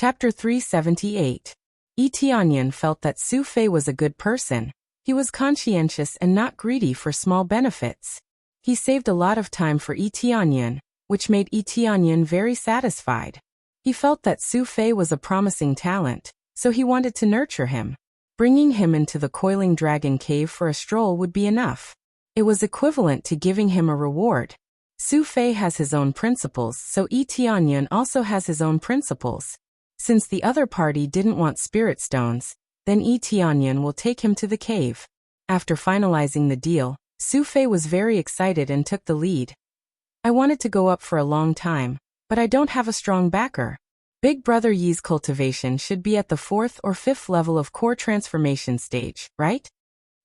Chapter 378. Yi Tianyan felt that Su Fei was a good person. He was conscientious and not greedy for small benefits. He saved a lot of time for Yi Tianyan, which made Yi Tianyan very satisfied. He felt that Su Fei was a promising talent, so he wanted to nurture him. Bringing him into the Coiling Dragon Cave for a stroll would be enough. It was equivalent to giving him a reward. Su Fei has his own principles, so Yi Tianyan also has his own principles. Since the other party didn't want spirit stones, then Yi Tianyan will take him to the cave. After finalizing the deal, Su Fei was very excited and took the lead. I wanted to go up for a long time, but I don't have a strong backer. Big Brother Yi's cultivation should be at the 4th or 5th level of core transformation stage, right?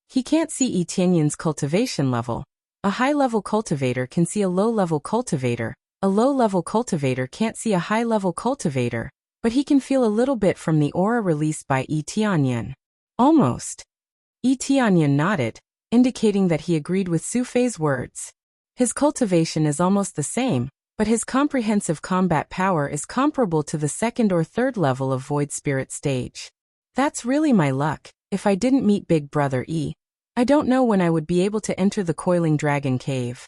He can't see Yi Tianyan's cultivation level. A high-level cultivator can see a low-level cultivator. A low-level cultivator can't see a high-level cultivator, but he can feel a little bit from the aura released by Yi Tianyan. Almost. Yi Tianyan nodded, indicating that he agreed with Su Fei's words. His cultivation is almost the same, but his comprehensive combat power is comparable to the 2nd or 3rd level of Void Spirit stage. That's really my luck. If I didn't meet Big Brother Yi, I don't know when I would be able to enter the Coiling Dragon Cave.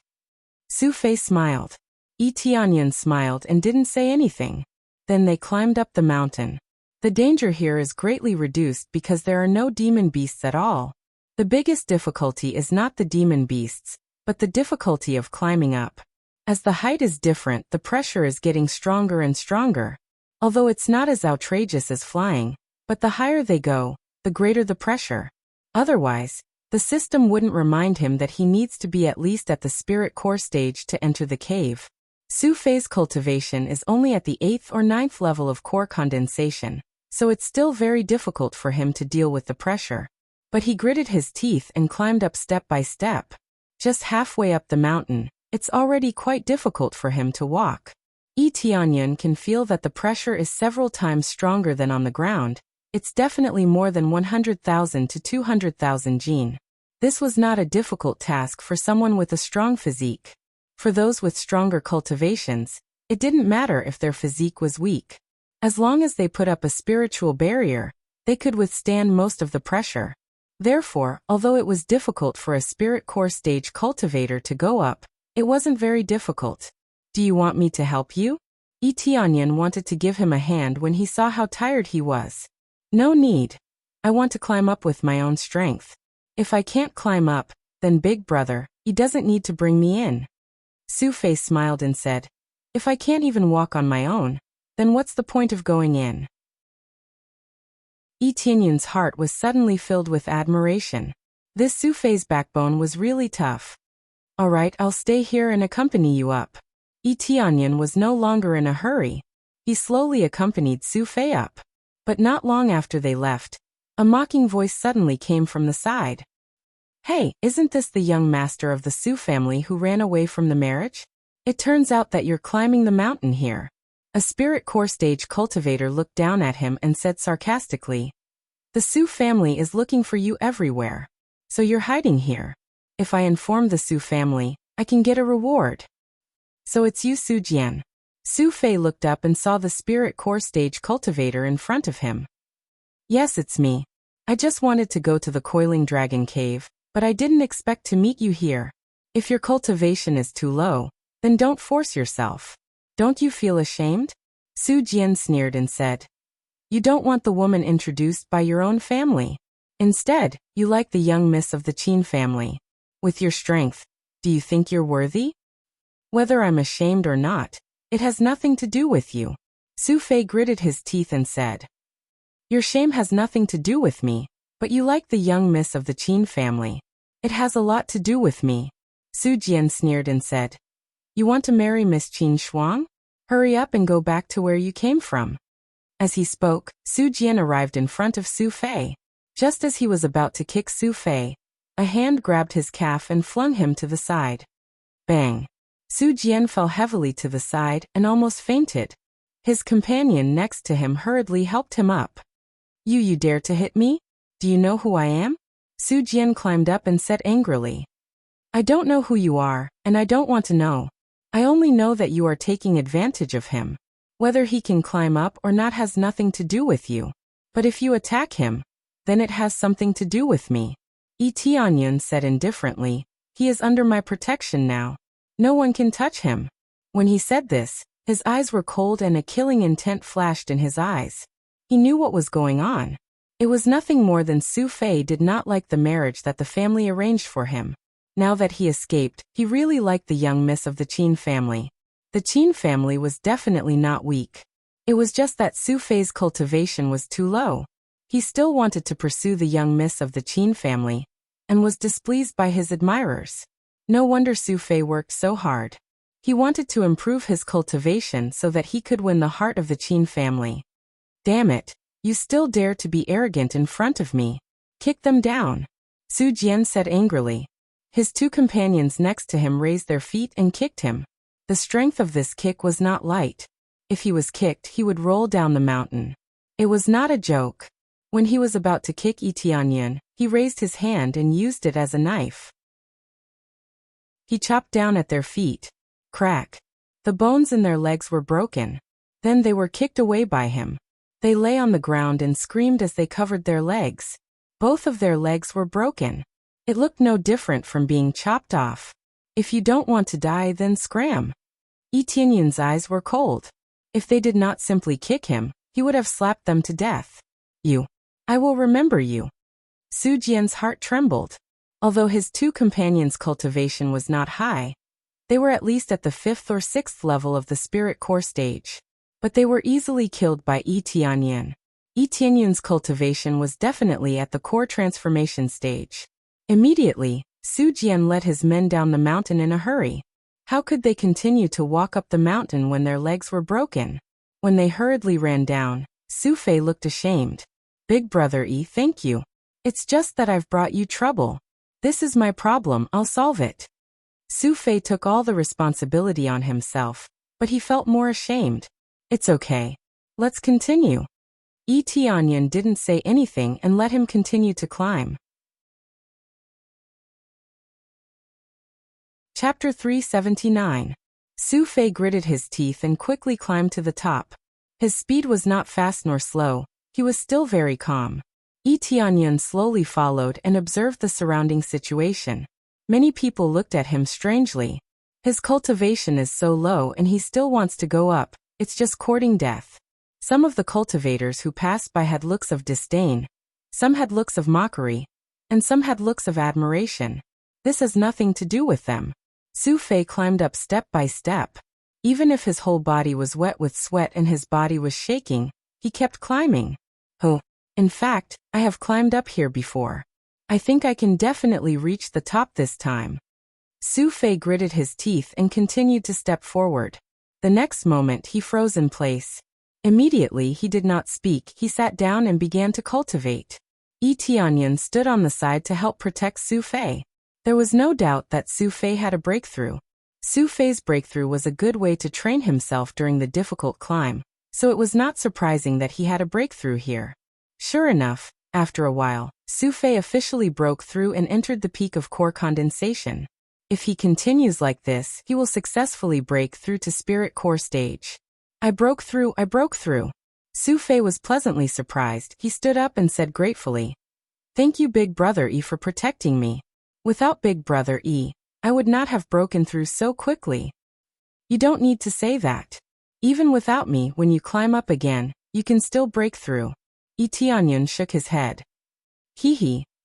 Su Fei smiled. Yi Tianyan smiled and didn't say anything. Then they climbed up the mountain. The danger here is greatly reduced because there are no demon beasts at all. The biggest difficulty is not the demon beasts, but the difficulty of climbing up. As the height is different, the pressure is getting stronger and stronger. Although it's not as outrageous as flying, but the higher they go, the greater the pressure. Otherwise, the system wouldn't remind him that he needs to be at least at the spirit core stage to enter the cave. Su Fei's cultivation is only at the 8th or 9th level of core condensation, so it's still very difficult for him to deal with the pressure. But he gritted his teeth and climbed up step by step. Just halfway up the mountain, it's already quite difficult for him to walk. Yi Tianyan can feel that the pressure is several times stronger than on the ground. It's definitely more than 100,000 to 200,000 jin. This was not a difficult task for someone with a strong physique. For those with stronger cultivations, it didn't matter if their physique was weak. As long as they put up a spiritual barrier, they could withstand most of the pressure. Therefore, although it was difficult for a spirit core stage cultivator to go up, it wasn't very difficult. Do you want me to help you? Yi Tianyan wanted to give him a hand when he saw how tired he was. No need. I want to climb up with my own strength. If I can't climb up, then Big Brother, he doesn't need to bring me in. Su Fei smiled and said, if I can't even walk on my own, then what's the point of going in? Yi Tianyan's heart was suddenly filled with admiration. This Su Fei's backbone was really tough. All right, I'll stay here and accompany you up. Yi Tianyan was no longer in a hurry. He slowly accompanied Su Fei up. But not long after they left, a mocking voice suddenly came from the side. Hey, isn't this the young master of the Su family who ran away from the marriage? It turns out that you're climbing the mountain here. A spirit core stage cultivator looked down at him and said sarcastically, the Su family is looking for you everywhere. So you're hiding here. If I inform the Su family, I can get a reward. So it's you, Su Jian. Su Fei looked up and saw the spirit core stage cultivator in front of him. Yes, it's me. I just wanted to go to the Coiling Dragon Cave, but I didn't expect to meet you here. If your cultivation is too low, then don't force yourself. Don't you feel ashamed? Su Jian sneered and said, you don't want the woman introduced by your own family. Instead, you like the young miss of the Qin family. With your strength, do you think you're worthy? Whether I'm ashamed or not, it has nothing to do with you. Su Fei gritted his teeth and said, your shame has nothing to do with me, but you like the young miss of the Qin family. It has a lot to do with me. Su Jian sneered and said, you want to marry Miss Qin Shuang? Hurry up and go back to where you came from. As he spoke, Su Jian arrived in front of Su Fei. Just as he was about to kick Su Fei, a hand grabbed his calf and flung him to the side. Bang! Su Jian fell heavily to the side and almost fainted. His companion next to him hurriedly helped him up. You dare to hit me? Do you know who I am? Su Jian climbed up and said angrily. I don't know who you are, and I don't want to know. I only know that you are taking advantage of him. Whether he can climb up or not has nothing to do with you. But if you attack him, then it has something to do with me. Tianyun said indifferently. He is under my protection now. No one can touch him. When he said this, his eyes were cold and a killing intent flashed in his eyes. He knew what was going on. It was nothing more than Su Fei did not like the marriage that the family arranged for him. Now that he escaped, he really liked the young miss of the Qin family. The Qin family was definitely not weak. It was just that Su Fei's cultivation was too low. He still wanted to pursue the young miss of the Qin family, and was displeased by his admirers. No wonder Su Fei worked so hard. He wanted to improve his cultivation so that he could win the heart of the Qin family. Damn it, you still dare to be arrogant in front of me. Kick them down, Su Jian said angrily. His two companions next to him raised their feet and kicked him. The strength of this kick was not light. If he was kicked, he would roll down the mountain. It was not a joke. When he was about to kick Tianyun, he raised his hand and used it as a knife. He chopped down at their feet. Crack. The bones in their legs were broken. Then they were kicked away by him. They lay on the ground and screamed as they covered their legs. Both of their legs were broken. It looked no different from being chopped off. If you don't want to die, then scram. Tianyun's eyes were cold. If they did not simply kick him, he would have slapped them to death. I will remember you. Su Jian's heart trembled. Although his two companions' cultivation was not high, they were at least at the 5th or 6th level of the spirit core stage. But they were easily killed by Tianyun. Tianyun's cultivation was definitely at the core transformation stage. Immediately, Su Jian led his men down the mountain in a hurry. How could they continue to walk up the mountain when their legs were broken? When they hurriedly ran down, Su Fei looked ashamed. Big brother thank you. It's just that I've brought you trouble. This is my problem, I'll solve it. Su Fei took all the responsibility on himself, but he felt more ashamed. It's okay. Let's continue. Tianyun didn't say anything and let him continue to climb. Chapter 379. Su Fei gritted his teeth and quickly climbed to the top. His speed was not fast nor slow, he was still very calm. Tianyun slowly followed and observed the surrounding situation. Many people looked at him strangely. His cultivation is so low and he still wants to go up, it's just courting death. Some of the cultivators who passed by had looks of disdain, some had looks of mockery, and some had looks of admiration. This has nothing to do with them. Su Fei climbed up step by step. Even if his whole body was wet with sweat and his body was shaking, he kept climbing. Oh, in fact, I have climbed up here before. I think I can definitely reach the top this time. Su Fei gritted his teeth and continued to step forward. The next moment he froze in place. Immediately he did not speak, he sat down and began to cultivate. Tianyun stood on the side to help protect Su Fei. There was no doubt that Su Fei had a breakthrough. Su Fei's breakthrough was a good way to train himself during the difficult climb, so it was not surprising that he had a breakthrough here. Sure enough, after a while, Su Fei officially broke through and entered the peak of core condensation. If he continues like this, he will successfully break through to spirit core stage. I broke through. Su Fei was pleasantly surprised. He stood up and said gratefully, "Thank you, Big Brother for protecting me. Without Big Brother I would not have broken through so quickly." You don't need to say that. Even without me, when you climb up again, you can still break through. Tianyun shook his head.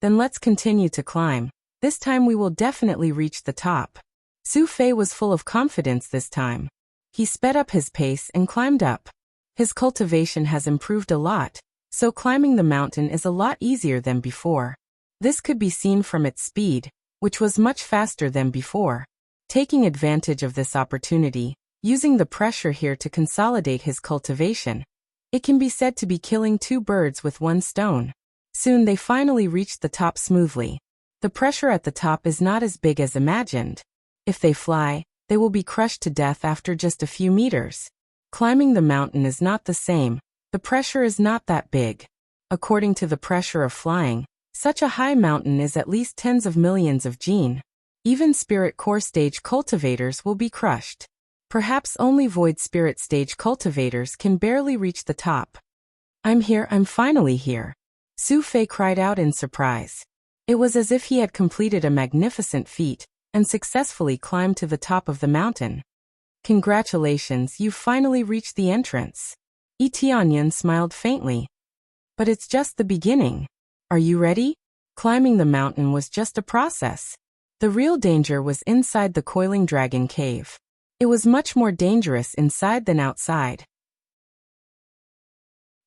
Then let's continue to climb. This time we will definitely reach the top. Su Fei was full of confidence this time. He sped up his pace and climbed up. His cultivation has improved a lot, so climbing the mountain is a lot easier than before. This could be seen from its speed, which was much faster than before. Taking advantage of this opportunity, using the pressure here to consolidate his cultivation, it can be said to be killing two birds with one stone. Soon they finally reached the top smoothly. The pressure at the top is not as big as imagined. If they fly, they will be crushed to death after just a few meters. Climbing the mountain is not the same. The pressure is not that big. According to the pressure of flying, such a high mountain is at least tens of millions of gene. Even spirit core stage cultivators will be crushed. Perhaps only void spirit stage cultivators can barely reach the top. I'm here, I'm finally here. Su Fei cried out in surprise. It was as if he had completed a magnificent feat and successfully climbed to the top of the mountain. Congratulations, you've finally reached the entrance. Yi Tianyan smiled faintly. But it's just the beginning. Are you ready? Climbing the mountain was just a process. The real danger was inside the coiling dragon cave. It was much more dangerous inside than outside.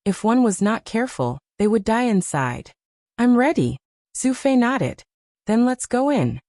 If one was not careful, they would die inside. I'm ready. Su Fei nodded. Then let's go in.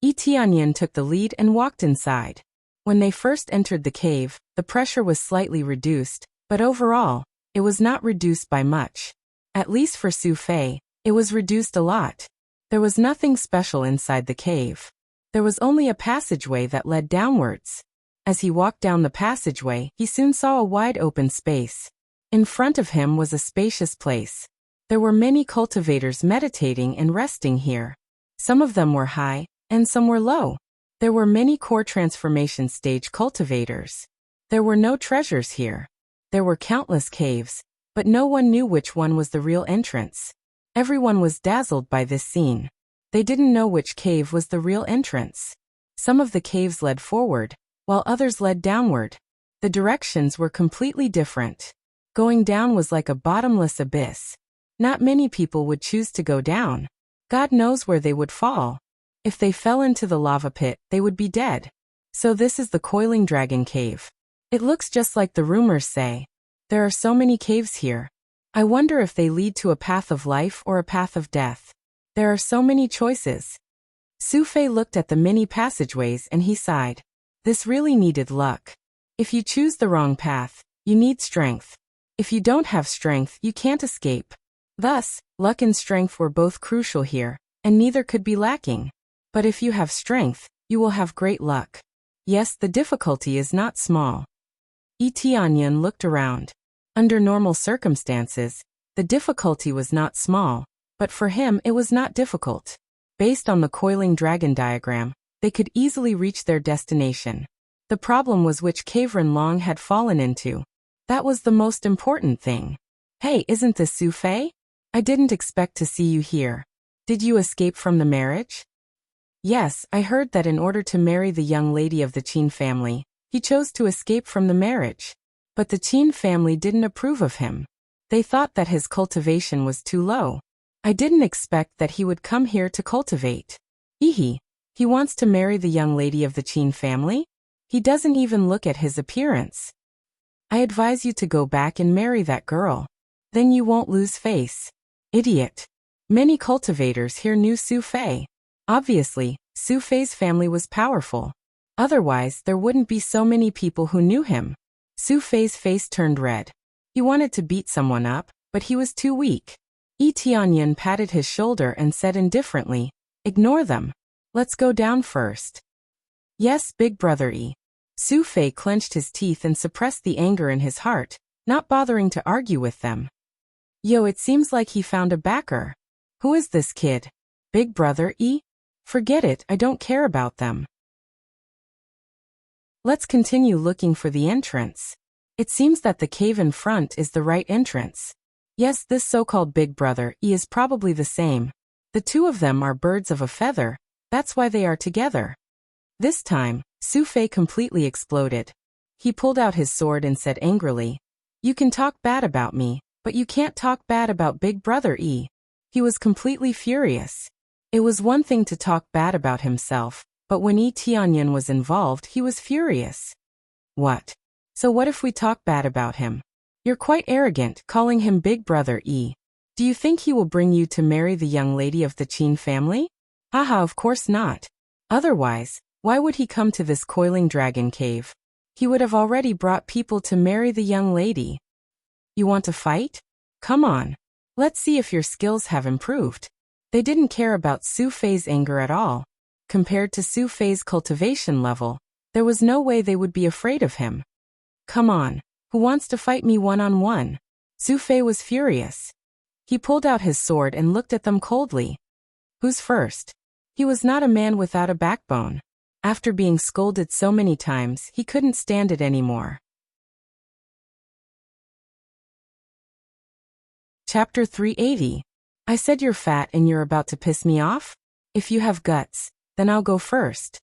Yi Tianyan took the lead and walked inside. When they first entered the cave, the pressure was slightly reduced, but overall, it was not reduced by much. At least for Su Fei, it was reduced a lot. There was nothing special inside the cave. There was only a passageway that led downwards. As he walked down the passageway, he soon saw a wide open space. In front of him was a spacious place. There were many cultivators meditating and resting here. Some of them were high, and some were low. There were many core transformation stage cultivators. There were no treasures here. There were countless caves, but no one knew which one was the real entrance. Everyone was dazzled by this scene. They didn't know which cave was the real entrance. Some of the caves led forward, while others led downward. The directions were completely different. Going down was like a bottomless abyss. Not many people would choose to go down. God knows where they would fall. If they fell into the lava pit, they would be dead. So this is the Coiling Dragon Cave. It looks just like the rumors say. There are so many caves here. I wonder if they lead to a path of life or a path of death. There are so many choices. Su Fei looked at the many passageways and he sighed. This really needed luck. If you choose the wrong path, you need strength. If you don't have strength, you can't escape. Thus, luck and strength were both crucial here, and neither could be lacking. But if you have strength, you will have great luck. Yes, the difficulty is not small. Yi Tianyan looked around. Under normal circumstances, the difficulty was not small, but for him it was not difficult. Based on the coiling dragon diagram, they could easily reach their destination. The problem was which cave Renlong had fallen into. That was the most important thing. Hey, isn't this Su Fei? I didn't expect to see you here. Did you escape from the marriage? Yes, I heard that in order to marry the young lady of the Qin family, he chose to escape from the marriage. But the Qin family didn't approve of him. They thought that his cultivation was too low. I didn't expect that he would come here to cultivate. He wants to marry the young lady of the Qin family? He doesn't even look at his appearance. I advise you to go back and marry that girl. Then you won't lose face. Idiot. Many cultivators here knew Su Fei. Obviously, Su Fei's family was powerful. Otherwise, there wouldn't be so many people who knew him. Su Fei's face turned red. He wanted to beat someone up, but he was too weak. Yi Tianyan patted his shoulder and said indifferently, "Ignore them. Let's go down first." Yes, big brother Yi. Su Fei clenched his teeth and suppressed the anger in his heart, not bothering to argue with them. Yo, it seems like he found a backer. Who is this kid? Big brother Yi? Forget it, I don't care about them. Let's continue looking for the entrance. It seems that the cave in front is the right entrance. Yes, this so-called big brother Yi is probably the same. The two of them are birds of a feather, that's why they are together. This time, Su Fei completely exploded. He pulled out his sword and said angrily, "You can talk bad about me, but you can't talk bad about big brother Yi." He was completely furious. It was one thing to talk bad about himself, but when Yi Tianyan was involved, he was furious. What? So what if we talk bad about him? You're quite arrogant, calling him big brother Yi. Do you think he will bring you to marry the young lady of the Qin family? Haha, of course not. Otherwise, why would he come to this coiling dragon cave? He would have already brought people to marry the young lady. You want to fight? Come on. Let's see if your skills have improved. They didn't care about Su Fei's anger at all. Compared to Su Fei's cultivation level, there was no way they would be afraid of him. Come on, who wants to fight me one-on-one? Su Fei was furious. He pulled out his sword and looked at them coldly. Who's first? He was not a man without a backbone. After being scolded so many times, he couldn't stand it anymore. Chapter 380. I said you're fat and you're about to piss me off? If you have guts, then I'll go first.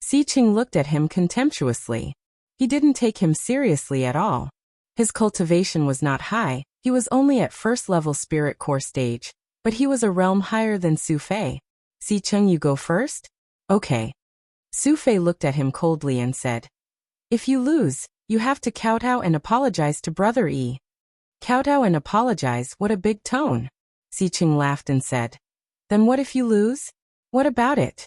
Xiqing looked at him contemptuously. He didn't take him seriously at all. His cultivation was not high, he was only at first-level spirit core stage, but he was a realm higher than Su Fei. Xiqing, you go first? Okay. Su Fei looked at him coldly and said, if you lose, you have to kowtow and apologize to Brother Yi. Kowtow and apologize, what a big tone. Xiqing laughed and said, then what if you lose? What about it?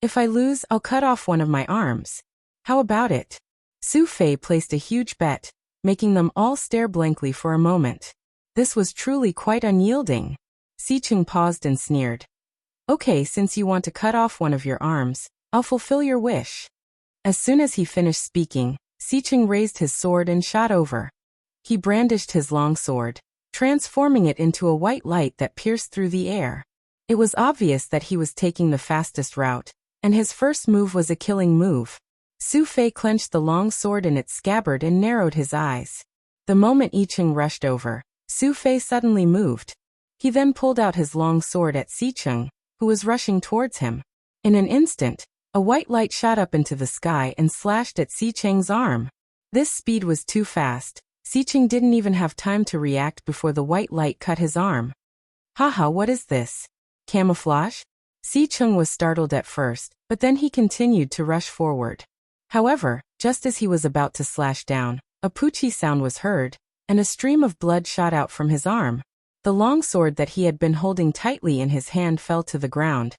If I lose, I'll cut off one of my arms. How about it? Su Fei placed a huge bet, making them all stare blankly for a moment. This was truly quite unyielding. Xiqing paused and sneered. Okay, since you want to cut off one of your arms, I'll fulfill your wish. As soon as he finished speaking, Xiqing raised his sword and shot over. He brandished his long sword, transforming it into a white light that pierced through the air. It was obvious that he was taking the fastest route, and his first move was a killing move. Su Fei clenched the long sword in its scabbard and narrowed his eyes. The moment Xiqing rushed over, Su Fei suddenly moved. He then pulled out his long sword at Xiqing, who was rushing towards him. In an instant, a white light shot up into the sky and slashed at Xiqing's arm. This speed was too fast. Xiqing didn't even have time to react before the white light cut his arm. Haha, what is this? Camouflage? Xiqing was startled at first, but then he continued to rush forward. However, just as he was about to slash down, a poochie sound was heard, and a stream of blood shot out from his arm. The long sword that he had been holding tightly in his hand fell to the ground,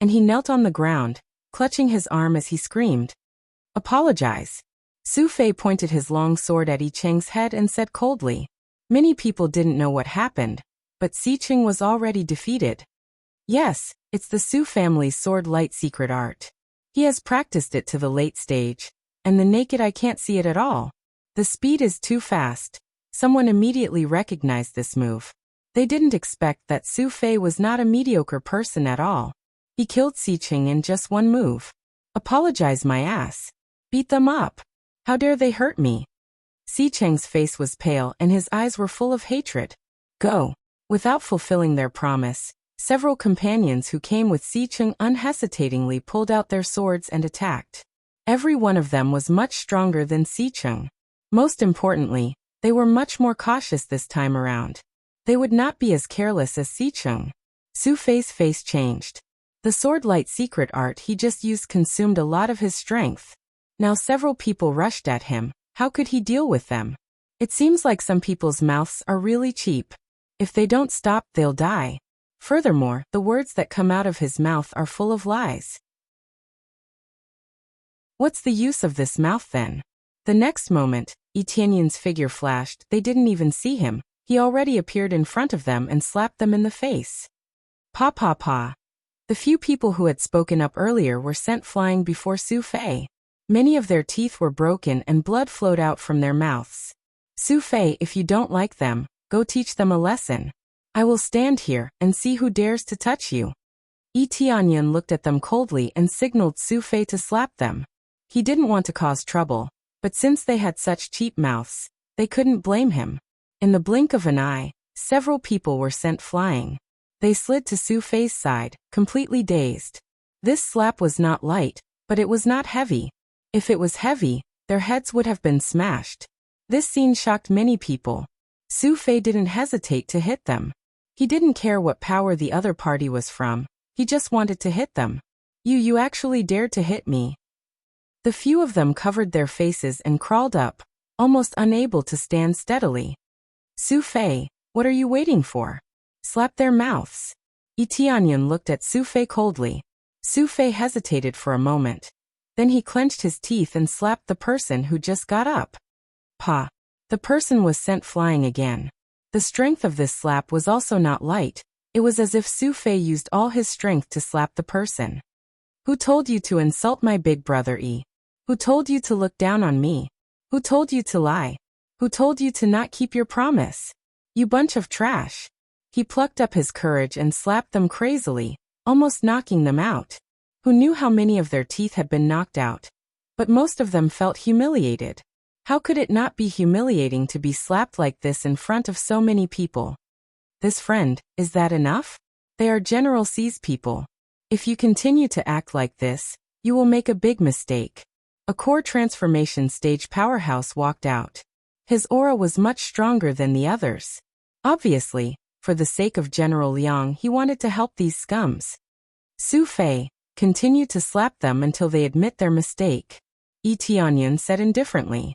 and he knelt on the ground, clutching his arm as he screamed. Apologize. Su Fei pointed his long sword at Xiqing's head and said coldly. Many people didn't know what happened, but Xiqing was already defeated. Yes, it's the Su family's sword light secret art. He has practiced it to the late stage, and the naked eye can't see it at all. The speed is too fast. Someone immediately recognized this move. They didn't expect that Su Fei was not a mediocre person at all. He killed Xiqing in just one move. Apologize my ass. Beat them up. How dare they hurt me? Xiqing's face was pale and his eyes were full of hatred. Go. Without fulfilling their promise, several companions who came with Xiqing unhesitatingly pulled out their swords and attacked. Every one of them was much stronger than Xiqing. Most importantly, they were much more cautious this time around. They would not be as careless as Xiqing. Su Fei's face changed. The sword light secret art he just used consumed a lot of his strength. Now several people rushed at him. How could he deal with them? It seems like some people's mouths are really cheap. If they don't stop, they'll die. Furthermore, the words that come out of his mouth are full of lies. What's the use of this mouth then? The next moment, Etienne's figure flashed. They didn't even see him. He already appeared in front of them and slapped them in the face. Pa pa pa. The few people who had spoken up earlier were sent flying before Su Fei. Many of their teeth were broken and blood flowed out from their mouths. Su Fei, if you don't like them, go teach them a lesson. I will stand here and see who dares to touch you. Etienne looked at them coldly and signaled Su Fei to slap them. He didn't want to cause trouble, but since they had such cheap mouths, they couldn't blame him. In the blink of an eye, several people were sent flying. They slid to Su Fei's side, completely dazed. This slap was not light, but it was not heavy. If it was heavy, their heads would have been smashed. This scene shocked many people. Su Fei didn't hesitate to hit them. He didn't care what power the other party was from. He just wanted to hit them. You actually dared to hit me. The few of them covered their faces and crawled up, almost unable to stand steadily. Su Fei, what are you waiting for? Slap their mouths. Etienne looked at Su Fei coldly. Su Fei hesitated for a moment. Then he clenched his teeth and slapped the person who just got up. Pa. The person was sent flying again. The strength of this slap was also not light. It was as if Su Fei used all his strength to slap the person. Who told you to insult my big brother Yi? Who told you to look down on me? Who told you to lie? Who told you to not keep your promise? You bunch of trash. He plucked up his courage and slapped them crazily, almost knocking them out. who knew how many of their teeth had been knocked out. But most of them felt humiliated. How could it not be humiliating to be slapped like this in front of so many people? This friend, is that enough? They are General C's people. If you continue to act like this, you will make a big mistake. A core transformation stage powerhouse walked out. His aura was much stronger than the others. Obviously, for the sake of General Liang, he wanted to help these scums. Su Fei, continue to slap them until they admit their mistake. Yi Tianyan said indifferently.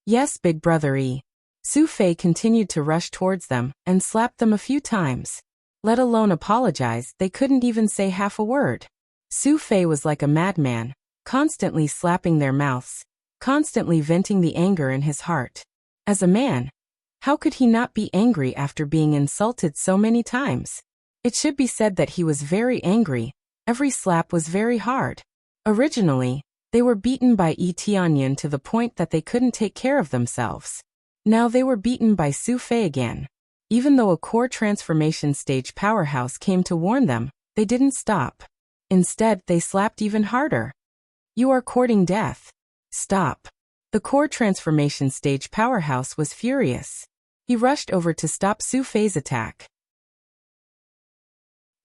Yes, big brother Yi. Su Fei continued to rush towards them and slapped them a few times. Let alone apologize, they couldn't even say half a word. Su Fei was like a madman, constantly slapping their mouths, constantly venting the anger in his heart. As a man, how could he not be angry after being insulted so many times? It should be said that he was very angry. Every slap was very hard. Originally, they were beaten by Yi Tianyan to the point that they couldn't take care of themselves. Now they were beaten by Su Fei again. Even though a core transformation stage powerhouse came to warn them, they didn't stop. Instead, they slapped even harder. You are courting death. Stop. The core transformation stage powerhouse was furious. He rushed over to stop Su Fei's attack.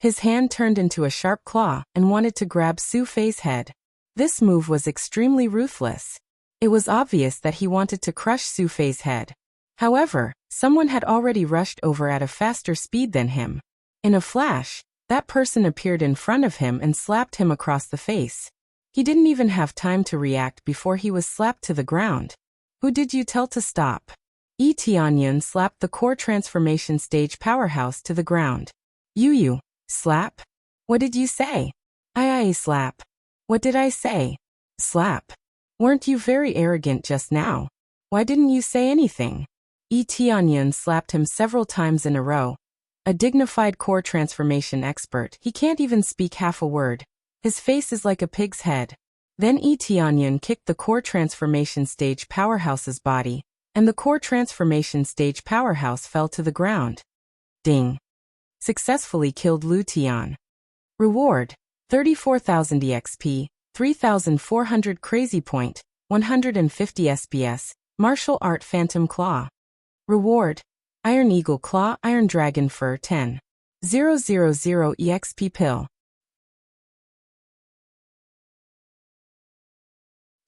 His hand turned into a sharp claw and wanted to grab Su Fei's head. This move was extremely ruthless. It was obvious that he wanted to crush Su Fei's head. However, someone had already rushed over at a faster speed than him. In a flash, that person appeared in front of him and slapped him across the face. He didn't even have time to react before he was slapped to the ground. Who did you tell to stop? Yi Tianyan slapped the core transformation stage powerhouse to the ground. You, slap? What did you say? I slap. What did I say? Slap. Weren't you very arrogant just now? Why didn't you say anything? Yi Tianyan slapped him several times in a row. A dignified core transformation expert, he can't even speak half a word. His face is like a pig's head. Then Yi Tianyan kicked the core transformation stage powerhouse's body, and the core transformation stage powerhouse fell to the ground. Ding. Successfully killed Lu Tian. Reward: 34,000 EXP, 3,400 Crazy Point, 150 SPS, Martial Art Phantom Claw. Reward: Iron Eagle Claw, Iron Dragon Fur 10. 000 EXP Pill.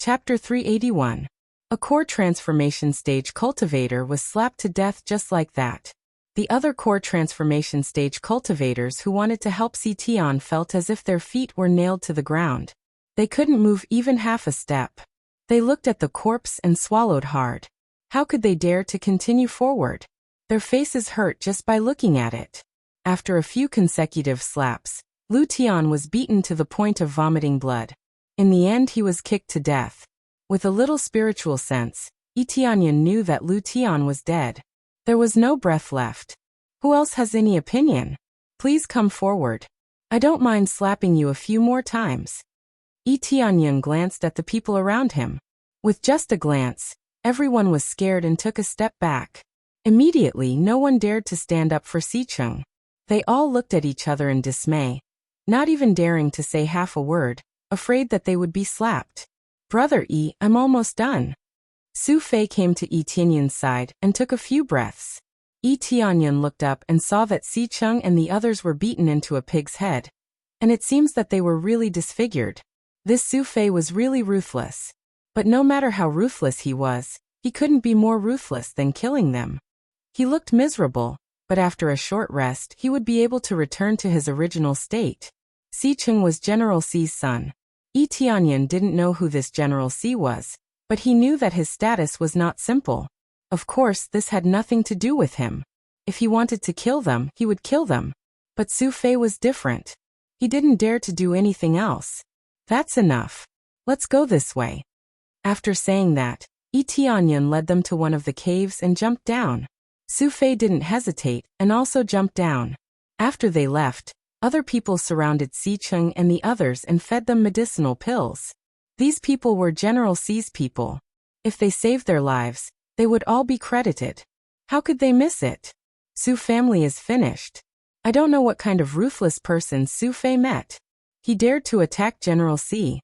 Chapter 381. A core transformation stage cultivator was slapped to death just like that. The other core transformation stage cultivators who wanted to help Tian felt as if their feet were nailed to the ground. They couldn't move even half a step. They looked at the corpse and swallowed hard. How could they dare to continue forward? Their faces hurt just by looking at it. After a few consecutive slaps, Lu Tian was beaten to the point of vomiting blood. In the end, he was kicked to death. With a little spiritual sense, Yi Tianyan knew that Lu Tian was dead. There was no breath left. Who else has any opinion? Please come forward. I don't mind slapping you a few more times. Yi Tianyan glanced at the people around him. With just a glance, everyone was scared and took a step back. Immediately, no one dared to stand up for Sicheng. They all looked at each other in dismay, not even daring to say half a word, afraid that they would be slapped. Brother Yi, I'm almost done. Su Fei came to Yi Tianyan's side and took a few breaths. Yi Tianyan looked up and saw that Sicheng and the others were beaten into a pig's head. And it seems that they were really disfigured. This Su Fei was really ruthless. But no matter how ruthless he was, he couldn't be more ruthless than killing them. He looked miserable, but after a short rest he would be able to return to his original state. Sicheng was General C's son. Yi Tianyan didn't know who this General C was, but he knew that his status was not simple. Of course, this had nothing to do with him. If he wanted to kill them, he would kill them. But Su Fei was different. He didn't dare to do anything else. That's enough. Let's go this way. After saying that, Yi Tianyan led them to one of the caves and jumped down. Su Fei didn't hesitate and also jumped down. After they left, other people surrounded Sicheng and the others and fed them medicinal pills. These people were General C's people. If they saved their lives, they would all be credited. How could they miss it? Su family is finished. I don't know what kind of ruthless person Su Fei met. He dared to attack General C.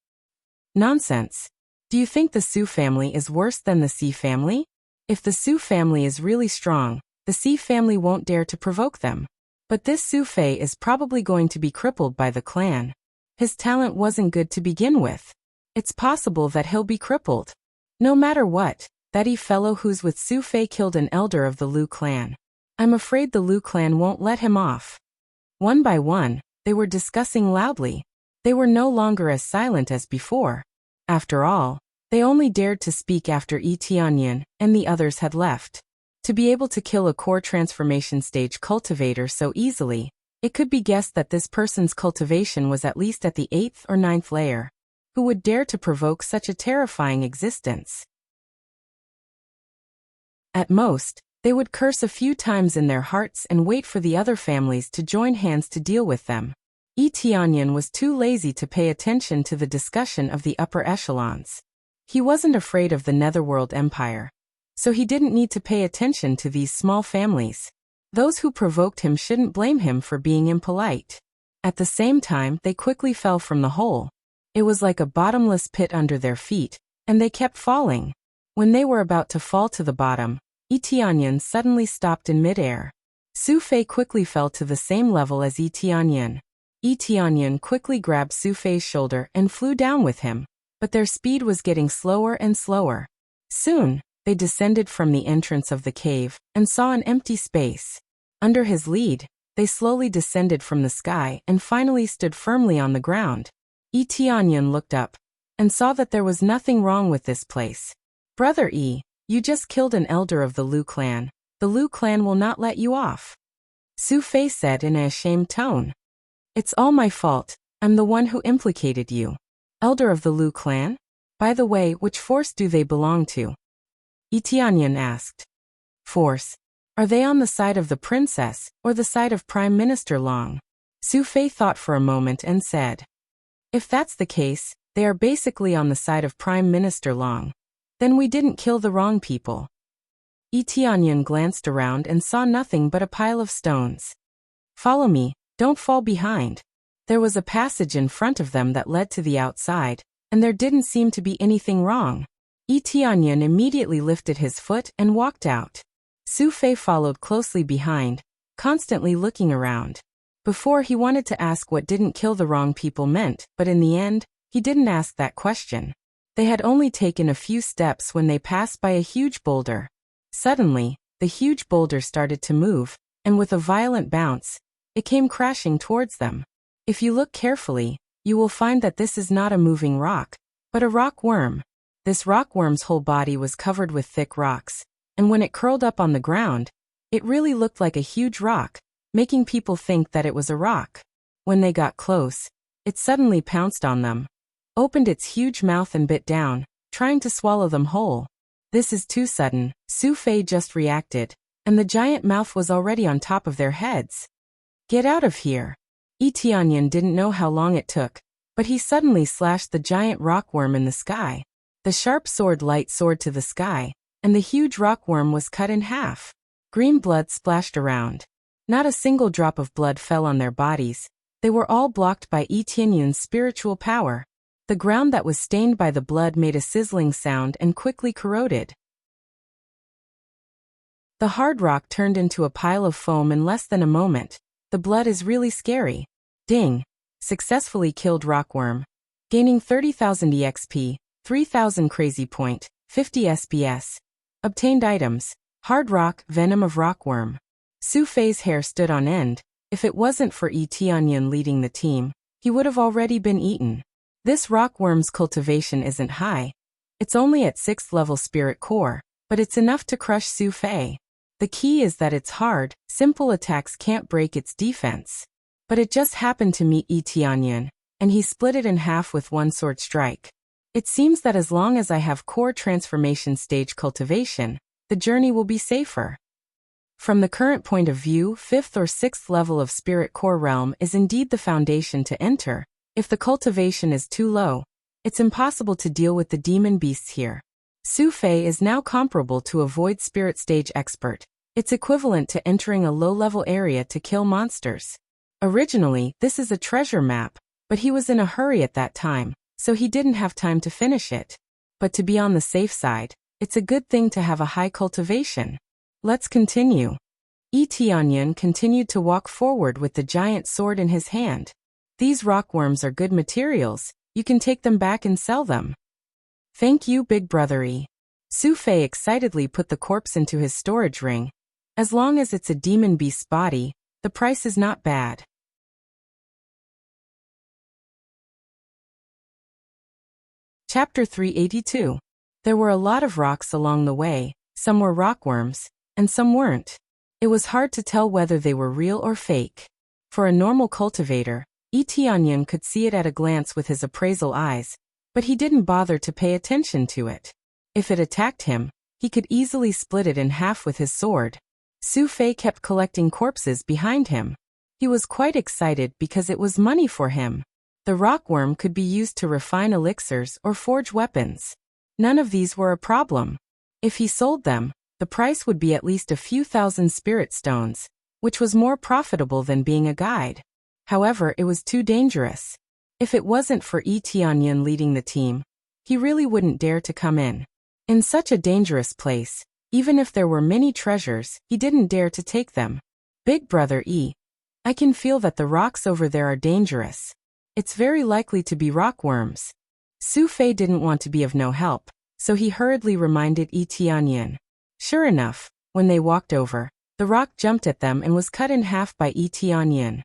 Nonsense. Do you think the Su family is worse than the C family? If the Su family is really strong, the C family won't dare to provoke them. But this Su Fei is probably going to be crippled by the clan. His talent wasn't good to begin with. It's possible that he'll be crippled. No matter what, that fellow who's with Su Fei killed an elder of the Lu clan. I'm afraid the Lu clan won't let him off. One by one, they were discussing loudly. They were no longer as silent as before. After all, they only dared to speak after Yi Tianyan and the others had left. To be able to kill a core transformation stage cultivator so easily, it could be guessed that this person's cultivation was at least at the 8th or 9th layer. Who would dare to provoke such a terrifying existence? At most, they would curse a few times in their hearts and wait for the other families to join hands to deal with them. Yi Tianyan was too lazy to pay attention to the discussion of the upper echelons. He wasn't afraid of the Netherworld Empire, so he didn't need to pay attention to these small families. Those who provoked him shouldn't blame him for being impolite. At the same time, they quickly fell from the hole. It was like a bottomless pit under their feet, and they kept falling. When they were about to fall to the bottom, Yi Tianyan suddenly stopped in midair. Su Fei quickly fell to the same level as Yi Tianyan. Yi Tianyan quickly grabbed Su Fei's shoulder and flew down with him, but their speed was getting slower and slower. Soon, they descended from the entrance of the cave and saw an empty space. Under his lead, they slowly descended from the sky and finally stood firmly on the ground. Yi Tianyan looked up and saw that there was nothing wrong with this place. Brother Yi, you just killed an elder of the Lu clan. The Lu clan will not let you off. Su Fei said in a ashamed tone. It's all my fault. I'm the one who implicated you. Elder of the Lu clan? By the way, which force do they belong to? Yi Tianyan asked. Force? Are they on the side of the princess or the side of Prime Minister Long? Su Fei thought for a moment and said. If that's the case, they are basically on the side of Prime Minister Long. Then we didn't kill the wrong people. Yi Tianyan glanced around and saw nothing but a pile of stones. Follow me, don't fall behind. There was a passage in front of them that led to the outside, and there didn't seem to be anything wrong. Yi Tianyan immediately lifted his foot and walked out. Su Fei followed closely behind, constantly looking around. Before he wanted to ask what didn't kill the wrong people meant, but in the end, he didn't ask that question. They had only taken a few steps when they passed by a huge boulder. Suddenly, the huge boulder started to move, and with a violent bounce, it came crashing towards them. If you look carefully, you will find that this is not a moving rock, but a rock worm. This rockworm's whole body was covered with thick rocks, and when it curled up on the ground, it really looked like a huge rock, making people think that it was a rock. When they got close, it suddenly pounced on them, opened its huge mouth and bit down, trying to swallow them whole. This is too sudden, Su Fei just reacted, and the giant mouth was already on top of their heads. Get out of here. Yi Tianyan didn't know how long it took, but he suddenly slashed the giant rockworm in the sky. The sharp sword light soared to the sky, and the huge rockworm was cut in half. Green blood splashed around. Not a single drop of blood fell on their bodies. They were all blocked by Yi Tianyan's spiritual power. The ground that was stained by the blood made a sizzling sound and quickly corroded. The hard rock turned into a pile of foam in less than a moment. The blood is really scary. Ding. Successfully killed rockworm. Gaining 30,000 EXP, 3,000 crazy point, 50 SPS. Obtained items. Hard rock, venom of rockworm. Su Fei's hair stood on end. If it wasn't for Yi Tianyan leading the team, he would have already been eaten. This rockworm's cultivation isn't high. It's only at 6th level spirit core, but it's enough to crush Su Fei. The key is that it's hard, simple attacks can't break its defense. But it just happened to meet Yi Tianyan, and he split it in half with one sword strike. It seems that as long as I have core transformation stage cultivation, the journey will be safer. From the current point of view, 5th or 6th level of spirit core realm is indeed the foundation to enter. If the cultivation is too low, it's impossible to deal with the demon beasts here. Su Fei is now comparable to a void spirit stage expert. It's equivalent to entering a low-level area to kill monsters. Originally, this is a treasure map, But he was in a hurry at that time, so he didn't have time to finish it. But to be on the safe side, it's a good thing to have a high cultivation. Let's continue. Tianyan continued to walk forward with the giant sword in his hand. These rockworms are good materials, you can take them back and sell them. Thank you, big brother. Su Fei excitedly put the corpse into his storage ring. As long as it's a demon beast's body, the price is not bad. Chapter 382. There were a lot of rocks along the way, some were rockworms, and some weren't. It was hard to tell whether they were real or fake. For a normal cultivator, Tianyan could see it at a glance with his appraisal eyes, but he didn't bother to pay attention to it. If it attacked him, he could easily split it in half with his sword. Su Fei kept collecting corpses behind him. He was quite excited because it was money for him. The rockworm could be used to refine elixirs or forge weapons. None of these were a problem. If he sold them, the price would be at least a few thousand spirit stones, which was more profitable than being a guide. However, it was too dangerous. If it wasn't for Tianyan leading the team, he really wouldn't dare to come in. In such a dangerous place, even if there were many treasures, he didn't dare to take them. Big brother I can feel that the rocks over there are dangerous. It's very likely to be rockworms. Su Fei didn't want to be of no help, so he hurriedly reminded Tianyan. Sure enough, when they walked over, the rock jumped at them and was cut in half by Tianyan.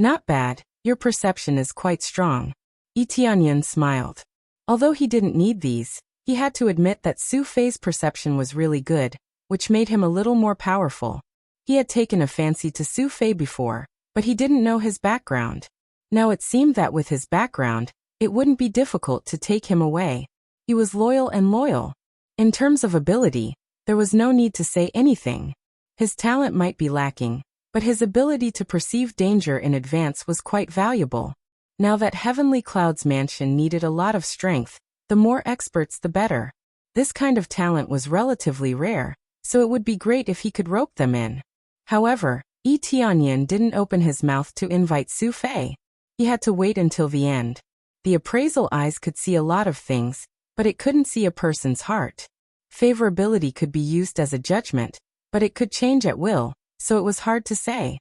Not bad, your perception is quite strong. Tianyan smiled. Although he didn't need these, he had to admit that Su Fei's perception was really good, which made him a little more powerful. He had taken a fancy to Su Fei before, but he didn't know his background. Now it seemed that with his background, it wouldn't be difficult to take him away. He was loyal and loyal. In terms of ability, there was no need to say anything. His talent might be lacking, but his ability to perceive danger in advance was quite valuable. Now that Heavenly Cloud's mansion needed a lot of strength, the more experts the better. This kind of talent was relatively rare, so it would be great if he could rope them in. However, Tianyan didn't open his mouth to invite Su Fei. He had to wait until the end. The appraisal eyes could see a lot of things, but it couldn't see a person's heart. Favorability could be used as a judgment, but it could change at will, so it was hard to say.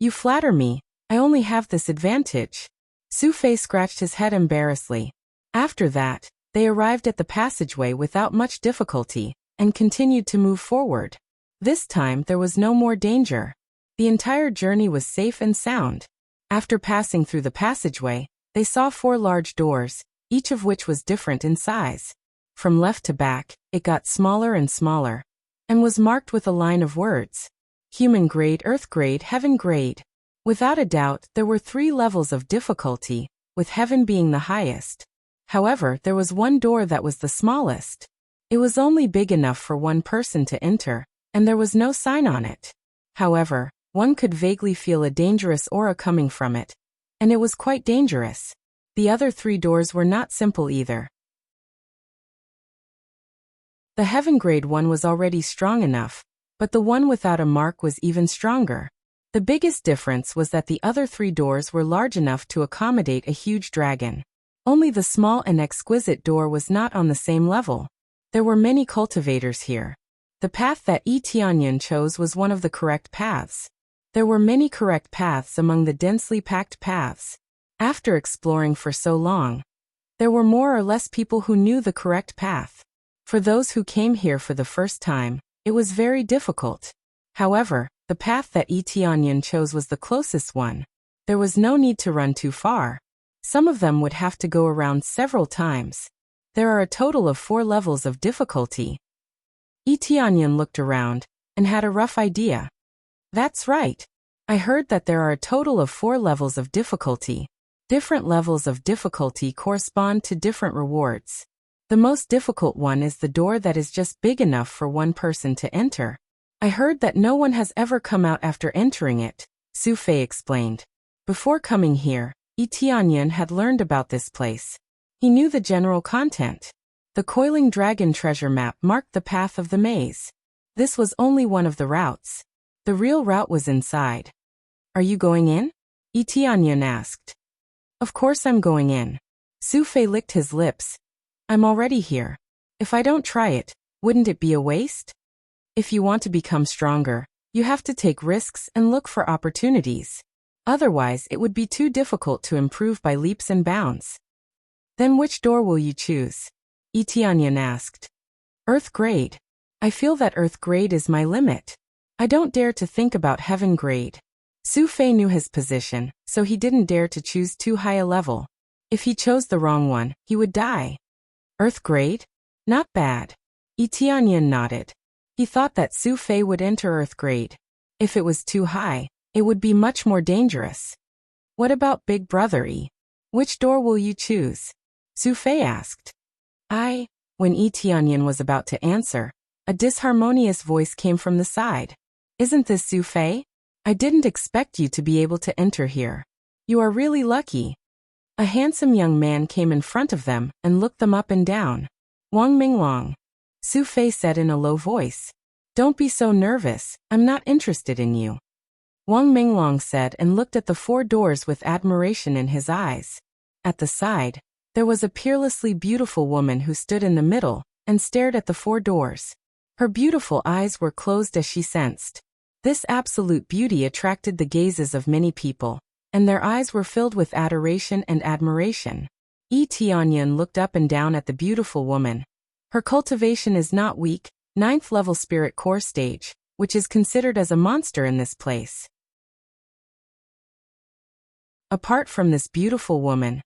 You flatter me, I only have this advantage. Su Fei scratched his head embarrassedly. After that, they arrived at the passageway without much difficulty, and continued to move forward. This time there was no more danger. The entire journey was safe and sound. After passing through the passageway, they saw 4 large doors, each of which was different in size. From left to back, it got smaller and smaller, and was marked with a line of words. Human grade, earth grade, heaven grade. Without a doubt, there were 3 levels of difficulty, with heaven being the highest. However, there was one door that was the smallest. It was only big enough for one person to enter, and there was no sign on it. However, one could vaguely feel a dangerous aura coming from it, and it was quite dangerous. The other 3 doors were not simple either. The heaven grade one was already strong enough, but the one without a mark was even stronger. The biggest difference was that the other 3 doors were large enough to accommodate a huge dragon. Only the small and exquisite door was not on the same level. There were many cultivators here. The path that Tianyan chose was one of the correct paths. There were many correct paths among the densely packed paths. After exploring for so long, there were more or less people who knew the correct path. For those who came here for the first time, it was very difficult. However, the path that Tianyan chose was the closest one. There was no need to run too far. Some of them would have to go around several times. There are a total of 4 levels of difficulty. Tianyan looked around, and had a rough idea. That's right. I heard that there are a total of 4 levels of difficulty. Different levels of difficulty correspond to different rewards. The most difficult one is the door that is just big enough for one person to enter. I heard that no one has ever come out after entering it, Su Fei explained. Before coming here, Tianyan had learned about this place. He knew the general content. The coiling dragon treasure map marked the path of the maze. This was only one of the routes. The real route was inside. Are you going in? Tianyan asked. Of course I'm going in. Su Fei licked his lips. I'm already here. If I don't try it, wouldn't it be a waste? If you want to become stronger, you have to take risks and look for opportunities. Otherwise, it would be too difficult to improve by leaps and bounds. Then which door will you choose? Etianyan asked. Earth grade. I feel that Earth grade is my limit. I don't dare to think about heaven grade. Su Fei knew his position, so he didn't dare to choose too high a level. If he chose the wrong one, he would die. Earth grade? Not bad. Etianyan nodded. He thought that Su Fei would enter Earth grade. If it was too high, it would be much more dangerous. What about Big Brother E? Which door will you choose? Su Fei asked. When Etianyan was about to answer, a disharmonious voice came from the side. Isn't this Su Fei? I didn't expect you to be able to enter here. You are really lucky. A handsome young man came in front of them and looked them up and down. Wang Minglong. Su Fei said in a low voice. Don't be so nervous, I'm not interested in you. Wang Minglong said and looked at the 4 doors with admiration in his eyes. At the side, there was a peerlessly beautiful woman who stood in the middle and stared at the 4 doors. Her beautiful eyes were closed as she sensed. This absolute beauty attracted the gazes of many people, and their eyes were filled with adoration and admiration. Etianyan looked up and down at the beautiful woman. Her cultivation is not weak, 9th level spirit core stage, which is considered as a monster in this place. Apart from this beautiful woman,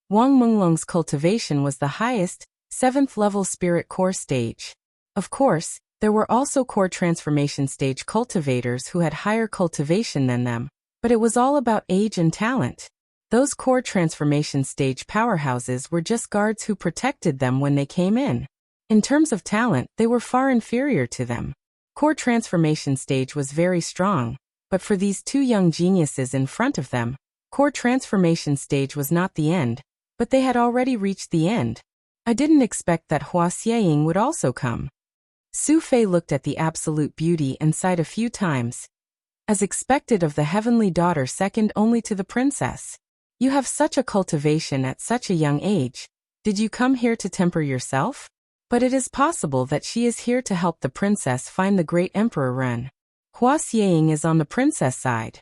Wang Minglong's cultivation was the highest, 7th level spirit core stage. Of course, there were also core transformation stage cultivators who had higher cultivation than them, but it was all about age and talent. Those core transformation stage powerhouses were just guards who protected them when they came in. In terms of talent, they were far inferior to them. Core transformation stage was very strong, but for these 2 young geniuses in front of them, core transformation stage was not the end, but they had already reached the end. I didn't expect that Hua Xieying would also come. Su Fei looked at the absolute beauty and sighed a few times. As expected of the heavenly daughter second only to the princess. You have such a cultivation at such a young age. Did you come here to temper yourself? But it is possible that she is here to help the princess find the great Emperor Ren. Hua Xieying is on the princess side.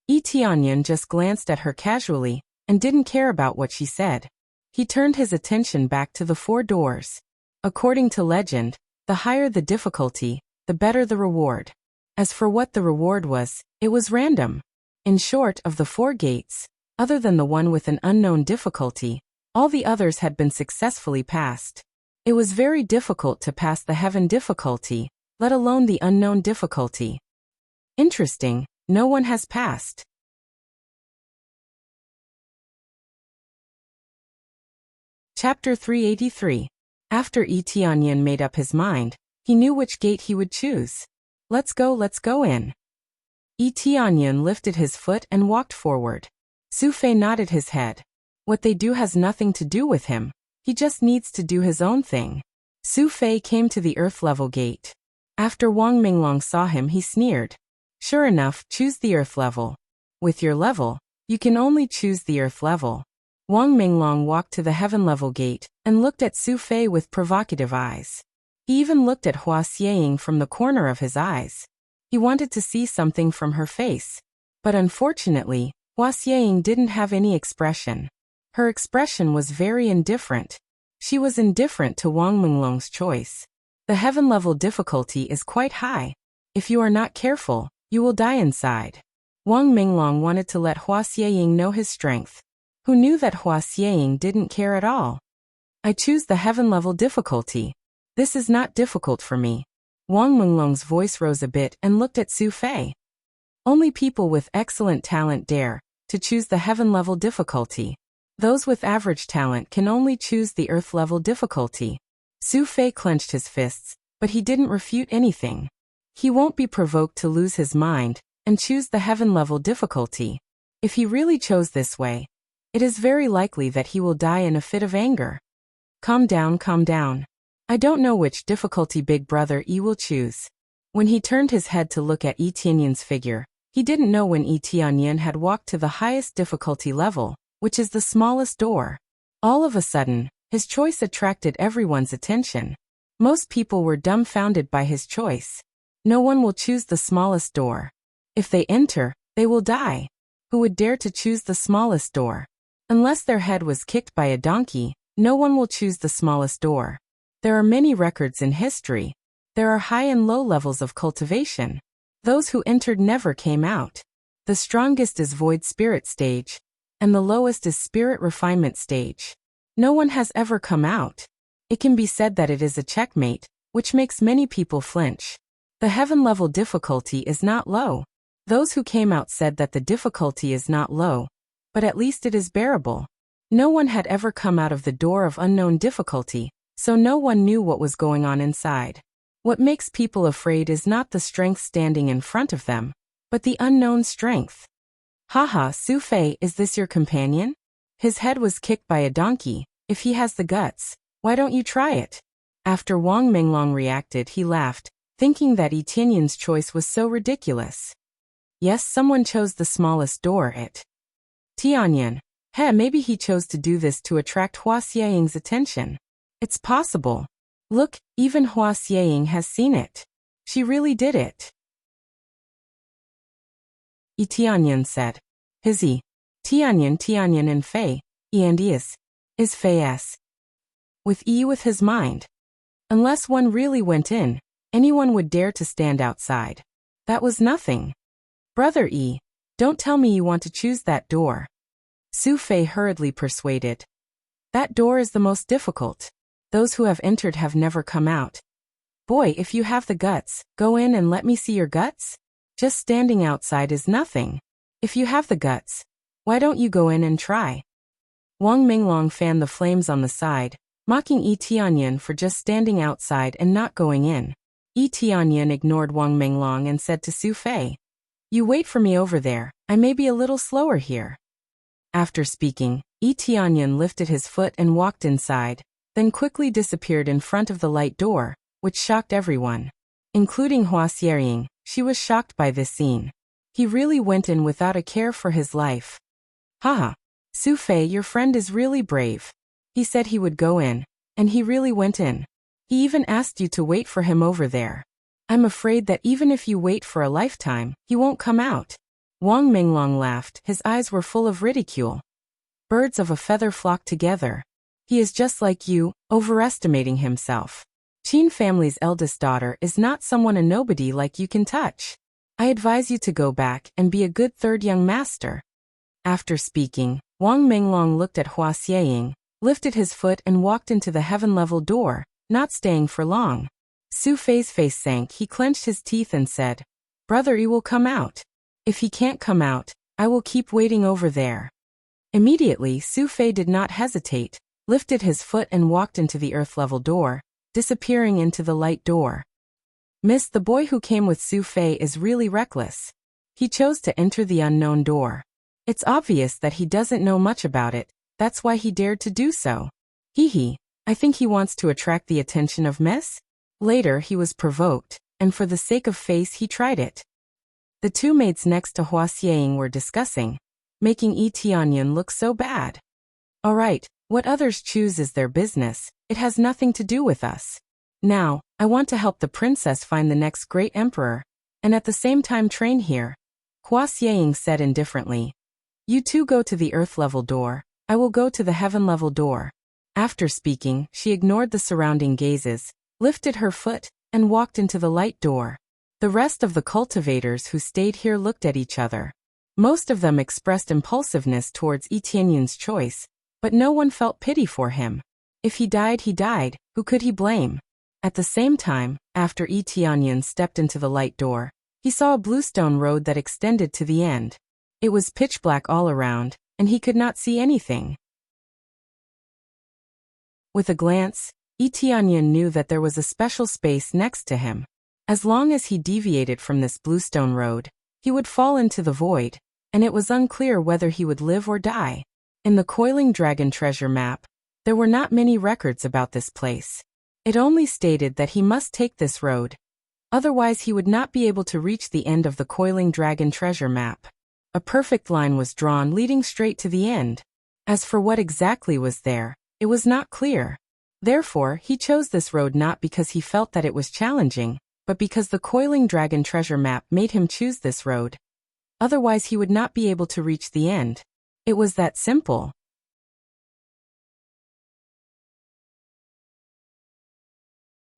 Etianyan just glanced at her casually and didn't care about what she said. He turned his attention back to the 4 doors. According to legend, the higher the difficulty, the better the reward. As for what the reward was, it was random. In short, of the 4 gates, other than the one with an unknown difficulty, all the others had been successfully passed. It was very difficult to pass the heaven difficulty, let alone the unknown difficulty. Interesting, no one has passed. Chapter 383. After Etianyan made up his mind, he knew which gate he would choose. Let's go in. Etianyan lifted his foot and walked forward. Su Fei nodded his head. What they do has nothing to do with him. He just needs to do his own thing. Su Fei came to the earth level gate. After Wang Minglong saw him, he sneered. Sure enough, choose the earth level. With your level, you can only choose the earth level. Wang Minglong walked to the heaven level gate and looked at Su Fei with provocative eyes. He even looked at Hua Xieying from the corner of his eyes. He wanted to see something from her face. But unfortunately, Hua Xieying didn't have any expression. Her expression was very indifferent. She was indifferent to Wang Minglong's choice. The heaven level difficulty is quite high. If you are not careful, you will die inside. Wang Minglong wanted to let Hua Xieying know his strength. Who knew that Hua Xieying didn't care at all? I choose the heaven level difficulty. This is not difficult for me. Wang Minglong's voice rose a bit and looked at Su Fei. Only people with excellent talent dare to choose the heaven level difficulty. Those with average talent can only choose the earth level difficulty. Su Fei clenched his fists, but he didn't refute anything. He won't be provoked to lose his mind and choose the heaven level difficulty. If he really chose this way, it is very likely that he will die in a fit of anger. Calm down, calm down. I don't know which difficulty Big Brother E will choose. When he turned his head to look at Etianyan's figure, he didn't know when Etianyan had walked to the highest difficulty level, which is the smallest door. All of a sudden, his choice attracted everyone's attention. Most people were dumbfounded by his choice. No one will choose the smallest door. If they enter, they will die. Who would dare to choose the smallest door? Unless their head was kicked by a donkey, no one will choose the smallest door. There are many records in history. There are high and low levels of cultivation. Those who entered never came out. The strongest is void spirit stage, and the lowest is spirit refinement stage. No one has ever come out. It can be said that it is a checkmate, which makes many people flinch. The heaven level difficulty is not low. Those who came out said that the difficulty is not low, but at least it is bearable. No one had ever come out of the door of unknown difficulty, so no one knew what was going on inside. What makes people afraid is not the strength standing in front of them, but the unknown strength. Haha, Su Fei, is this your companion? His head was kicked by a donkey. If he has the guts, why don't you try it? After Wang Menglong reacted, he laughed, thinking that Yi Tianyan's choice was so ridiculous. Yes, someone chose the smallest door. Tianyan. Maybe he chose to do this to attract Hua Xieying's attention. It's possible. Look, even Hua Xieying has seen it. She really did it. Yi Tianyan said. Hizzy. Tianyan and Fei. And is Fei s. With his mind. Unless one really went in, anyone would dare to stand outside. That was nothing. Brother Yi, don't tell me you want to choose that door. Su Fei hurriedly persuaded. That door is the most difficult. Those who have entered have never come out. Boy, if you have the guts, go in and let me see your guts. Just standing outside is nothing. If you have the guts, why don't you go in and try? Wang Menglong fanned the flames on the side, mocking Yi Tianyan for just standing outside and not going in. Yi Tianyan ignored Wang Menglong and said to Su Fei, "You wait for me over there, I may be a little slower here." After speaking, Yi Tianyan lifted his foot and walked inside, then quickly disappeared in front of the light door, which shocked everyone. Including Hua Xieying, she was shocked by this scene. He really went in without a care for his life. Haha. Su Fei, your friend is really brave. He said he would go in, and he really went in. He even asked you to wait for him over there. I'm afraid that even if you wait for a lifetime, he won't come out. Wang Menglong laughed, his eyes were full of ridicule. Birds of a feather flock together. He is just like you, overestimating himself. Qin family's eldest daughter is not someone a nobody like you can touch. I advise you to go back and be a good third young master. After speaking, Wang Menglong looked at Hua Xieying, lifted his foot and walked into the heaven-level door, not staying for long. Su Fei's face sank, he clenched his teeth and said, "Brother Yi will come out. If he can't come out, I will keep waiting over there." Immediately, Su Fei did not hesitate, lifted his foot and walked into the earth-level door, disappearing into the light door. Miss, the boy who came with Su Fei is really reckless. He chose to enter the unknown door. It's obvious that he doesn't know much about it, that's why he dared to do so. Hee, I think he wants to attract the attention of Miss? Later he was provoked, and for the sake of face he tried it. The two maids next to Hua Xieying were discussing, making Yi Tianyan look so bad. Alright, what others choose is their business, it has nothing to do with us. Now, I want to help the princess find the next great emperor, and at the same time train here. Hua Xieying said indifferently. You two go to the earth-level door, I will go to the heaven-level door. After speaking, she ignored the surrounding gazes, lifted her foot, and walked into the light door. The rest of the cultivators who stayed here looked at each other. Most of them expressed impulsiveness towards Yi Tianyan's choice, but no one felt pity for him. If he died, who could he blame? At the same time, after Yi Tianyan stepped into the light door, he saw a bluestone road that extended to the end. It was pitch black all around, and he could not see anything. With a glance, Yi Tianyan knew that there was a special space next to him. As long as he deviated from this bluestone road, he would fall into the void, and it was unclear whether he would live or die. In the Coiling Dragon treasure map, there were not many records about this place. It only stated that he must take this road. Otherwise he would not be able to reach the end of the Coiling Dragon treasure map. A perfect line was drawn leading straight to the end. As for what exactly was there, it was not clear. Therefore, he chose this road not because he felt that it was challenging, but because the coiling dragon treasure map made him choose this road. Otherwise he would not be able to reach the end. It was that simple.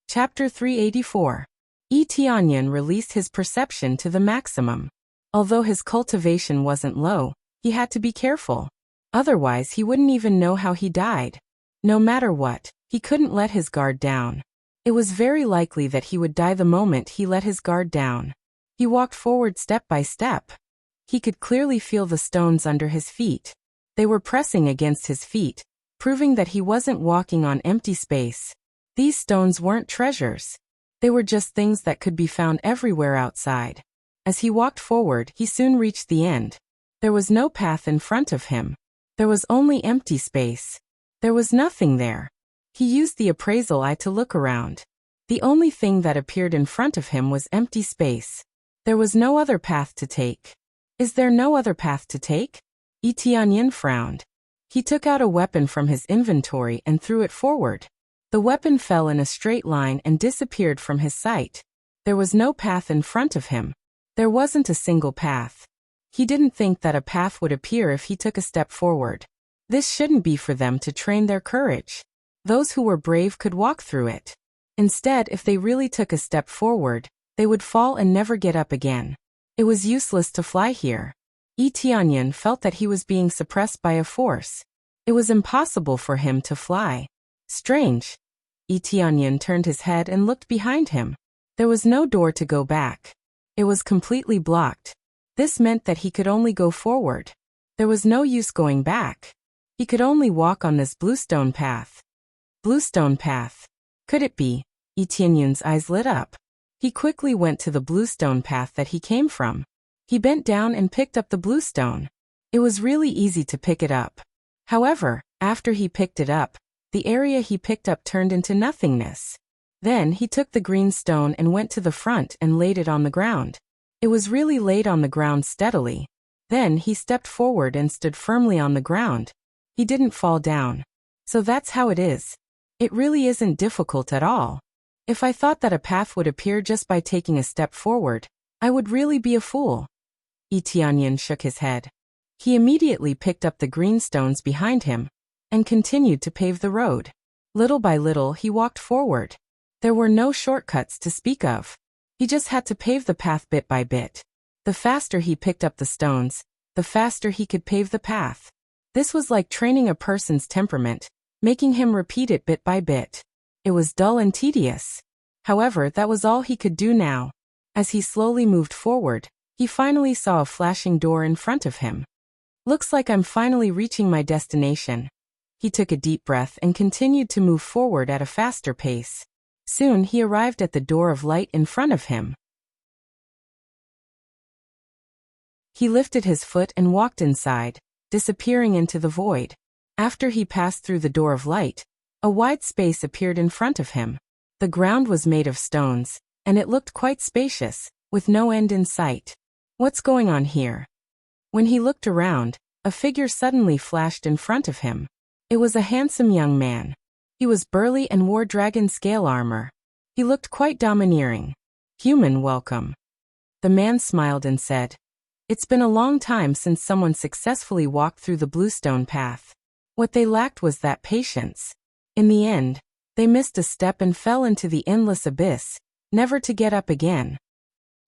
Chapter 384. Tianyan released his perception to the maximum. Although his cultivation wasn't low, he had to be careful. Otherwise he wouldn't even know how he died. No matter what, he couldn't let his guard down. It was very likely that he would die the moment he let his guard down. He walked forward step by step. He could clearly feel the stones under his feet. They were pressing against his feet, proving that he wasn't walking on empty space. These stones weren't treasures. They were just things that could be found everywhere outside. As he walked forward, he soon reached the end. There was no path in front of him. There was only empty space. There was nothing there. He used the appraisal eye to look around. The only thing that appeared in front of him was empty space. There was no other path to take. Is there no other path to take? Tianyan frowned. He took out a weapon from his inventory and threw it forward. The weapon fell in a straight line and disappeared from his sight. There was no path in front of him. There wasn't a single path. He didn't think that a path would appear if he took a step forward. This shouldn't be for them to train their courage. Those who were brave could walk through it. Instead, if they really took a step forward, they would fall and never get up again. It was useless to fly here. Tianyan felt that he was being suppressed by a force. It was impossible for him to fly. Strange. Tianyan turned his head and looked behind him. There was no door to go back. It was completely blocked. This meant that he could only go forward. There was no use going back. He could only walk on this bluestone path. Bluestone path. Could it be? Tianyan's eyes lit up. He quickly went to the bluestone path that he came from. He bent down and picked up the bluestone. It was really easy to pick it up. However, after he picked it up, the area he picked up turned into nothingness. Then he took the green stone and went to the front and laid it on the ground. It was really laid on the ground steadily. Then he stepped forward and stood firmly on the ground. He didn't fall down. So that's how it is. It really isn't difficult at all. If I thought that a path would appear just by taking a step forward, I would really be a fool. Tianyan shook his head. He immediately picked up the green stones behind him and continued to pave the road. Little by little he walked forward. There were no shortcuts to speak of. He just had to pave the path bit by bit. The faster he picked up the stones, the faster he could pave the path. This was like training a person's temperament, making him repeat it bit by bit. It was dull and tedious. However, that was all he could do now. As he slowly moved forward, he finally saw a flashing door in front of him. Looks like I'm finally reaching my destination. He took a deep breath and continued to move forward at a faster pace. Soon he arrived at the door of light in front of him. He lifted his foot and walked inside, disappearing into the void. After he passed through the door of light, a wide space appeared in front of him. The ground was made of stones, and it looked quite spacious, with no end in sight. What's going on here? When he looked around, a figure suddenly flashed in front of him. It was a handsome young man. He was burly and wore dragon scale armor. He looked quite domineering. Human, welcome. The man smiled and said, "It's been a long time since someone successfully walked through the bluestone path. What they lacked was that patience. In the end, they missed a step and fell into the endless abyss, never to get up again."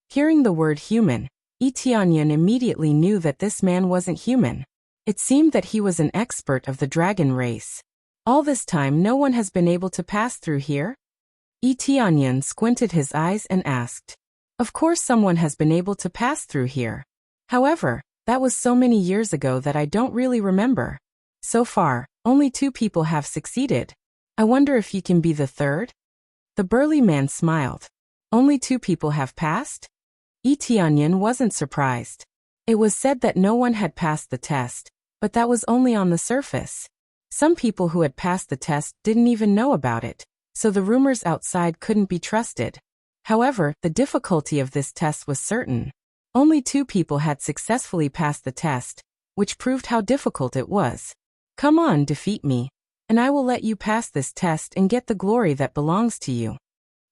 Hearing the word human, Tianyan immediately knew that this man wasn't human. It seemed that he was an expert of the dragon race. All this time no one has been able to pass through here? Tianyan squinted his eyes and asked. Of course someone has been able to pass through here. However, that was so many years ago that I don't really remember. So far, only 2 people have succeeded. I wonder if you can be the third? The burly man smiled. Only 2 people have passed? Tianyan wasn't surprised. It was said that no one had passed the test, but that was only on the surface. Some people who had passed the test didn't even know about it, so the rumors outside couldn't be trusted. However, the difficulty of this test was certain. Only 2 people had successfully passed the test, which proved how difficult it was. Come on, defeat me, and I will let you pass this test and get the glory that belongs to you."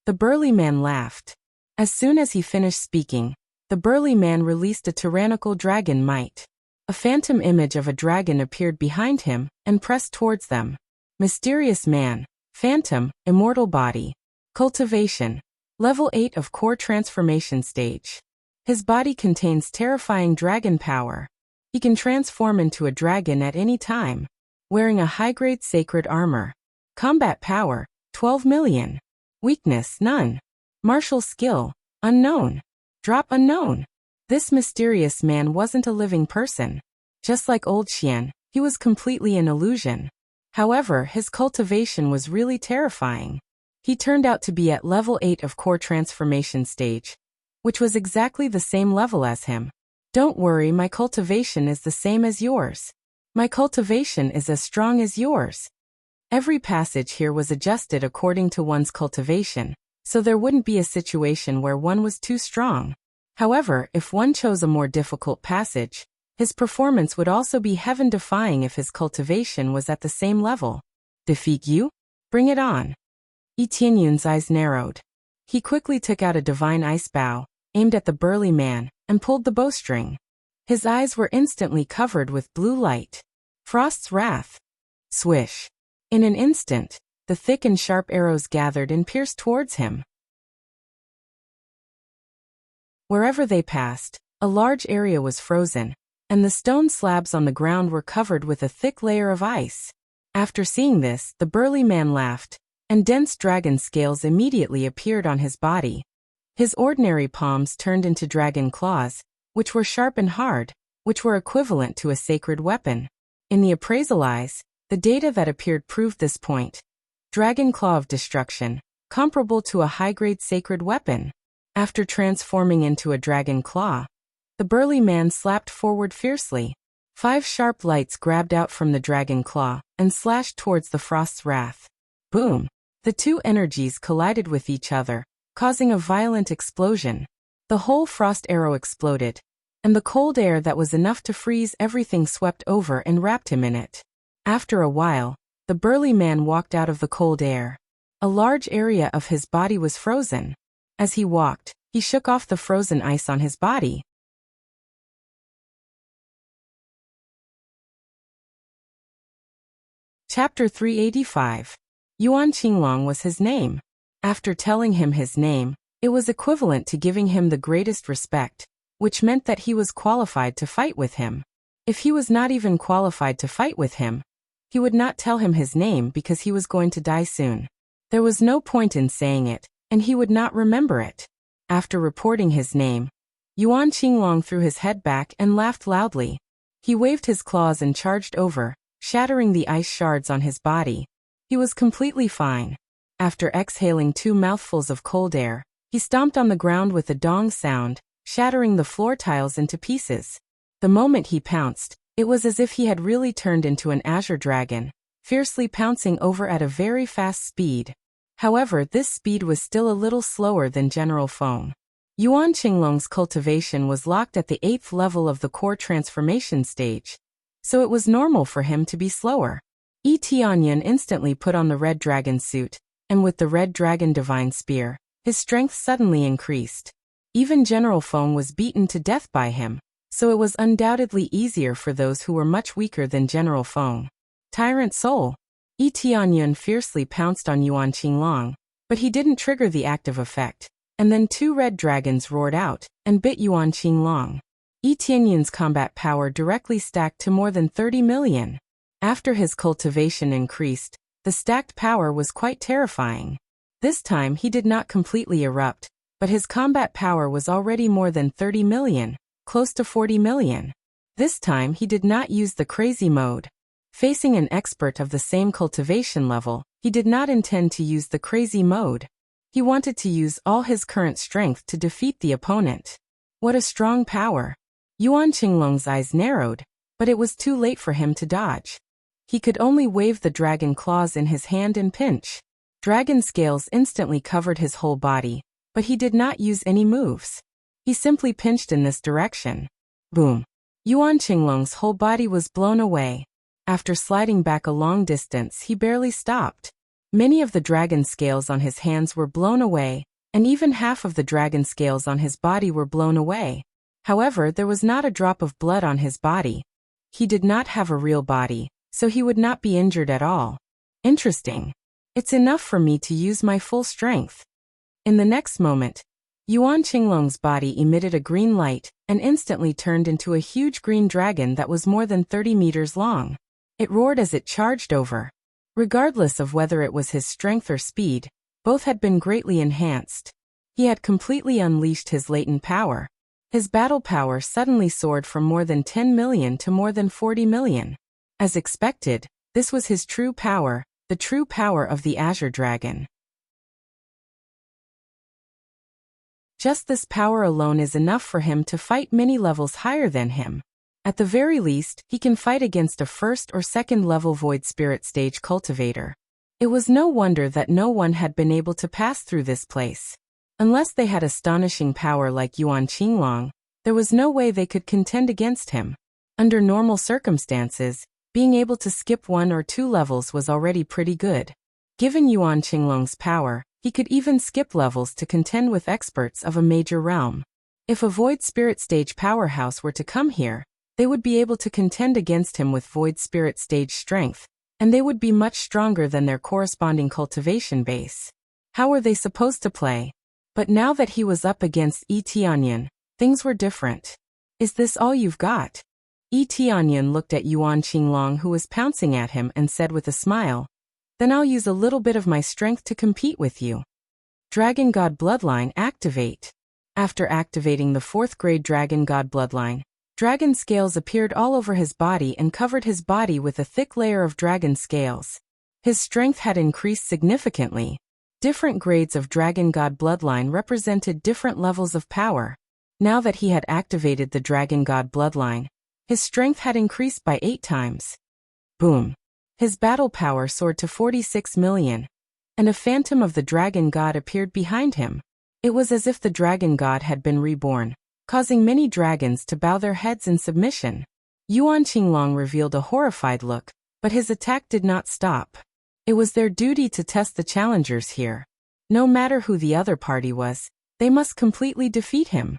The burly man laughed. As soon as he finished speaking, the burly man released a tyrannical dragon might. A phantom image of a dragon appeared behind him and pressed towards them. Mysterious man, phantom, immortal body. Cultivation. Level 8 of core transformation stage. His body contains terrifying dragon power. He can transform into a dragon at any time. Wearing a high-grade sacred armor. Combat power, 12 million. Weakness, none. Martial skill, unknown. Drop unknown. This mysterious man wasn't a living person. Just like old Xian, he was completely an illusion. However, his cultivation was really terrifying. He turned out to be at level 8 of core transformation stage, which was exactly the same level as him. Don't worry, my cultivation is the same as yours. My cultivation is as strong as yours. Every passage here was adjusted according to one's cultivation, so there wouldn't be a situation where one was too strong. However, if one chose a more difficult passage, his performance would also be heaven-defying if his cultivation was at the same level. Defeat you? Bring it on. Yi Tianyun's eyes narrowed. He quickly took out a divine ice bow, aimed at the burly man, and pulled the bowstring. His eyes were instantly covered with blue light. Frost's wrath. Swish. In an instant, the thick and sharp arrows gathered and pierced towards him. Wherever they passed, a large area was frozen, and the stone slabs on the ground were covered with a thick layer of ice. After seeing this, the burly man laughed, and dense dragon scales immediately appeared on his body. His ordinary palms turned into dragon claws, which were sharp and hard, which were equivalent to a sacred weapon. In the appraisal eyes, the data that appeared proved this point. Dragon claw of destruction, comparable to a high-grade sacred weapon. After transforming into a dragon claw, the burly man slapped forward fiercely. 5 sharp lights grabbed out from the dragon claw and slashed towards the Frost's wrath. Boom! The two energies collided with each other, causing a violent explosion. The whole frost arrow exploded, and the cold air that was enough to freeze everything swept over and wrapped him in it. After a while, the burly man walked out of the cold air. A large area of his body was frozen. As he walked, he shook off the frozen ice on his body. Chapter 385. Yuan Qinglong was his name. After telling him his name, it was equivalent to giving him the greatest respect, which meant that he was qualified to fight with him. If he was not even qualified to fight with him, he would not tell him his name because he was going to die soon. There was no point in saying it, and he would not remember it. After reporting his name, Yuan Qinglong threw his head back and laughed loudly. He waved his claws and charged over, shattering the ice shards on his body. He was completely fine. After exhaling 2 mouthfuls of cold air, he stomped on the ground with a dong sound, shattering the floor tiles into pieces. The moment he pounced, it was as if he had really turned into an azure dragon, fiercely pouncing over at a very fast speed. However, this speed was still a little slower than General Feng. Yuan Qinglong's cultivation was locked at the 8th level of the core transformation stage, so it was normal for him to be slower. Yi Tianyun instantly put on the red dragon suit, and with the red dragon divine spear, his strength suddenly increased. Even General Feng was beaten to death by him, so it was undoubtedly easier for those who were much weaker than General Feng. Tyrant Soul. Yi Tianyun fiercely pounced on Yuan Qinglong, but he didn't trigger the active effect, and then 2 red dragons roared out and bit Yuan Qinglong. Yi Tianyun's combat power directly stacked to more than 30 million. After his cultivation increased, the stacked power was quite terrifying. This time he did not completely erupt, but his combat power was already more than 30 million, close to 40 million. This time he did not use the crazy mode. Facing an expert of the same cultivation level, he did not intend to use the crazy mode. He wanted to use all his current strength to defeat the opponent. What a strong power! Yuan Qinglong's eyes narrowed, but it was too late for him to dodge. He could only wave the dragon claws in his hand and pinch. Dragon scales instantly covered his whole body, but he did not use any moves. He simply pinched in this direction. Boom! Yuan Qinglong's whole body was blown away. After sliding back a long distance, he barely stopped. Many of the dragon scales on his hands were blown away, and even half of the dragon scales on his body were blown away. However, there was not a drop of blood on his body. He did not have a real body, so he would not be injured at all. Interesting. It's enough for me to use my full strength. In the next moment, Yuan Qinglong's body emitted a green light and instantly turned into a huge green dragon that was more than 30 meters long. It roared as it charged over. Regardless of whether it was his strength or speed, both had been greatly enhanced. He had completely unleashed his latent power. His battle power suddenly soared from more than 10 million to more than 40 million. As expected, this was his true power, the true power of the Azure Dragon. Just this power alone is enough for him to fight many levels higher than him. At the very least, he can fight against a first or second level Void Spirit stage cultivator. It was no wonder that no one had been able to pass through this place. Unless they had astonishing power like Yuan Qinglong, there was no way they could contend against him. Under normal circumstances, being able to skip 1 or 2 levels was already pretty good. Given Yuan Qinglong's power, he could even skip levels to contend with experts of a major realm. If a Void Spirit stage powerhouse were to come here, they would be able to contend against him with Void Spirit stage strength, and they would be much stronger than their corresponding cultivation base. How were they supposed to play? But now that he was up against Yi Tianyan, things were different. Is this all you've got? Yi Tianyan looked at Yuan Qinglong, who was pouncing at him, and said with a smile, "Then I'll use a little bit of my strength to compete with you." Dragon God Bloodline activate. After activating the 4th grade Dragon God Bloodline, dragon scales appeared all over his body and covered his body with a thick layer of dragon scales. His strength had increased significantly. Different grades of Dragon God Bloodline represented different levels of power. Now that he had activated the Dragon God Bloodline, his strength had increased by 8 times. Boom! His battle power soared to 46 million, and a phantom of the Dragon God appeared behind him. It was as if the Dragon God had been reborn, causing many dragons to bow their heads in submission. Yuan Qinglong revealed a horrified look, but his attack did not stop. It was their duty to test the challengers here. No matter who the other party was, they must completely defeat him.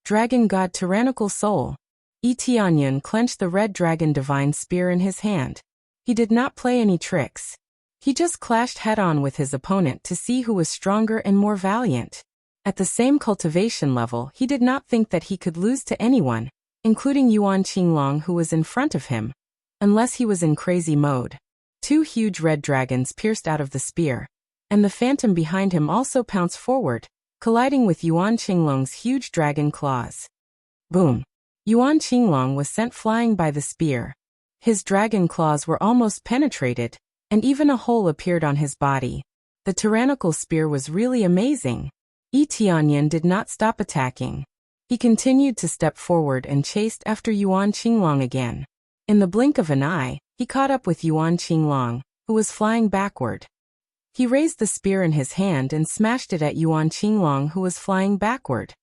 Dragon God Tyrannical Soul. Yi Tianyan clenched the red dragon divine spear in his hand. He did not play any tricks. He just clashed head-on with his opponent to see who was stronger and more valiant. At the same cultivation level, he did not think that he could lose to anyone, including Yuan Qinglong, who was in front of him, unless he was in crazy mode. 2 huge red dragons pierced out of the spear, and the phantom behind him also pounced forward, colliding with Yuan Qinglong's huge dragon claws. Boom! Yuan Qinglong was sent flying by the spear. His dragon claws were almost penetrated, and even a hole appeared on his body. The tyrannical spear was really amazing. Yi Tianyan did not stop attacking. He continued to step forward and chased after Yuan Qinglong again. In the blink of an eye, he caught up with Yuan Qinglong, who was flying backward. He raised the spear in his hand and smashed it at Yuan Qinglong, who was flying backward.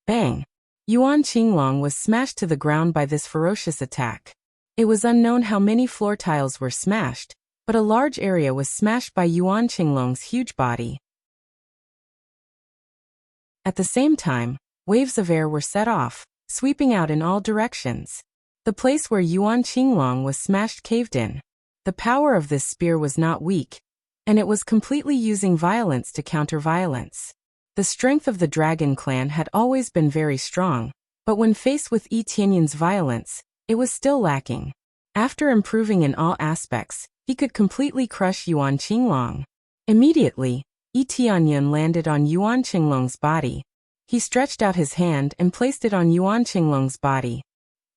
Bang! Yuan Qinglong was smashed to the ground by this ferocious attack. It was unknown how many floor tiles were smashed, but a large area was smashed by Yuan Qinglong's huge body. At the same time, waves of air were set off, sweeping out in all directions. The place where Yuan Qinglong was smashed caved in. The power of this spear was not weak, and it was completely using violence to counter violence. The strength of the Dragon Clan had always been very strong, but when faced with Yi Tianyan's violence, it was still lacking. After improving in all aspects, he could completely crush Yuan Qinglong. Immediately, Yi Tianyan landed on Yuan Qinglong's body. He stretched out his hand and placed it on Yuan Qinglong's body.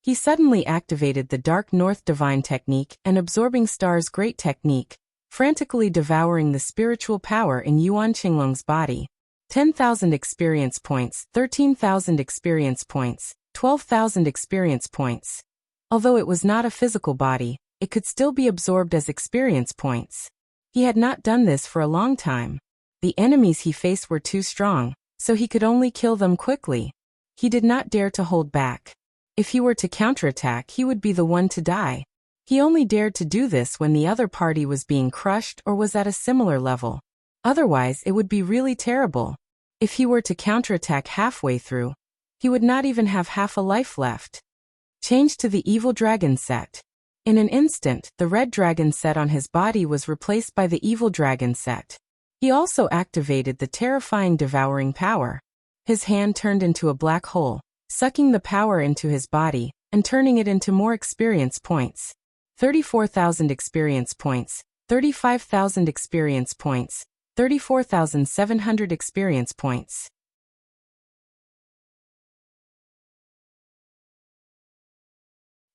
He suddenly activated the Dark North Divine Technique and Absorbing Stars Great Technique, frantically devouring the spiritual power in Yuan Qinglong's body. 10,000 experience points, 13,000 experience points, 12,000 experience points. Although it was not a physical body, it could still be absorbed as experience points. He had not done this for a long time. The enemies he faced were too strong, so he could only kill them quickly. He did not dare to hold back. If he were to counterattack, he would be the one to die. He only dared to do this when the other party was being crushed or was at a similar level. Otherwise, it would be really terrible. If he were to counterattack halfway through, he would not even have half a life left. Change to the evil dragon set. In an instant, the red dragon set on his body was replaced by the evil dragon set. He also activated the terrifying devouring power. His hand turned into a black hole, sucking the power into his body and turning it into more experience points. 34,000 experience points, 35,000 experience points, 34,700 experience points.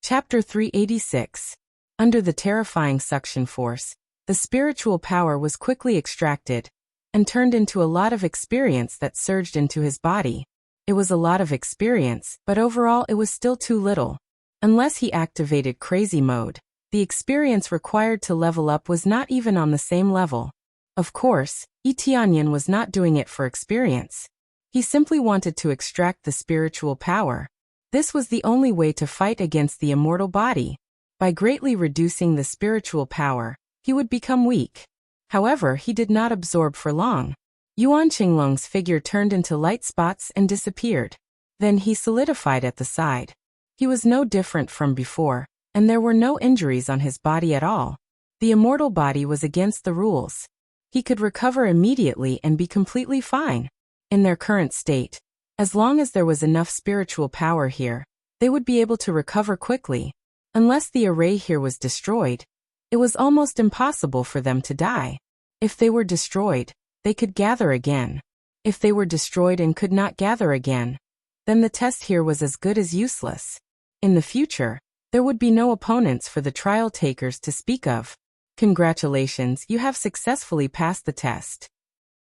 Chapter 386. Under the terrifying suction force, the spiritual power was quickly extracted and turned into a lot of experience that surged into his body. It was a lot of experience, but overall it was still too little. Unless he activated crazy mode, the experience required to level up was not even on the same level. Of course, Etianyan was not doing it for experience. He simply wanted to extract the spiritual power. This was the only way to fight against the immortal body. By greatly reducing the spiritual power, he would become weak. However, he did not absorb for long. Yuan Qinglong's figure turned into light spots and disappeared. Then he solidified at the side. He was no different from before, and there were no injuries on his body at all. The immortal body was against the rules. He could recover immediately and be completely fine. In their current state, as long as there was enough spiritual power here, they would be able to recover quickly. Unless the array here was destroyed, it was almost impossible for them to die. If they were destroyed, they could gather again. If they were destroyed and could not gather again, then the test here was as good as useless. In the future, there would be no opponents for the trial takers to speak of. Congratulations, you have successfully passed the test.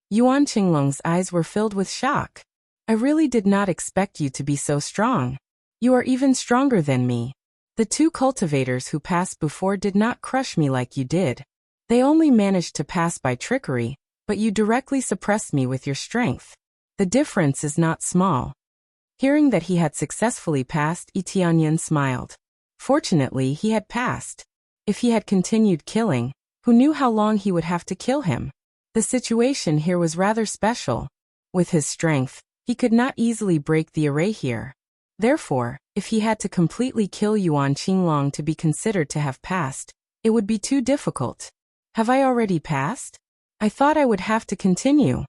Yuan Qinglong's eyes were filled with shock. I really did not expect you to be so strong. You are even stronger than me. The two cultivators who passed before did not crush me like you did. They only managed to pass by trickery, but you directly suppressed me with your strength. The difference is not small. Hearing that he had successfully passed, Etianyan smiled. Fortunately, he had passed. If he had continued killing, who knew how long he would have to kill him? The situation here was rather special. With his strength, he could not easily break the array here. Therefore, if he had to completely kill Yuan Qinglong to be considered to have passed, it would be too difficult. Have I already passed? I thought I would have to continue.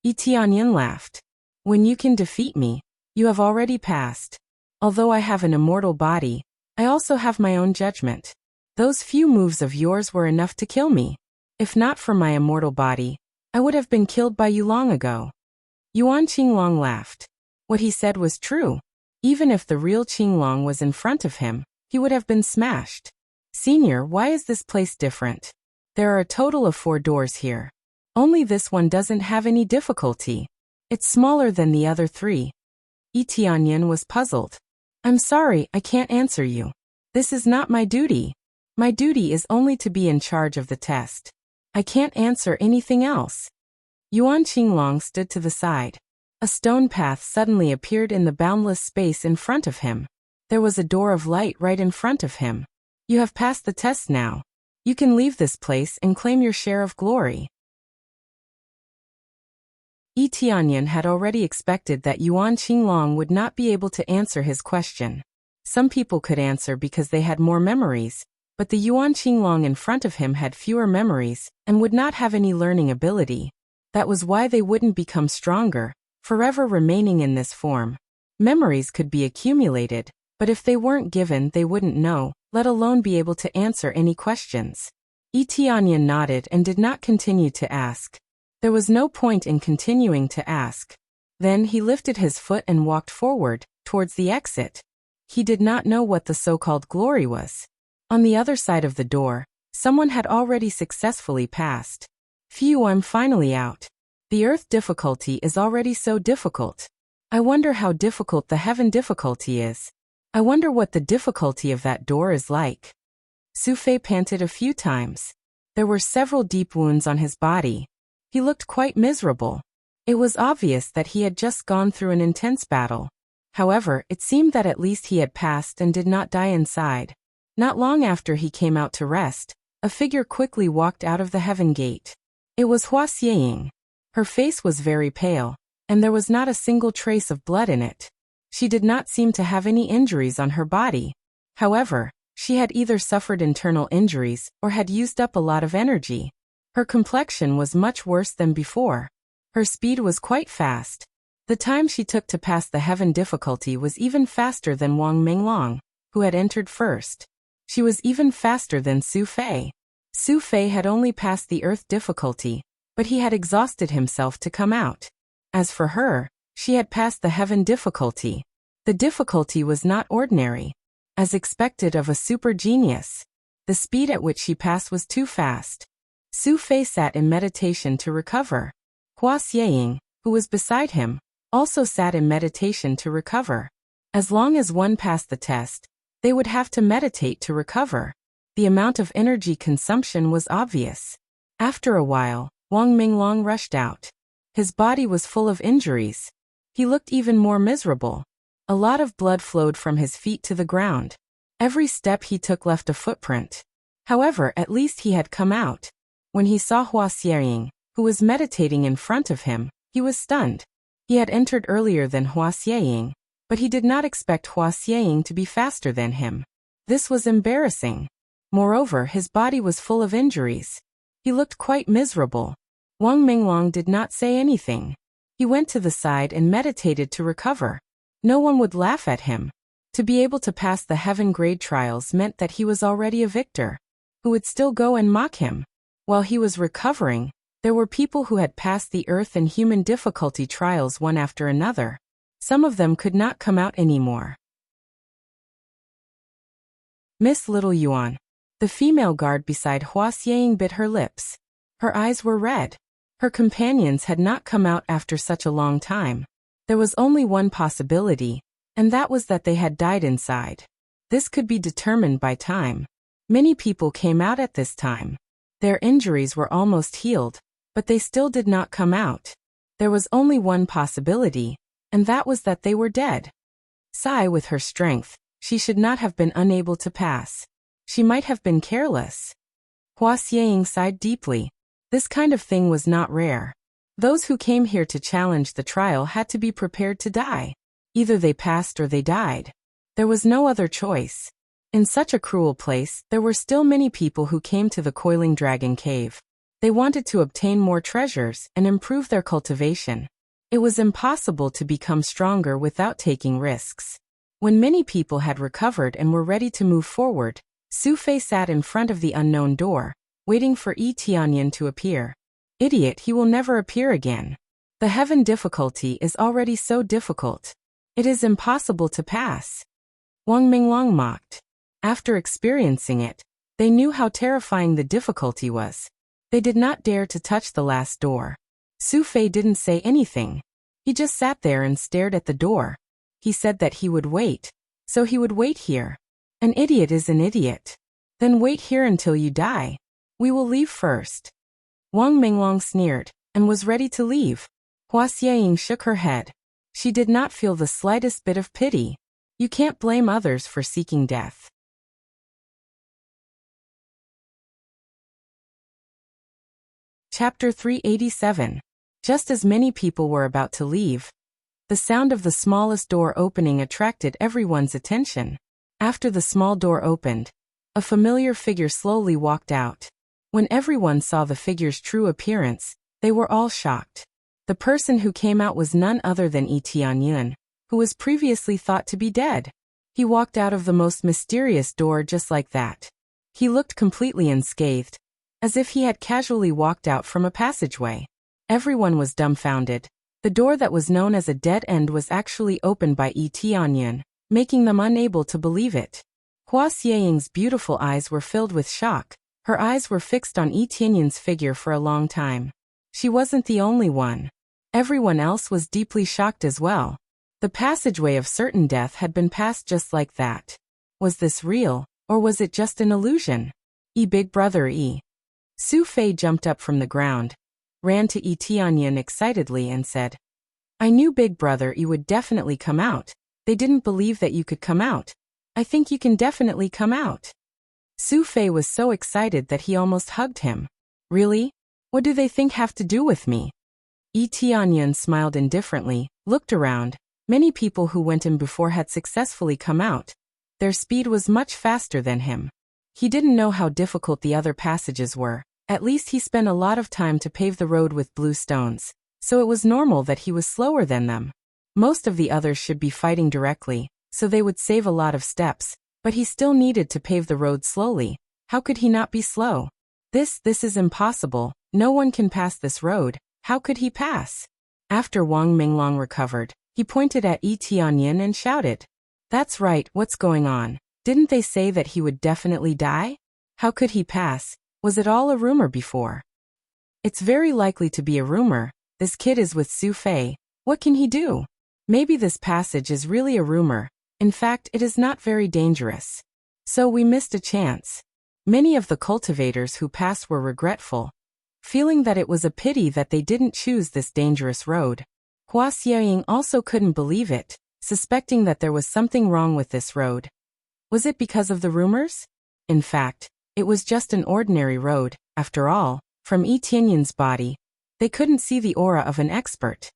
Etianyan laughed. When you can defeat me, you have already passed. Although I have an immortal body, I also have my own judgment. Those few moves of yours were enough to kill me. If not for my immortal body, I would have been killed by you long ago. Yuan Qinglong laughed. What he said was true. Even if the real Qinglong was in front of him, he would have been smashed. Senior, why is this place different? There are a total of 4 doors here. Only this one doesn't have any difficulty. It's smaller than the other 3. Etianyan was puzzled. I'm sorry, I can't answer you. This is not my duty. My duty is only to be in charge of the test. I can't answer anything else. Yuan Qinglong stood to the side. A stone path suddenly appeared in the boundless space in front of him. There was a door of light right in front of him. You have passed the test now. You can leave this place and claim your share of glory. Etianyan had already expected that Yuan Qinglong would not be able to answer his question. Some people could answer because they had more memories, but the Yuan Qinglong in front of him had fewer memories and would not have any learning ability. That was why they wouldn't become stronger, forever remaining in this form. Memories could be accumulated, but if they weren't given they wouldn't know, let alone be able to answer any questions. Etianyan nodded and did not continue to ask. There was no point in continuing to ask. Then he lifted his foot and walked forward, towards the exit. He did not know what the so-called glory was. On the other side of the door, someone had already successfully passed. Phew, I'm finally out. The earth difficulty is already so difficult. I wonder how difficult the heaven difficulty is. I wonder what the difficulty of that door is like. Su Fei panted a few times. There were several deep wounds on his body. He looked quite miserable. It was obvious that he had just gone through an intense battle. However, it seemed that at least he had passed and did not die inside. Not long after he came out to rest, a figure quickly walked out of the heaven gate. It was Wuxia. Her face was very pale, and there was not a single trace of blood in it. She did not seem to have any injuries on her body. However, she had either suffered internal injuries or had used up a lot of energy. Her complexion was much worse than before. Her speed was quite fast. The time she took to pass the heaven difficulty was even faster than Wang Minglong, who had entered first. She was even faster than Su Fei. Su Fei had only passed the earth difficulty, but he had exhausted himself to come out. As for her, she had passed the heaven difficulty. The difficulty was not ordinary. As expected of a super genius, the speed at which she passed was too fast. Su Fei sat in meditation to recover. Wuxia, who was beside him, also sat in meditation to recover. As long as one passed the test, they would have to meditate to recover. The amount of energy consumption was obvious. After a while, Wang Minglong rushed out. His body was full of injuries. He looked even more miserable. A lot of blood flowed from his feet to the ground. Every step he took left a footprint. However, at least he had come out. When he saw Wuxia, who was meditating in front of him, he was stunned. He had entered earlier than Wuxia, but he did not expect Wuxia to be faster than him. This was embarrassing. Moreover, his body was full of injuries. He looked quite miserable. Wang Minglong did not say anything. He went to the side and meditated to recover. No one would laugh at him. To be able to pass the heaven grade trials meant that he was already a victor. Who would still go and mock him? While he was recovering, there were people who had passed the earth and human difficulty trials one after another. Some of them could not come out anymore. Miss Little Yuan. The female guard beside Wuxia bit her lips. Her eyes were red. Her companions had not come out after such a long time. There was only one possibility, and that was that they had died inside. This could be determined by time. Many people came out at this time. Their injuries were almost healed, but they still did not come out. There was only one possibility, and that was that they were dead. Sai, with her strength, she should not have been unable to pass. She might have been careless. Wuxia sighed deeply. This kind of thing was not rare. Those who came here to challenge the trial had to be prepared to die. Either they passed or they died. There was no other choice. In such a cruel place, there were still many people who came to the Coiling Dragon Cave. They wanted to obtain more treasures and improve their cultivation. It was impossible to become stronger without taking risks. When many people had recovered and were ready to move forward, Su Fei sat in front of the unknown door, waiting for Yi Tianyan to appear. Idiot, he will never appear again. The heaven difficulty is already so difficult. It is impossible to pass. Wang Minglong mocked. After experiencing it, they knew how terrifying the difficulty was. They did not dare to touch the last door. Su Fei didn't say anything. He just sat there and stared at the door. He said that he would wait, so he would wait here. An idiot is an idiot. Then wait here until you die. We will leave first. Wang Minglong sneered, and was ready to leave. Wuxia shook her head. She did not feel the slightest bit of pity. You can't blame others for seeking death. Chapter 387. Just as many people were about to leave, the sound of the smallest door opening attracted everyone's attention. After the small door opened, a familiar figure slowly walked out. When everyone saw the figure's true appearance, they were all shocked. The person who came out was none other than Yi Tianyan, who was previously thought to be dead. He walked out of the most mysterious door just like that. He looked completely unscathed, as if he had casually walked out from a passageway. Everyone was dumbfounded. The door that was known as a dead end was actually opened by Yi Tianyan, making them unable to believe it. Wuxia's beautiful eyes were filled with shock. Her eyes were fixed on Yi Tianyan's figure for a long time. She wasn't the only one. Everyone else was deeply shocked as well. The passageway of certain death had been passed just like that. Was this real, or was it just an illusion? Big brother Yi. Su Fei jumped up from the ground, ran to Yi Tianyan excitedly and said, I knew Big brother Yi would definitely come out. They didn't believe that you could come out. I think you can definitely come out. Su Fei was so excited that he almost hugged him. Really? What do they think have to do with me? Yi Tianyan smiled indifferently, looked around. Many people who went in before had successfully come out. Their speed was much faster than him. He didn't know how difficult the other passages were. At least he spent a lot of time to pave the road with blue stones, so it was normal that he was slower than them. Most of the others should be fighting directly, so they would save a lot of steps, but he still needed to pave the road slowly. How could he not be slow? This is impossible. No one can pass this road. How could he pass? After Wang Minglong recovered, he pointed at Yi Tianyan and shouted, "That's right, what's going on? Didn't they say that he would definitely die? How could he pass? Was it all a rumor before?" "It's very likely to be a rumor. This kid is with Su Fei. What can he do? Maybe this passage is really a rumor. In fact, it is not very dangerous. So we missed a chance." Many of the cultivators who passed were regretful, feeling that it was a pity that they didn't choose this dangerous road. Hua Xiaoying also couldn't believe it, suspecting that there was something wrong with this road. Was it because of the rumors? In fact, it was just an ordinary road. After all, from Yi Tianyan's body, they couldn't see the aura of an expert.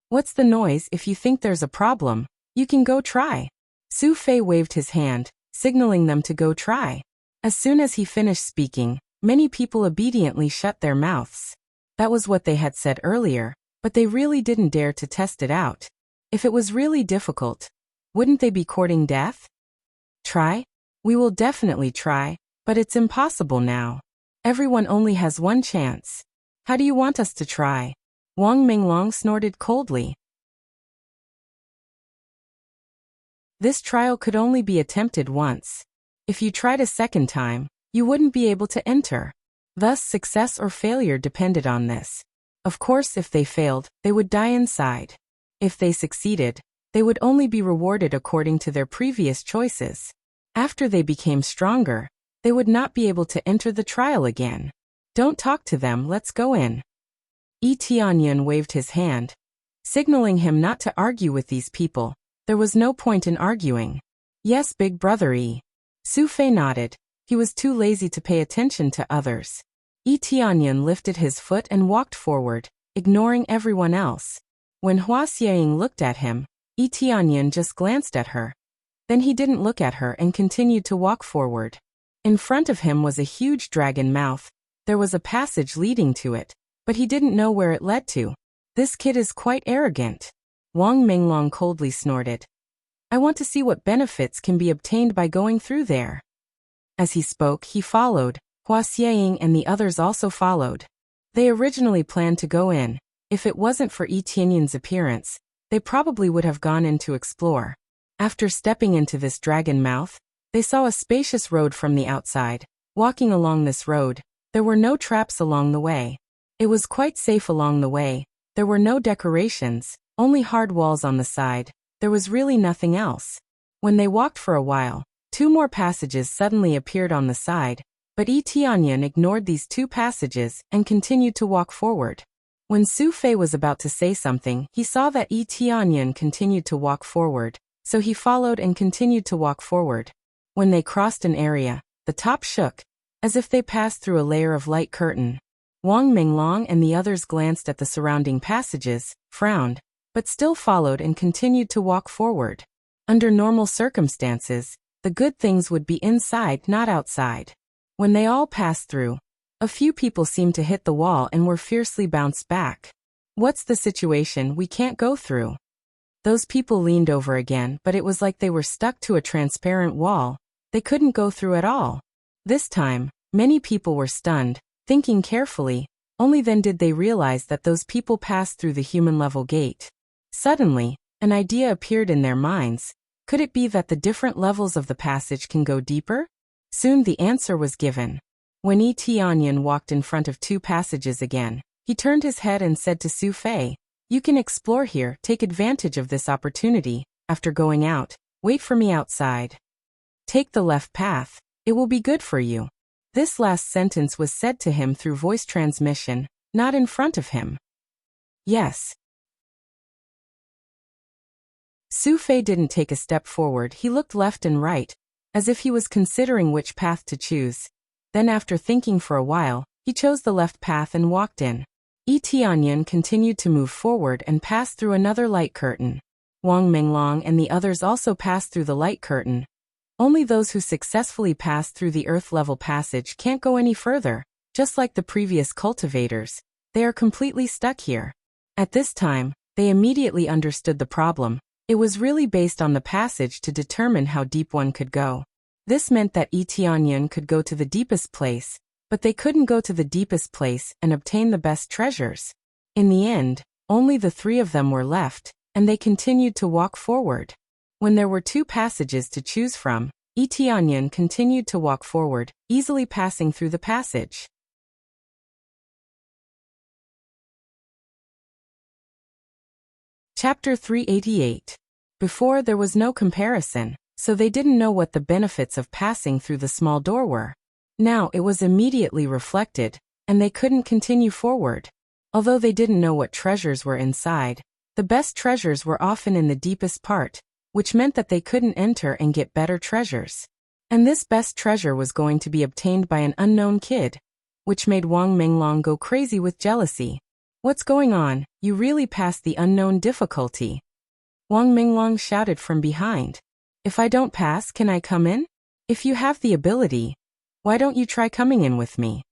"What's the noise? If you think there's a problem, you can go try." Su Fei waved his hand, signaling them to go try. As soon as he finished speaking, many people obediently shut their mouths. That was what they had said earlier, but they really didn't dare to test it out. If it was really difficult, wouldn't they be courting death? "Try? We will definitely try, but it's impossible now. Everyone only has one chance. How do you want us to try?" Wang Minglong snorted coldly. This trial could only be attempted once. If you tried a second time, you wouldn't be able to enter. Thus, success or failure depended on this. Of course, if they failed, they would die inside. If they succeeded, they would only be rewarded according to their previous choices. After they became stronger, they would not be able to enter the trial again. "Don't talk to them, let's go in." Yi Tianyan waved his hand, signaling him not to argue with these people. There was no point in arguing. "Yes, big brother Yi." Su Fei nodded. He was too lazy to pay attention to others. Yi Tianyan lifted his foot and walked forward, ignoring everyone else. When Hua Xiaoying looked at him, Yi Tianyan just glanced at her. Then he didn't look at her and continued to walk forward. In front of him was a huge dragon mouth. There was a passage leading to it, but he didn't know where it led to. "This kid is quite arrogant." Wang Minglong coldly snorted. "I want to see what benefits can be obtained by going through there." As he spoke, he followed. Hua Xiaoying and the others also followed. They originally planned to go in. If it wasn't for Yi Tianyan's appearance, they probably would have gone in to explore. After stepping into this dragon mouth, they saw a spacious road from the outside. Walking along this road, there were no traps along the way. It was quite safe along the way. There were no decorations, only hard walls on the side. There was really nothing else. When they walked for a while, two more passages suddenly appeared on the side, but Yi Tianyan ignored these two passages and continued to walk forward. When Su Fei was about to say something, he saw that Yi Tianyan continued to walk forward, so he followed and continued to walk forward. When they crossed an area, the top shook, as if they passed through a layer of light curtain. Wang Minglong and the others glanced at the surrounding passages, frowned, but still followed and continued to walk forward. Under normal circumstances, the good things would be inside, not outside. When they all passed through, a few people seemed to hit the wall and were fiercely bounced back. "What's the situation? We can't go through." Those people leaned over again, but it was like they were stuck to a transparent wall. They couldn't go through at all. This time, many people were stunned. Thinking carefully, only then did they realize that those people passed through the human-level gate. Suddenly, an idea appeared in their minds. Could it be that the different levels of the passage can go deeper? Soon the answer was given. When Yi Tianyan walked in front of two passages again, he turned his head and said to Su Fei, "You can explore here, take advantage of this opportunity. After going out, wait for me outside. Take the left path, it will be good for you." This last sentence was said to him through voice transmission, not in front of him. "Yes." Su Fei didn't take a step forward. He looked left and right, as if he was considering which path to choose. Then after thinking for a while, he chose the left path and walked in. Tianyan continued to move forward and passed through another light curtain. Wang Menglong and the others also passed through the light curtain. Only those who successfully passed through the earth-level passage can't go any further. Just like the previous cultivators, they are completely stuck here. At this time, they immediately understood the problem. It was really based on the passage to determine how deep one could go. This meant that Tianyan could go to the deepest place, but they couldn't go to the deepest place and obtain the best treasures. In the end, only the three of them were left, and they continued to walk forward. When there were two passages to choose from, Tianyan continued to walk forward, easily passing through the passage. Chapter 388. Before there was no comparison, so they didn't know what the benefits of passing through the small door were. Now it was immediately reflected, and they couldn't continue forward. Although they didn't know what treasures were inside, the best treasures were often in the deepest part, which meant that they couldn't enter and get better treasures. And this best treasure was going to be obtained by an unknown kid, which made Wang Menglong go crazy with jealousy. "What's going on? You really passed the unknown difficulty." Wang Menglong shouted from behind. "If I don't pass, can I come in? If you have the ability, why don't you try coming in with me?"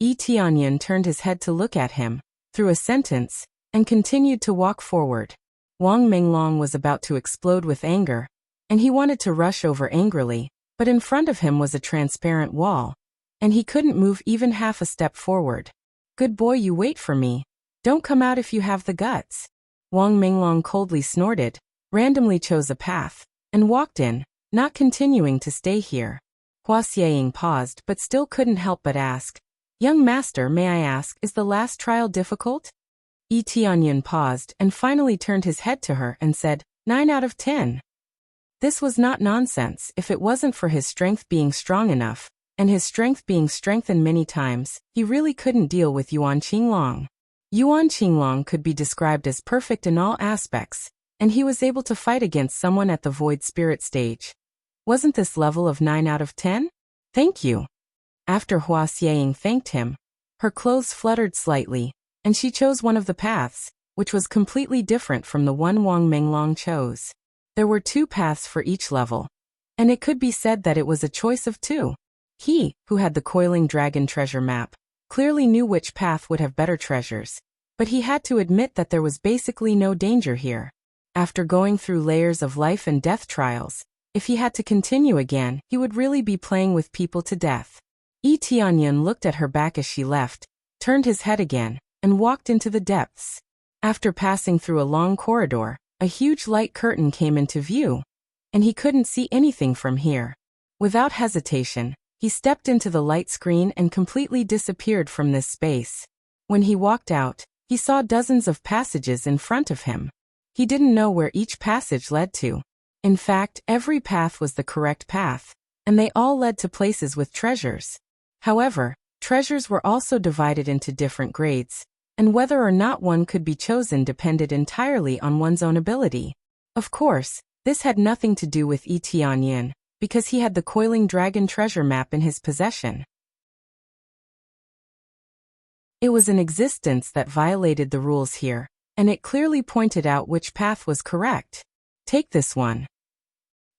Tianyan turned his head to look at him, through a sentence, and continued to walk forward. Wang Menglong was about to explode with anger, and he wanted to rush over angrily, but in front of him was a transparent wall, and he couldn't move even half a step forward. "Good boy, you wait for me. Don't come out if you have the guts." Wang Menglong coldly snorted, randomly chose a path, and walked in, not continuing to stay here. Hua Xiaoying paused but still couldn't help but ask, "Young master, may I ask, is the last trial difficult?" Tianyan paused and finally turned his head to her and said, 9 out of 10. This was not nonsense. If it wasn't for his strength being strong enough, and his strength being strengthened many times, he really couldn't deal with Yuan Qinglong. Yuan Qinglong could be described as perfect in all aspects, and he was able to fight against someone at the void spirit stage. Wasn't this level of 9 out of 10? Thank you. After Hua Xiaoying thanked him, her clothes fluttered slightly, and she chose one of the paths, which was completely different from the one Wang Menglong chose. There were 2 paths for each level, and it could be said that it was a choice of 2. He, who had the coiling dragon treasure map, clearly knew which path would have better treasures, but he had to admit that there was basically no danger here. After going through layers of life and death trials, if he had to continue again, he would really be playing with people to death. Tianyan looked at her back as she left, turned his head again, and walked into the depths. After passing through a long corridor, a huge light curtain came into view, and he couldn't see anything from here. Without hesitation, he stepped into the light screen and completely disappeared from this space. When he walked out, he saw dozens of passages in front of him. He didn't know where each passage led to. In fact, every path was the correct path, and they all led to places with treasures. However, treasures were also divided into different grades, and whether or not one could be chosen depended entirely on one's own ability. Of course, this had nothing to do with Tianyan, because he had the coiling dragon treasure map in his possession. It was an existence that violated the rules here, and it clearly pointed out which path was correct. Take this one.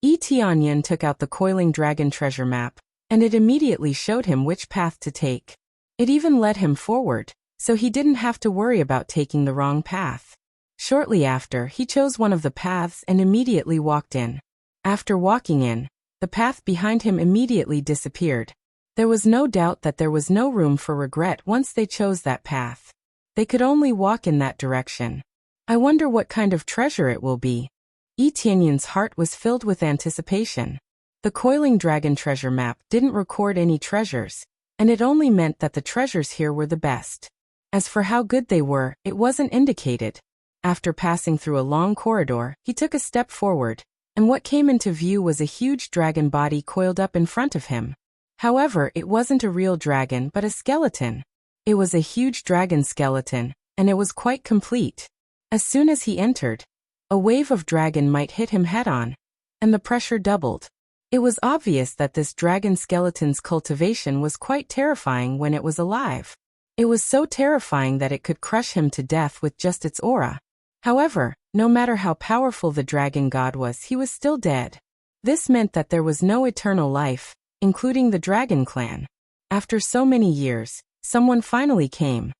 Tianyan took out the coiling dragon treasure map, and it immediately showed him which path to take. It even led him forward, so he didn't have to worry about taking the wrong path. Shortly after, he chose one of the paths and immediately walked in. After walking in, the path behind him immediately disappeared. There was no doubt that there was no room for regret once they chose that path. They could only walk in that direction. I wonder what kind of treasure it will be. Tianyan's heart was filled with anticipation. The coiling dragon treasure map didn't record any treasures, and it only meant that the treasures here were the best. As for how good they were, it wasn't indicated. After passing through a long corridor, he took a step forward, and what came into view was a huge dragon body coiled up in front of him. However, it wasn't a real dragon but a skeleton. It was a huge dragon skeleton, and it was quite complete. As soon as he entered, a wave of dragon might hit him head-on, and the pressure doubled. It was obvious that this dragon skeleton's cultivation was quite terrifying when it was alive. It was so terrifying that it could crush him to death with just its aura. However, no matter how powerful the dragon god was, he was still dead. This meant that there was no eternal life, including the dragon clan. After so many years, someone finally came.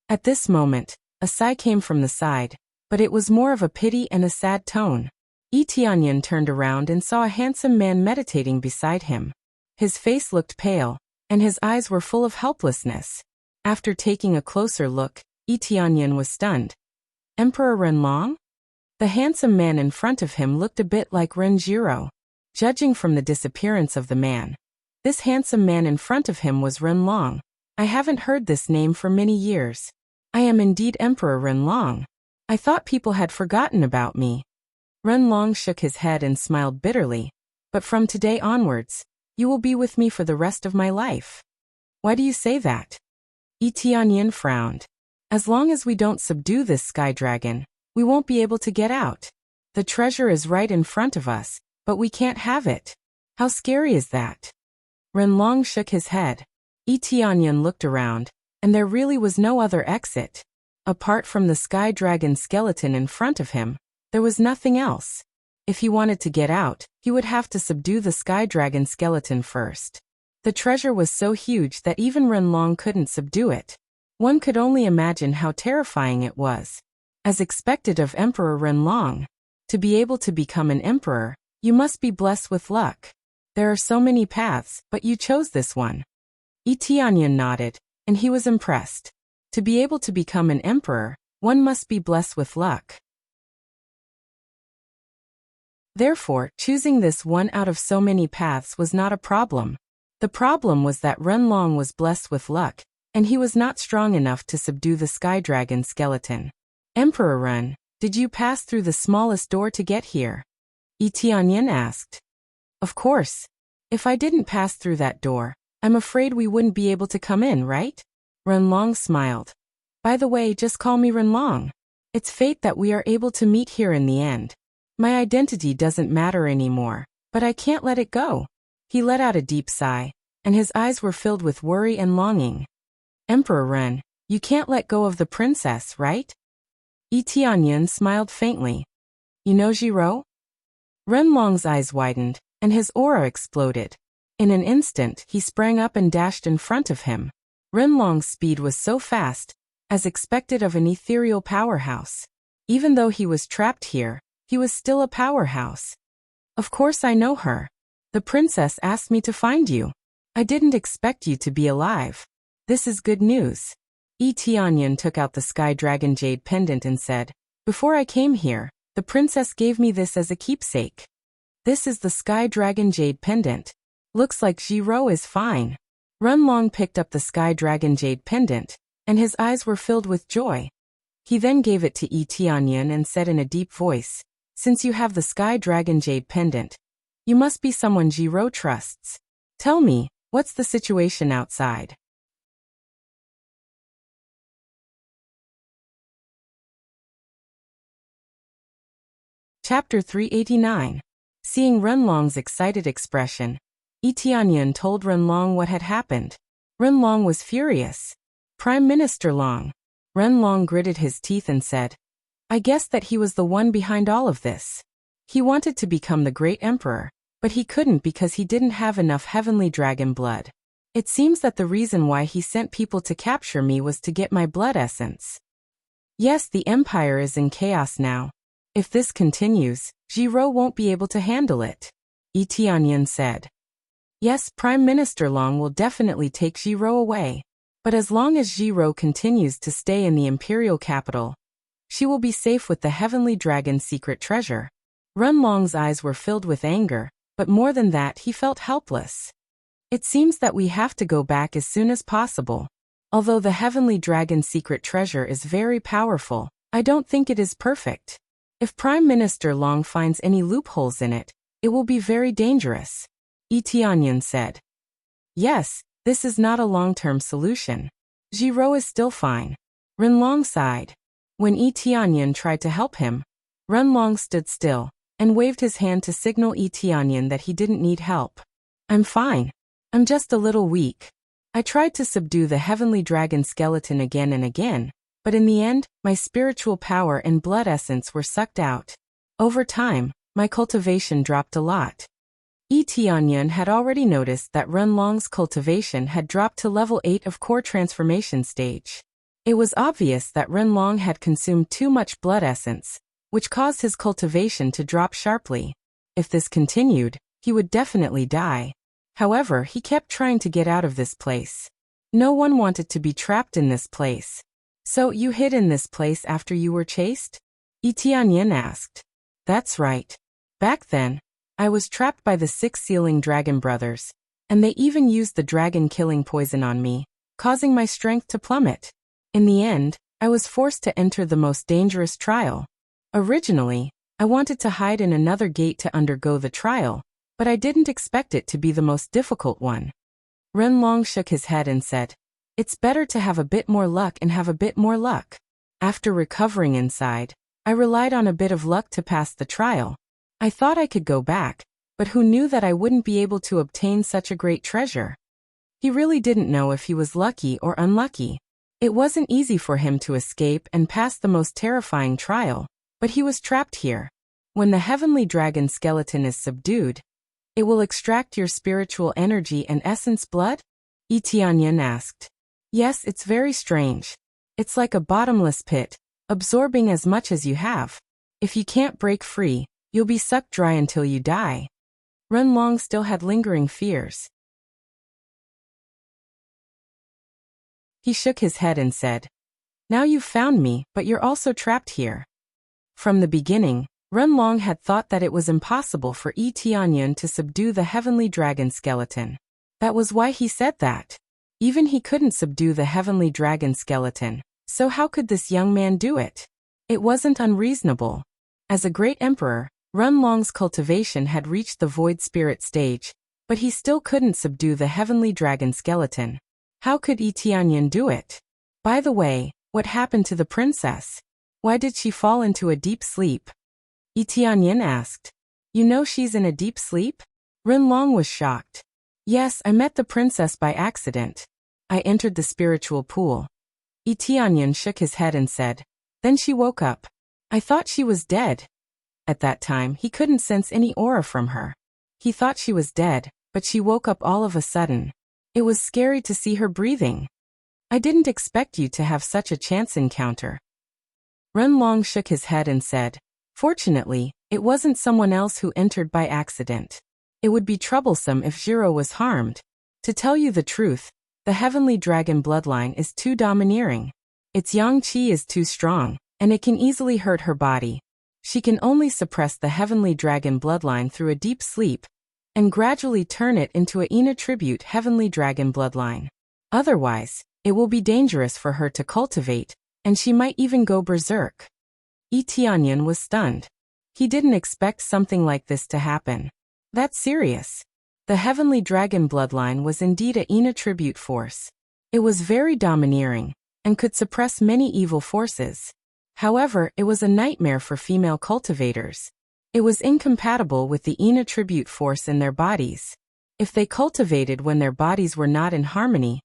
At this moment, a sigh came from the side, but it was more of a pity and a sad tone. Tianyan turned around and saw a handsome man meditating beside him. His face looked pale, and his eyes were full of helplessness. After taking a closer look, Tianyan was stunned. Emperor Renlong? The handsome man in front of him looked a bit like Ren Jiro. Judging from the disappearance of the man, this handsome man in front of him was Renlong. I haven't heard this name for many years. I am indeed Emperor Renlong. I thought people had forgotten about me. Renlong shook his head and smiled bitterly. But from today onwards, you will be with me for the rest of my life. Why do you say that? Tianyan frowned. As long as we don't subdue this sky dragon, we won't be able to get out. The treasure is right in front of us, but we can't have it. How scary is that? Renlong shook his head. Tianyan looked around, and there really was no other exit. Apart from the sky dragon skeleton in front of him, there was nothing else. If he wanted to get out, he would have to subdue the sky dragon skeleton first. The treasure was so huge that even Renlong couldn't subdue it. One could only imagine how terrifying it was. As expected of Emperor Renlong, to be able to become an emperor, you must be blessed with luck. There are so many paths, but you chose this one. Tianyan nodded, and he was impressed. To be able to become an emperor, one must be blessed with luck. Therefore, choosing this one out of so many paths was not a problem. The problem was that Renlong was blessed with luck, and he was not strong enough to subdue the sky dragon skeleton. Emperor Ren, did you pass through the smallest door to get here? Tianyan asked. Of course. If I didn't pass through that door, I'm afraid we wouldn't be able to come in, right? Renlong smiled. By the way, just call me Renlong. It's fate that we are able to meet here in the end. My identity doesn't matter anymore, but I can't let it go. He let out a deep sigh, and his eyes were filled with worry and longing. Emperor Ren, you can't let go of the princess, right? Tianyan smiled faintly. You know Jiro? Renlong's eyes widened, and his aura exploded. In an instant, he sprang up and dashed in front of him. Renlong's speed was so fast, as expected of an ethereal powerhouse. Even though he was trapped here, he was still a powerhouse. Of course I know her. The princess asked me to find you. I didn't expect you to be alive. This is good news. Tianyan took out the Sky Dragon Jade pendant and said, Before I came here, the princess gave me this as a keepsake. This is the Sky Dragon Jade pendant. Looks like Jiro is fine. Renlong picked up the Sky Dragon Jade pendant, and his eyes were filled with joy. He then gave it to Tianyan and said in a deep voice, Since you have the Sky Dragon Jade pendant, you must be someone Jiro trusts. Tell me, what's the situation outside? Chapter 389. Seeing Renlong's excited expression, Tianyan told Renlong what had happened. Renlong was furious. Prime Minister Long. Renlong gritted his teeth and said, I guessed that he was the one behind all of this. He wanted to become the great emperor, but he couldn't because he didn't have enough heavenly dragon blood. It seems that the reason why he sent people to capture me was to get my blood essence. Yes, the empire is in chaos now. If this continues, Jiro won't be able to handle it. Tianyan said. Yes, Prime Minister Long will definitely take Jiro away. But as long as Jiro continues to stay in the imperial capital, she will be safe with the heavenly dragon's secret treasure. Renlong's eyes were filled with anger, but more than that he felt helpless. It seems that we have to go back as soon as possible. Although the heavenly dragon's secret treasure is very powerful, I don't think it is perfect. If Prime Minister Long finds any loopholes in it, it will be very dangerous. Tianyan said. Yes, this is not a long-term solution. Jiro is still fine. Renlong sighed. When Tianyan tried to help him, Renlong stood still, and waved his hand to signal Tianyan that he didn't need help. I'm fine. I'm just a little weak. I tried to subdue the heavenly dragon skeleton again and again, but in the end, my spiritual power and blood essence were sucked out. Over time, my cultivation dropped a lot. Tianyan had already noticed that Renlong's cultivation had dropped to level 8 of core transformation stage. It was obvious that Renlong had consumed too much blood essence, which caused his cultivation to drop sharply. If this continued, he would definitely die. However, he kept trying to get out of this place. No one wanted to be trapped in this place. So you hid in this place after you were chased? Tianyan asked. That's right. Back then, I was trapped by the 6 sealing dragon brothers, and they even used the dragon-killing poison on me, causing my strength to plummet. In the end, I was forced to enter the most dangerous trial. Originally, I wanted to hide in another gate to undergo the trial, but I didn't expect it to be the most difficult one. Renlong shook his head and said, It's better to have a bit more luck and have a bit more luck. After recovering inside, I relied on a bit of luck to pass the trial. I thought I could go back, but who knew that I wouldn't be able to obtain such a great treasure? He really didn't know if he was lucky or unlucky. It wasn't easy for him to escape and pass the most terrifying trial, but he was trapped here. When the heavenly dragon skeleton is subdued, it will extract your spiritual energy and essence blood? Tianyan asked. Yes, it's very strange. It's like a bottomless pit, absorbing as much as you have. If you can't break free, you'll be sucked dry until you die. Renlong still had lingering fears. He shook his head and said, Now you've found me, but you're also trapped here. From the beginning, Renlong had thought that it was impossible for Tianyan to subdue the heavenly dragon skeleton. That was why he said that. Even he couldn't subdue the heavenly dragon skeleton, so how could this young man do it? It wasn't unreasonable. As a great emperor, Renlong's cultivation had reached the void spirit stage, but he still couldn't subdue the heavenly dragon skeleton. How could Tianyan do it? By the way, what happened to the princess? Why did she fall into a deep sleep? Tianyan asked. You know she's in a deep sleep? Renlong was shocked. Yes, I met the princess by accident. I entered the spiritual pool. Tianyan shook his head and said, Then she woke up. I thought she was dead. At that time, he couldn't sense any aura from her. He thought she was dead, but she woke up all of a sudden. It was scary to see her breathing. I didn't expect you to have such a chance encounter. Renlong shook his head and said, Fortunately, it wasn't someone else who entered by accident. It would be troublesome if Jiro was harmed. To tell you the truth, the heavenly dragon bloodline is too domineering. Its yang qi is too strong, and it can easily hurt her body. She can only suppress the heavenly dragon bloodline through a deep sleep, and gradually turn it into a inattribute heavenly dragon bloodline. Otherwise, it will be dangerous for her to cultivate, and she might even go berserk. Tianyan was stunned. He didn't expect something like this to happen. That's serious. The heavenly dragon bloodline was indeed a inattribute force. It was very domineering, and could suppress many evil forces. However, it was a nightmare for female cultivators. It was incompatible with the inattribute force in their bodies. If they cultivated when their bodies were not in harmony,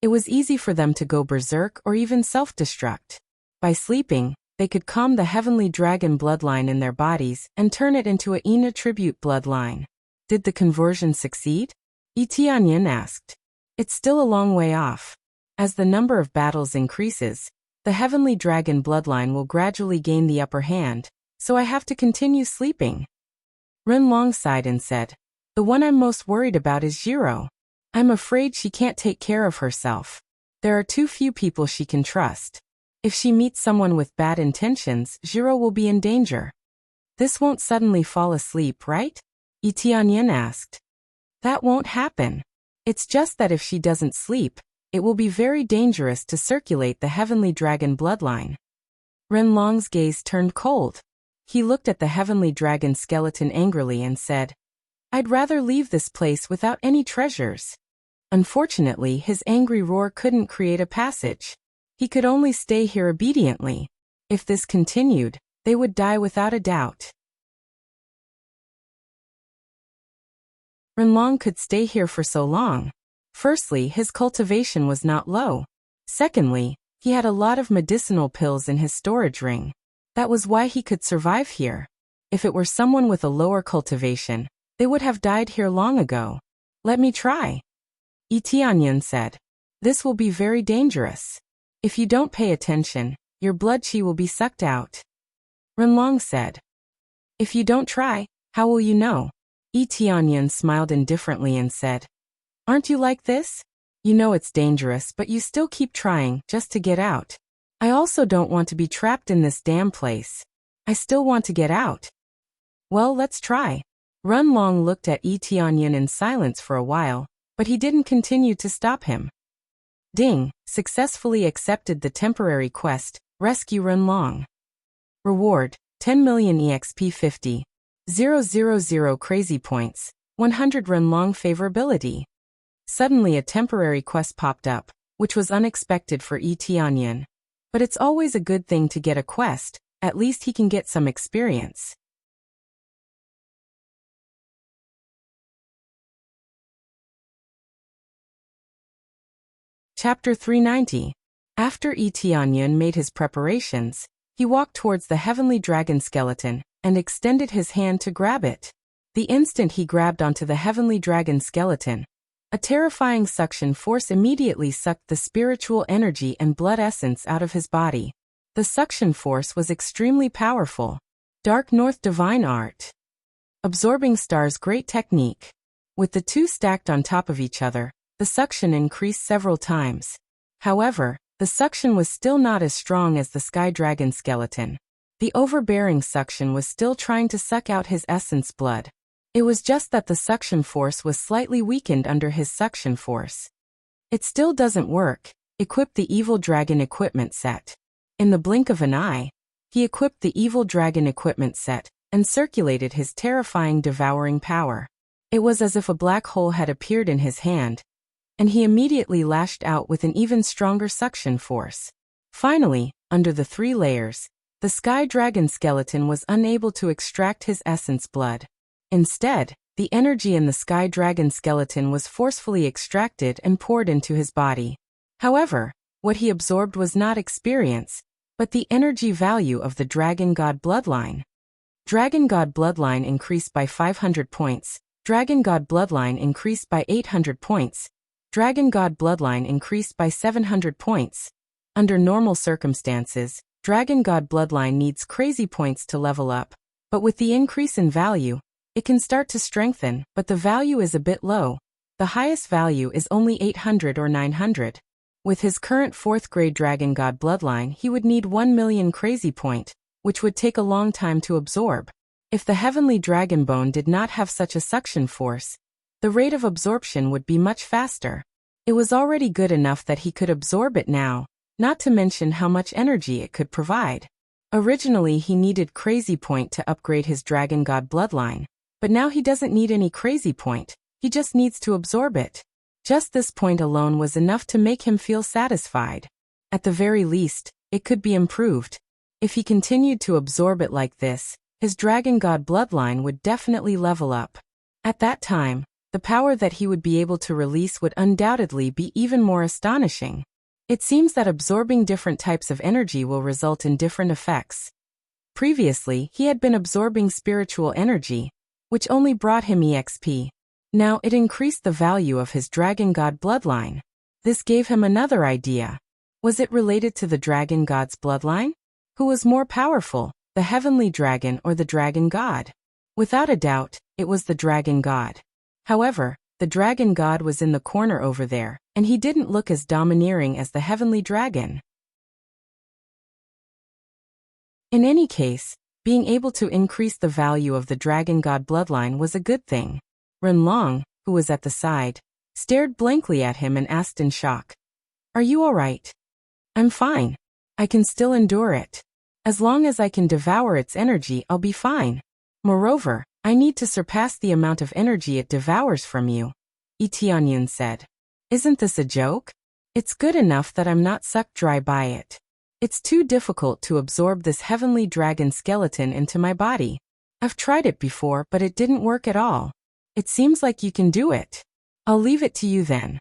it was easy for them to go berserk or even self-destruct. By sleeping, they could calm the heavenly dragon bloodline in their bodies and turn it into a inattribute bloodline. Did the conversion succeed? Tianyan asked. It's still a long way off. As the number of battles increases, the heavenly dragon bloodline will gradually gain the upper hand, so I have to continue sleeping. Renlong sighed and said, The one I'm most worried about is Jiro. I'm afraid she can't take care of herself. There are too few people she can trust. If she meets someone with bad intentions, Jiro will be in danger. This won't suddenly fall asleep, right? Tianyan asked. That won't happen. It's just that if she doesn't sleep, it will be very dangerous to circulate the heavenly dragon bloodline. Renlong's gaze turned cold. He looked at the heavenly dragon skeleton angrily and said, I'd rather leave this place without any treasures. Unfortunately, his angry roar couldn't create a passage. He could only stay here obediently. If this continued, they would die without a doubt. Renlong could stay here for so long. Firstly, his cultivation was not low. Secondly, he had a lot of medicinal pills in his storage ring. That was why he could survive here. If it were someone with a lower cultivation, they would have died here long ago. Let me try, Tianyan said. This will be very dangerous. If you don't pay attention, your blood qi will be sucked out. Renlong said. If you don't try, how will you know? Tianyan smiled indifferently and said, aren't you like this? You know it's dangerous, but you still keep trying just to get out. I also don't want to be trapped in this damn place. I still want to get out. Well, let's try. Renlong looked at Tianyan in silence for a while, but he didn't continue to stop him. Ding, successfully accepted the temporary quest, rescue Renlong. Reward, 10 million EXP 50. 000 crazy points, 100 Renlong favorability. Suddenly a temporary quest popped up, which was unexpected for Tianyan. But it's always a good thing to get a quest, at least he can get some experience. Chapter 390. After Tianyan made his preparations, he walked towards the heavenly dragon skeleton and extended his hand to grab it. The instant he grabbed onto the heavenly dragon skeleton, a terrifying suction force immediately sucked the spiritual energy and blood essence out of his body. The suction force was extremely powerful. Dark North Divine Art. Absorbing Star's great technique. With the two stacked on top of each other, the suction increased several times. However, the suction was still not as strong as the Sky Dragon skeleton. The overbearing suction was still trying to suck out his essence blood. It was just that the suction force was slightly weakened under his suction force. It still doesn't work. Equip the Evil Dragon equipment set. In the blink of an eye, he equipped the Evil Dragon equipment set and circulated his terrifying devouring power. It was as if a black hole had appeared in his hand, and he immediately lashed out with an even stronger suction force. Finally, under the 3 layers, the Sky Dragon skeleton was unable to extract his essence blood. Instead, the energy in the Sky Dragon skeleton was forcefully extracted and poured into his body. However, what he absorbed was not experience, but the energy value of the Dragon God bloodline. Dragon God bloodline increased by 500 points, Dragon God bloodline increased by 800 points, Dragon God bloodline increased by 700 points. Under normal circumstances, Dragon God bloodline needs crazy points to level up, but with the increase in value, it can start to strengthen, but the value is a bit low. The highest value is only 800 or 900. With his current 4th grade Dragon God bloodline, he would need 1 million crazy point, which would take a long time to absorb. If the Heavenly Dragon Bone did not have such a suction force, the rate of absorption would be much faster. It was already good enough that he could absorb it now, not to mention how much energy it could provide. Originally he needed Crazy Point to upgrade his Dragon God bloodline, but now he doesn't need any Crazy Point, he just needs to absorb it. Just this point alone was enough to make him feel satisfied. At the very least, it could be improved. If he continued to absorb it like this, his Dragon God bloodline would definitely level up. At that time, the power that he would be able to release would undoubtedly be even more astonishing. It seems that absorbing different types of energy will result in different effects. Previously, he had been absorbing spiritual energy, which only brought him EXP. Now it increased the value of his Dragon God bloodline. This gave him another idea. Was it related to the Dragon God's bloodline? Who was more powerful, the Heavenly Dragon or the Dragon God? Without a doubt, it was the Dragon God. However, the Dragon God was in the corner over there, and he didn't look as domineering as the Heavenly Dragon. In any case, being able to increase the value of the Dragon God bloodline was a good thing. Renlong, who was at the side, stared blankly at him and asked in shock, "Are you all right?" "I'm fine. I can still endure it. As long as I can devour its energy, I'll be fine. Moreover, I need to surpass the amount of energy it devours from you," Tianyan said. "Isn't this a joke? It's good enough that I'm not sucked dry by it. It's too difficult to absorb this Heavenly Dragon skeleton into my body. I've tried it before, but it didn't work at all. It seems like you can do it. I'll leave it to you then.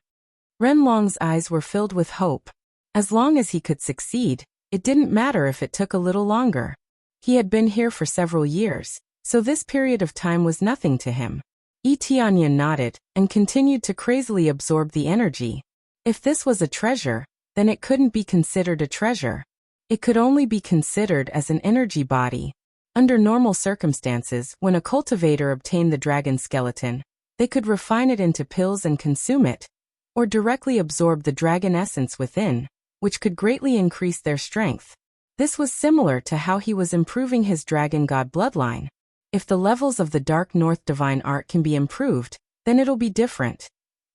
Renlong's eyes were filled with hope. As long as he could succeed, it didn't matter if it took a little longer. He had been here for several years, so this period of time was nothing to him. Tianyan nodded and continued to crazily absorb the energy. If this was a treasure, then it couldn't be considered a treasure. It could only be considered as an energy body. Under normal circumstances, when a cultivator obtained the dragon skeleton, they could refine it into pills and consume it, or directly absorb the dragon essence within, which could greatly increase their strength. This was similar to how he was improving his dragon god bloodline. If the levels of the Dark North divine art can be improved, then it'll be different.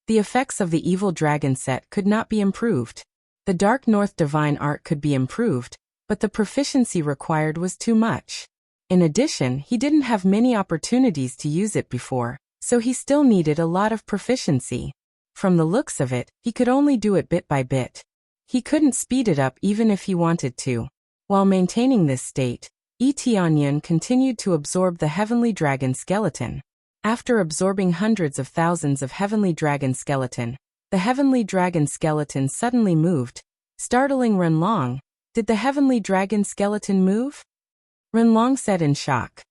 The effects of the evil dragon set could not be improved. The Dark North divine art could be improved, but the proficiency required was too much. In addition, he didn't have many opportunities to use it before, so he still needed a lot of proficiency. From the looks of it, he could only do it bit by bit. He couldn't speed it up even if he wanted to. While maintaining this state, Tianyan continued to absorb the heavenly dragon skeleton. After absorbing hundreds of thousands of heavenly dragon skeleton, the heavenly dragon skeleton suddenly moved, startling Renlong. Did the heavenly dragon skeleton move? Renlong said in shock.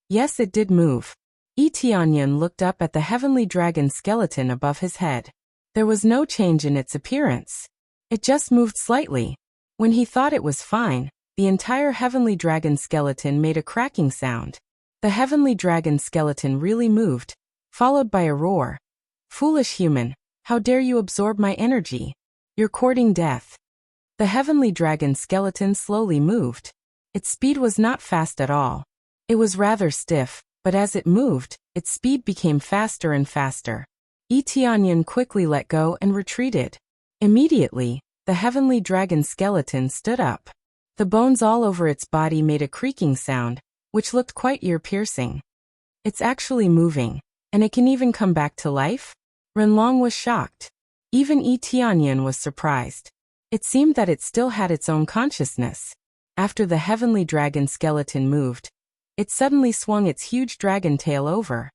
Yes, it did move. Tianyan looked up at the heavenly dragon skeleton above his head. There was no change in its appearance. It just moved slightly. When he thought it was fine, the entire heavenly dragon skeleton made a cracking sound. The heavenly dragon skeleton really moved, followed by a roar. Foolish human, how dare you absorb my energy? You're courting death. The heavenly dragon skeleton slowly moved. Its speed was not fast at all. It was rather stiff, but as it moved, its speed became faster and faster. Tianyan quickly let go and retreated. Immediately, the heavenly dragon skeleton stood up. The bones all over its body made a creaking sound, which looked quite ear-piercing. It's actually moving, and it can even come back to life? Renlong was shocked. Even Tianyan was surprised. It seemed that it still had its own consciousness. After the heavenly dragon skeleton moved, it suddenly swung its huge dragon tail over.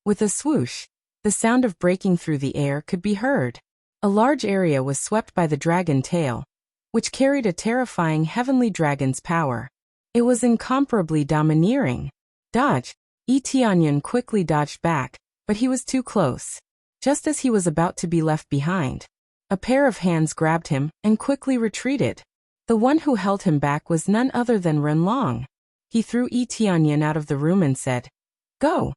With a swoosh, the sound of breaking through the air could be heard. A large area was swept by the dragon tail, which carried a terrifying heavenly dragon's power. It was incomparably domineering. Dodge! Tianyan quickly dodged back, but he was too close. Just as he was about to be left behind, a pair of hands grabbed him and quickly retreated. The one who held him back was none other than Renlong. He threw Tianyan out of the room and said, "Go!"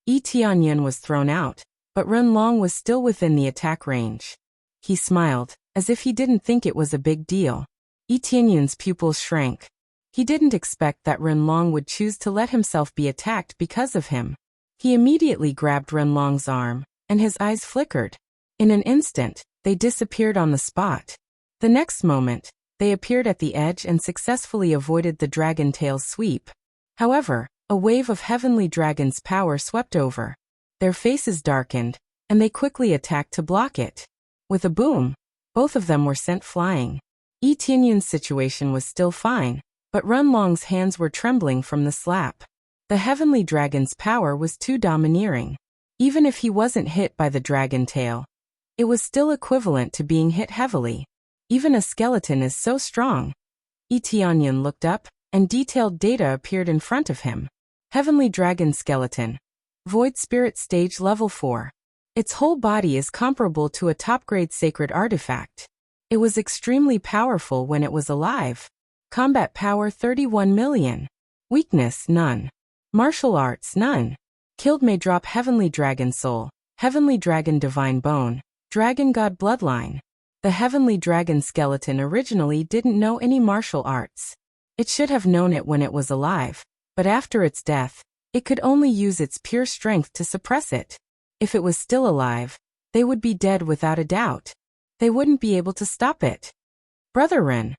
Tianyan was thrown out, but Renlong was still within the attack range. He smiled, as if he didn't think it was a big deal. Tianyan's pupils shrank. He didn't expect that Renlong would choose to let himself be attacked because of him. He immediately grabbed Renlong's arm, and his eyes flickered. In an instant, they disappeared on the spot. The next moment, they appeared at the edge and successfully avoided the dragon tail's sweep. However, a wave of heavenly dragon's power swept over. Their faces darkened, and they quickly attacked to block it. With a boom, both of them were sent flying. Tianyan's situation was still fine, but Renlong's hands were trembling from the slap. The heavenly dragon's power was too domineering. Even if he wasn't hit by the dragon tail, it was still equivalent to being hit heavily. Even a skeleton is so strong. Tianyan looked up, and detailed data appeared in front of him. Heavenly Dragon Skeleton. Void Spirit Stage Level 4. Its whole body is comparable to a top-grade sacred artifact. It was extremely powerful when it was alive. Combat power 31 million. Weakness none. Martial arts none. Killed may drop Heavenly Dragon Soul, Heavenly Dragon Divine Bone, Dragon God Bloodline. The Heavenly Dragon Skeleton originally didn't know any martial arts. It should have known it when it was alive, but after its death, it could only use its pure strength to suppress it. If it was still alive, they would be dead without a doubt. They wouldn't be able to stop it. Brother Ren,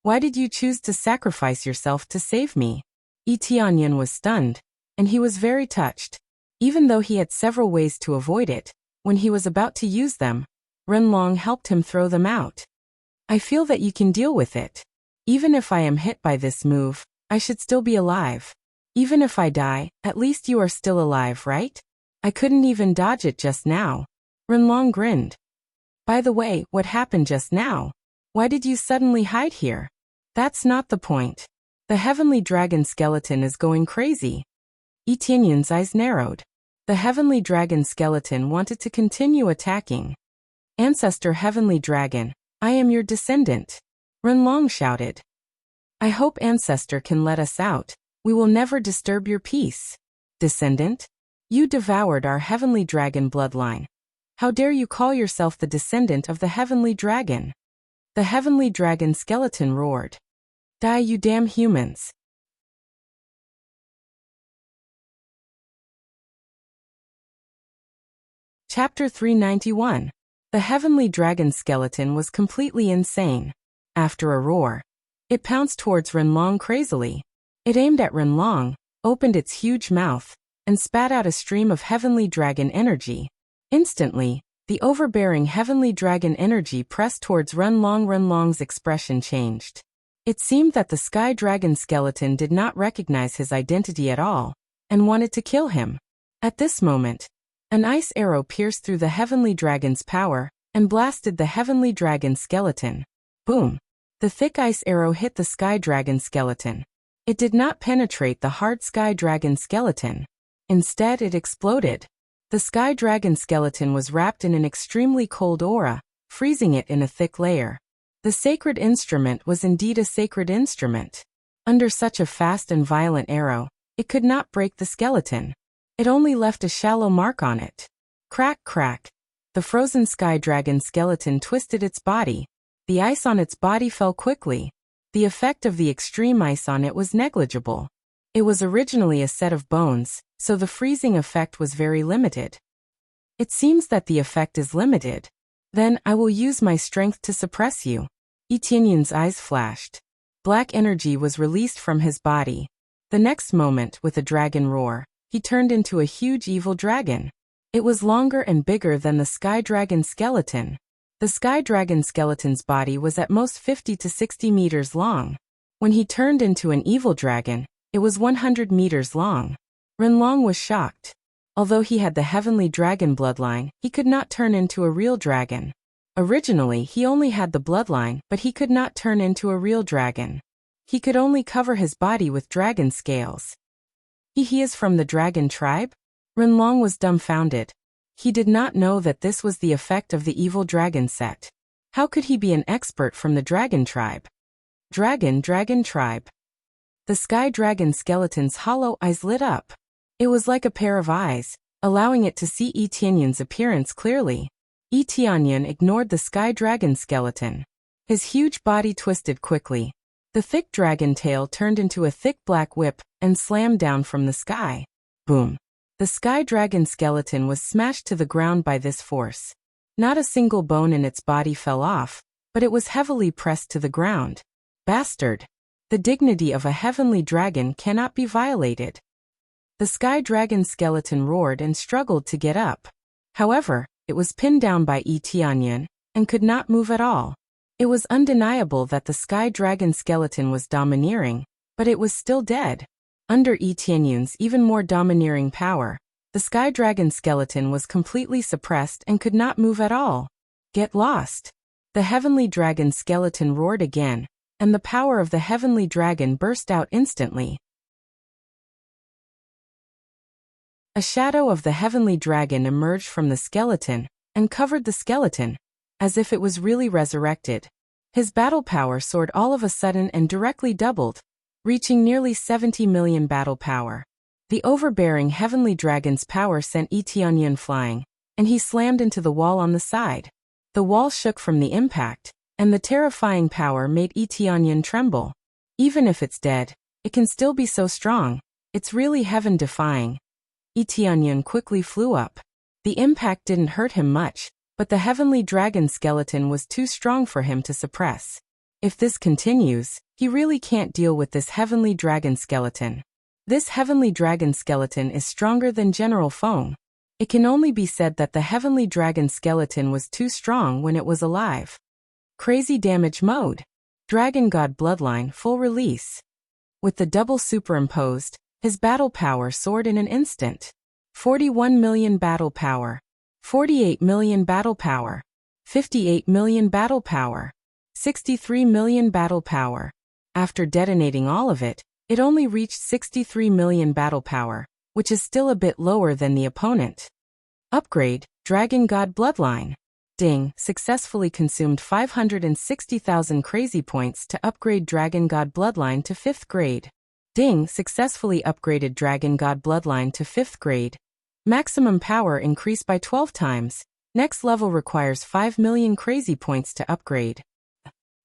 why did you choose to sacrifice yourself to save me? Tianyan was stunned, and he was very touched. Even though he had several ways to avoid it, when he was about to use them, Renlong helped him throw them out. I feel that you can deal with it. Even if I am hit by this move, I should still be alive. Even if I die, at least you are still alive, right? I couldn't even dodge it just now. Renlong grinned. By the way, what happened just now? Why did you suddenly hide here? That's not the point. The heavenly dragon skeleton is going crazy. Yi Tianyun's eyes narrowed. The heavenly dragon skeleton wanted to continue attacking. Ancestor Heavenly Dragon, I am your descendant. Renlong shouted. I hope Ancestor can let us out. We will never disturb your peace. Descendant? You devoured our heavenly dragon bloodline. How dare you call yourself the descendant of the heavenly dragon? The heavenly dragon skeleton roared. Die, you damn humans. Chapter 391. The heavenly dragon skeleton was completely insane. After a roar, it pounced towards Renlong crazily. It aimed at Renlong, opened its huge mouth, and spat out a stream of heavenly dragon energy. Instantly, the overbearing heavenly dragon energy pressed towards Renlong. Renlong's expression changed. It seemed that the sky dragon skeleton did not recognize his identity at all, and wanted to kill him. At this moment, an ice arrow pierced through the heavenly dragon's power, and blasted the heavenly dragon skeleton. Boom! The thick ice arrow hit the sky dragon skeleton. It did not penetrate the hard sky dragon skeleton. Instead, it exploded. The sky dragon skeleton was wrapped in an extremely cold aura, freezing it in a thick layer. The sacred instrument was indeed a sacred instrument. Under such a fast and violent arrow, it could not break the skeleton. It only left a shallow mark on it. Crack, crack. The frozen sky dragon skeleton twisted its body. The ice on its body fell quickly. The effect of the extreme ice on it was negligible. It was originally a set of bones, so the freezing effect was very limited. It seems that the effect is limited. Then I will use my strength to suppress you. Yi Tianyun's eyes flashed. Black energy was released from his body. The next moment, with a dragon roar, he turned into a huge evil dragon. It was longer and bigger than the sky dragon skeleton. The sky dragon skeleton's body was at most 50 to 60 meters long. When he turned into an evil dragon, it was 100 meters long. Renlong was shocked. Although he had the heavenly dragon bloodline, he could not turn into a real dragon. Originally, he only had the bloodline, but he could not turn into a real dragon. He could only cover his body with dragon scales. He is from the dragon tribe? Renlong was dumbfounded. He did not know that this was the effect of the evil dragon set. How could he be an expert from the dragon tribe? Dragon tribe. The sky dragon skeleton's hollow eyes lit up. It was like a pair of eyes, allowing it to see Yi Tianyun's appearance clearly. Yi Tianyun ignored the sky dragon skeleton. His huge body twisted quickly. The thick dragon tail turned into a thick black whip and slammed down from the sky. Boom! The sky dragon skeleton was smashed to the ground by this force. Not a single bone in its body fell off, but it was heavily pressed to the ground. Bastard! The dignity of a heavenly dragon cannot be violated. The sky dragon skeleton roared and struggled to get up. However, it was pinned down by Yi Tianyun and could not move at all. It was undeniable that the sky dragon skeleton was domineering, but it was still dead. Under Yi Tianyun's even more domineering power, the sky dragon skeleton was completely suppressed and could not move at all. Get lost! The heavenly dragon skeleton roared again, and the power of the heavenly dragon burst out instantly. A shadow of the heavenly dragon emerged from the skeleton and covered the skeleton, as if it was really resurrected. His battle power soared all of a sudden and directly doubled, reaching nearly 70 million battle power. The overbearing heavenly dragon's power sent Yi Tianyun flying, and he slammed into the wall on the side. The wall shook from the impact, and the terrifying power made Yi Tianyun tremble. Even if it's dead, it can still be so strong. It's really heaven-defying. Yi Tianyun quickly flew up. The impact didn't hurt him much, but the heavenly dragon skeleton was too strong for him to suppress. If this continues, he really can't deal with this heavenly dragon skeleton. This heavenly dragon skeleton is stronger than General Feng. It can only be said that the heavenly dragon skeleton was too strong when it was alive. Crazy damage mode. Dragon God bloodline full release. With the double superimposed, His battle power soared in an instant. 41 million battle power. 48 million battle power. 58 million battle power. 63 million battle power. After detonating all of it, it only reached 63 million battle power, which is still a bit lower than the opponent. Upgrade, Dragon God Bloodline. Ding, successfully consumed 560,000 crazy points to upgrade Dragon God Bloodline to 5th grade. Ding, successfully upgraded Dragon God Bloodline to 5th grade. Maximum power increased by 12 times. Next level requires 5 million crazy points to upgrade.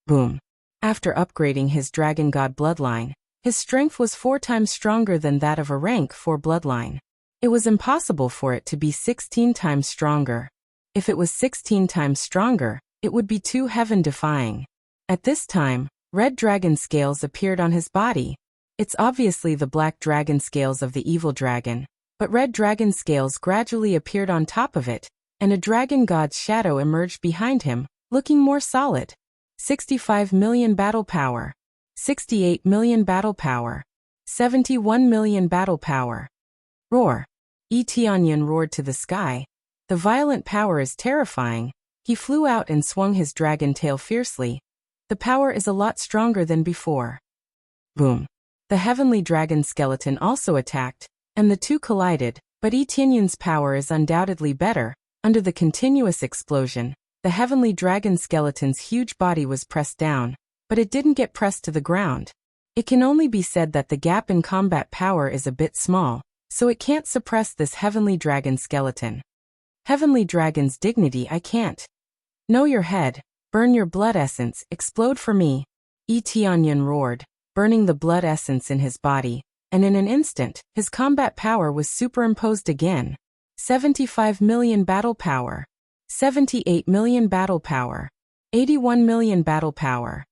Boom. After upgrading his Dragon God Bloodline, his strength was 4 times stronger than that of a rank 4 bloodline. It was impossible for it to be 16 times stronger. If it was 16 times stronger, it would be too heaven-defying. At this time, red dragon scales appeared on his body. It's obviously the black dragon scales of the evil dragon, but red dragon scales gradually appeared on top of it, and a dragon god's shadow emerged behind him, looking more solid. 65 million battle power. 68 million battle power. 71 million battle power. Roar. Etionyan roared to the sky. The violent power is terrifying. He flew out and swung his dragon tail fiercely. The power is a lot stronger than before. Boom. The heavenly dragon skeleton also attacked, and the two collided, but Etionyan's power is undoubtedly better. Under the continuous explosion, the heavenly dragon skeleton's huge body was pressed down, but it didn't get pressed to the ground. It can only be said that the gap in combat power is a bit small, so it can't suppress this heavenly dragon skeleton. Heavenly dragon's dignity I can't. Know your head, burn your blood essence, explode for me. Etionyan roared, burning the blood essence in his body, and in an instant, his combat power was superimposed again. 75 million battle power. 78 million battle power. 81 million battle power.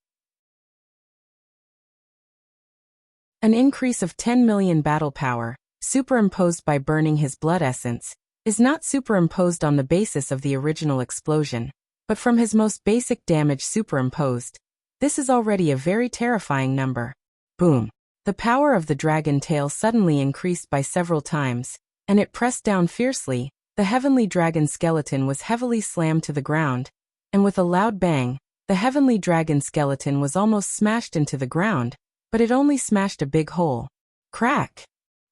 An increase of 10 million battle power, superimposed by burning his blood essence, is not superimposed on the basis of the original explosion, but from his most basic damage superimposed. This is already a very terrifying number. Boom. The power of the dragon tail suddenly increased by several times, and it pressed down fiercely. The heavenly dragon skeleton was heavily slammed to the ground, and with a loud bang, the heavenly dragon skeleton was almost smashed into the ground, but it only smashed a big hole. Crack!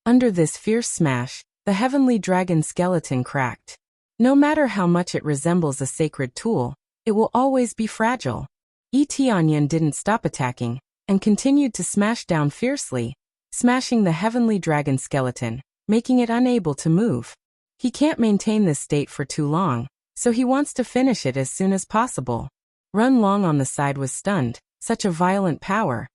Under this fierce smash, the heavenly dragon skeleton cracked. No matter how much it resembles a sacred tool, it will always be fragile. Etionyan didn't stop attacking, and continued to smash down fiercely, smashing the heavenly dragon skeleton, making it unable to move. He can't maintain this state for too long, so he wants to finish it as soon as possible. Run Long on the side was stunned, such a violent power.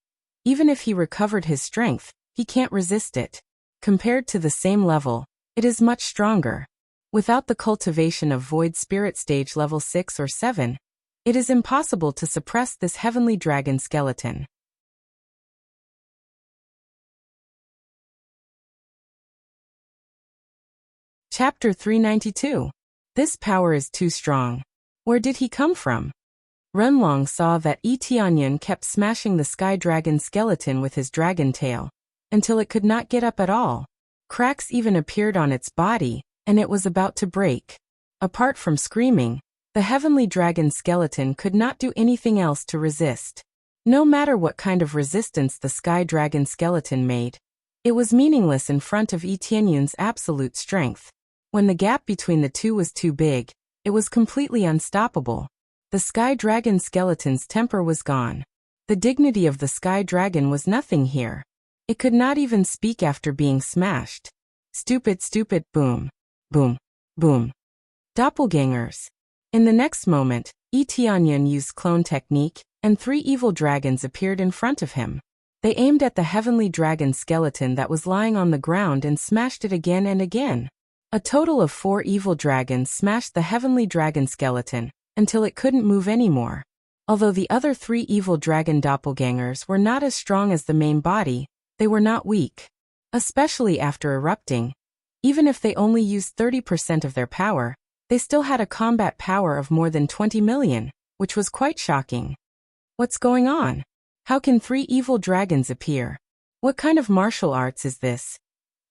Even if he recovered his strength, he can't resist it. Compared to the same level, it is much stronger. Without the cultivation of Void Spirit Stage level 6 or 7, it is impossible to suppress this heavenly dragon skeleton. Chapter 392. This power is too strong. Where did he come from? Renlong saw that Etionyan kept smashing the sky dragon skeleton with his dragon tail, until it could not get up at all. Cracks even appeared on its body, and it was about to break. Apart from screaming, the heavenly dragon skeleton could not do anything else to resist. No matter what kind of resistance the sky dragon skeleton made, it was meaningless in front of Etionyan's absolute strength. When the gap between the two was too big, it was completely unstoppable. The sky dragon skeleton's temper was gone. The dignity of the sky dragon was nothing here. It could not even speak after being smashed. Stupid, stupid, boom. Boom. Boom. Doppelgangers. In the next moment, Etionyan used clone technique, and 3 evil dragons appeared in front of him. They aimed at the heavenly dragon skeleton that was lying on the ground and smashed it again and again. A total of 4 evil dragons smashed the heavenly dragon skeleton, until it couldn't move anymore. Although the other 3 evil dragon doppelgangers were not as strong as the main body, they were not weak. Especially after erupting. Even if they only used 30% of their power, they still had a combat power of more than 20 million, which was quite shocking. What's going on? How can 3 evil dragons appear? What kind of martial arts is this?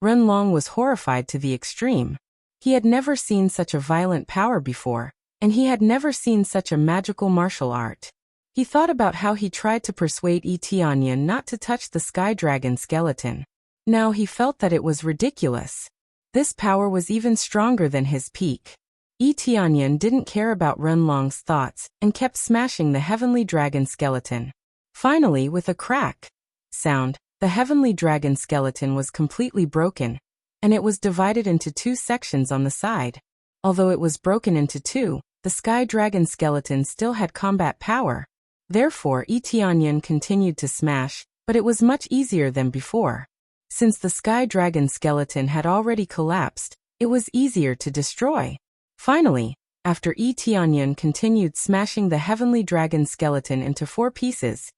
Renlong was horrified to the extreme. He had never seen such a violent power before, and he had never seen such a magical martial art. He thought about how he tried to persuade Tianyan not to touch the sky dragon skeleton. Now he felt that it was ridiculous. This power was even stronger than his peak. Tianyan didn't care about Renlong's thoughts and kept smashing the heavenly dragon skeleton. Finally, with a crack sound, the heavenly dragon skeleton was completely broken, and it was divided into two sections on the side. Although it was broken into two, the sky dragon skeleton still had combat power. Therefore, Tianyan continued to smash, but it was much easier than before. Since the sky dragon skeleton had already collapsed, it was easier to destroy. Finally, after Tianyan continued smashing the heavenly dragon skeleton into 4 pieces,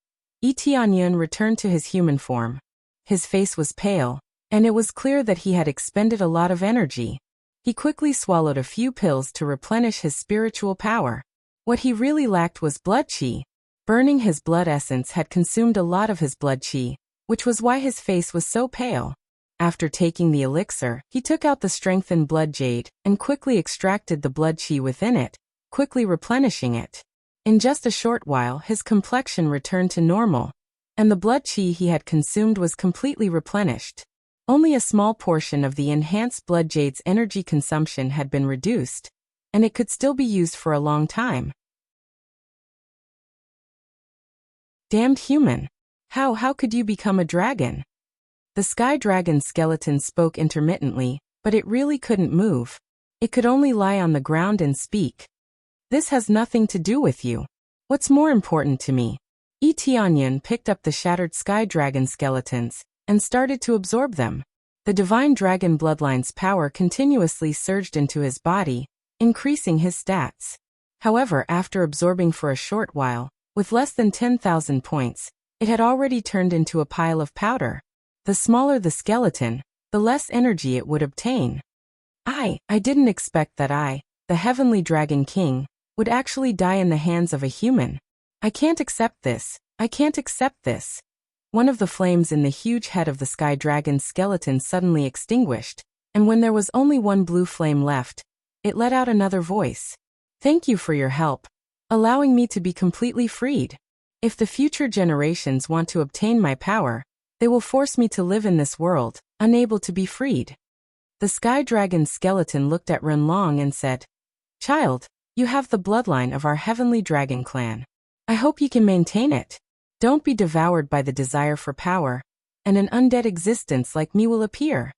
Tianyan returned to his human form. His face was pale, and it was clear that he had expended a lot of energy. He quickly swallowed a few pills to replenish his spiritual power. What he really lacked was blood qi. Burning his blood essence had consumed a lot of his blood qi, which was why his face was so pale. After taking the elixir, he took out the strengthened blood jade and quickly extracted the blood qi within it, quickly replenishing it. In just a short while, his complexion returned to normal, and the blood qi he had consumed was completely replenished. Only a small portion of the enhanced blood jade's energy consumption had been reduced, and it could still be used for a long time. Damned human! How could you become a dragon? The sky dragon skeleton spoke intermittently, but it really couldn't move. It could only lie on the ground and speak. This has nothing to do with you. What's more important to me? Tianyan picked up the shattered sky dragon skeletons and started to absorb them. The divine dragon bloodline's power continuously surged into his body, increasing his stats. However, after absorbing for a short while, with less than 10,000 points, it had already turned into a pile of powder. The smaller the skeleton, the less energy it would obtain. I didn't expect that the Heavenly Dragon King, would actually die in the hands of a human. I can't accept this. I can't accept this. One of the flames in the huge head of the sky dragon's skeleton suddenly extinguished, and when there was only one blue flame left, it let out another voice. Thank you for your help, allowing me to be completely freed. If the future generations want to obtain my power, they will force me to live in this world, unable to be freed. The sky dragon's skeleton looked at Renlong and said, Child, you have the bloodline of our heavenly dragon clan. I hope you can maintain it. Don't be devoured by the desire for power, and an undead existence like me will appear.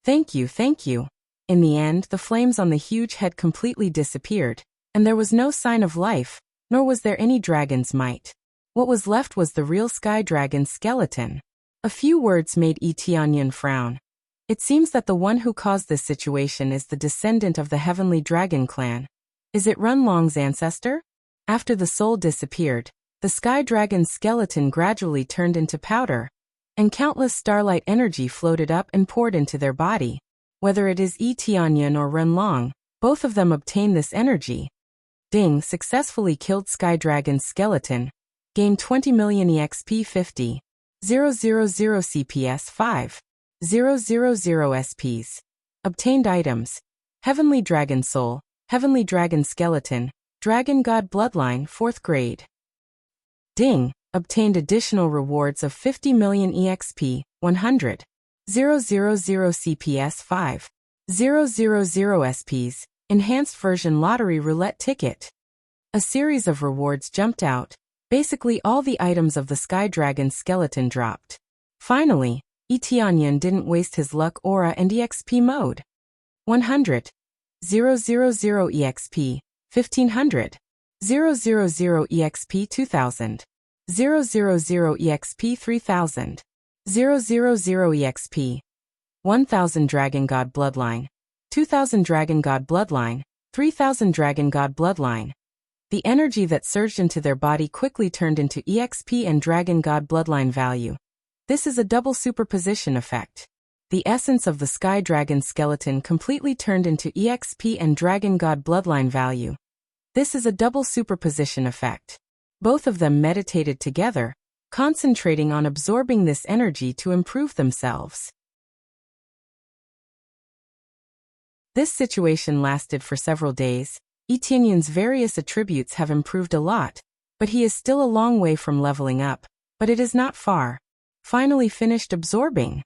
Thank you, thank you. In the end, the flames on the huge head completely disappeared, and there was no sign of life, nor was there any dragon's might. What was left was the real sky dragon's skeleton. A few words made Tianyan frown. It seems that the one who caused this situation is the descendant of the heavenly dragon clan. Is it Renlong's ancestor? After the soul disappeared, the sky dragon's skeleton gradually turned into powder, and countless starlight energy floated up and poured into their body. Whether it is Tianyan or Renlong, both of them obtained this energy. Ding successfully killed sky dragon's skeleton. Gained 20 million EXP 50. 000 CPS 5. 000 SPs. Obtained items. Heavenly Dragon Soul, Heavenly Dragon Skeleton, Dragon God Bloodline 4th grade. Ding, obtained additional rewards of 50 million EXP, 100. 000 CPS 5. 000 SPs, Enhanced Version Lottery Roulette Ticket. A series of rewards jumped out. Basically all the items of the sky dragon skeleton dropped. Finally, Tianyan didn't waste his luck aura and EXP mode. 100. 000 EXP, 1500. 000 EXP 2000. 000 EXP 3000. 000 EXP. 1000 Dragon God Bloodline. 2000 Dragon God Bloodline. 3000 Dragon God Bloodline. The energy that surged into their body quickly turned into EXP and Dragon God Bloodline value. This is a double superposition effect. The essence of the sky dragon skeleton completely turned into EXP and Dragon God Bloodline value. This is a double superposition effect. Both of them meditated together, concentrating on absorbing this energy to improve themselves. This situation lasted for several days. Etienne's various attributes have improved a lot, but he is still a long way from leveling up, but it is not far. Finally finished absorbing.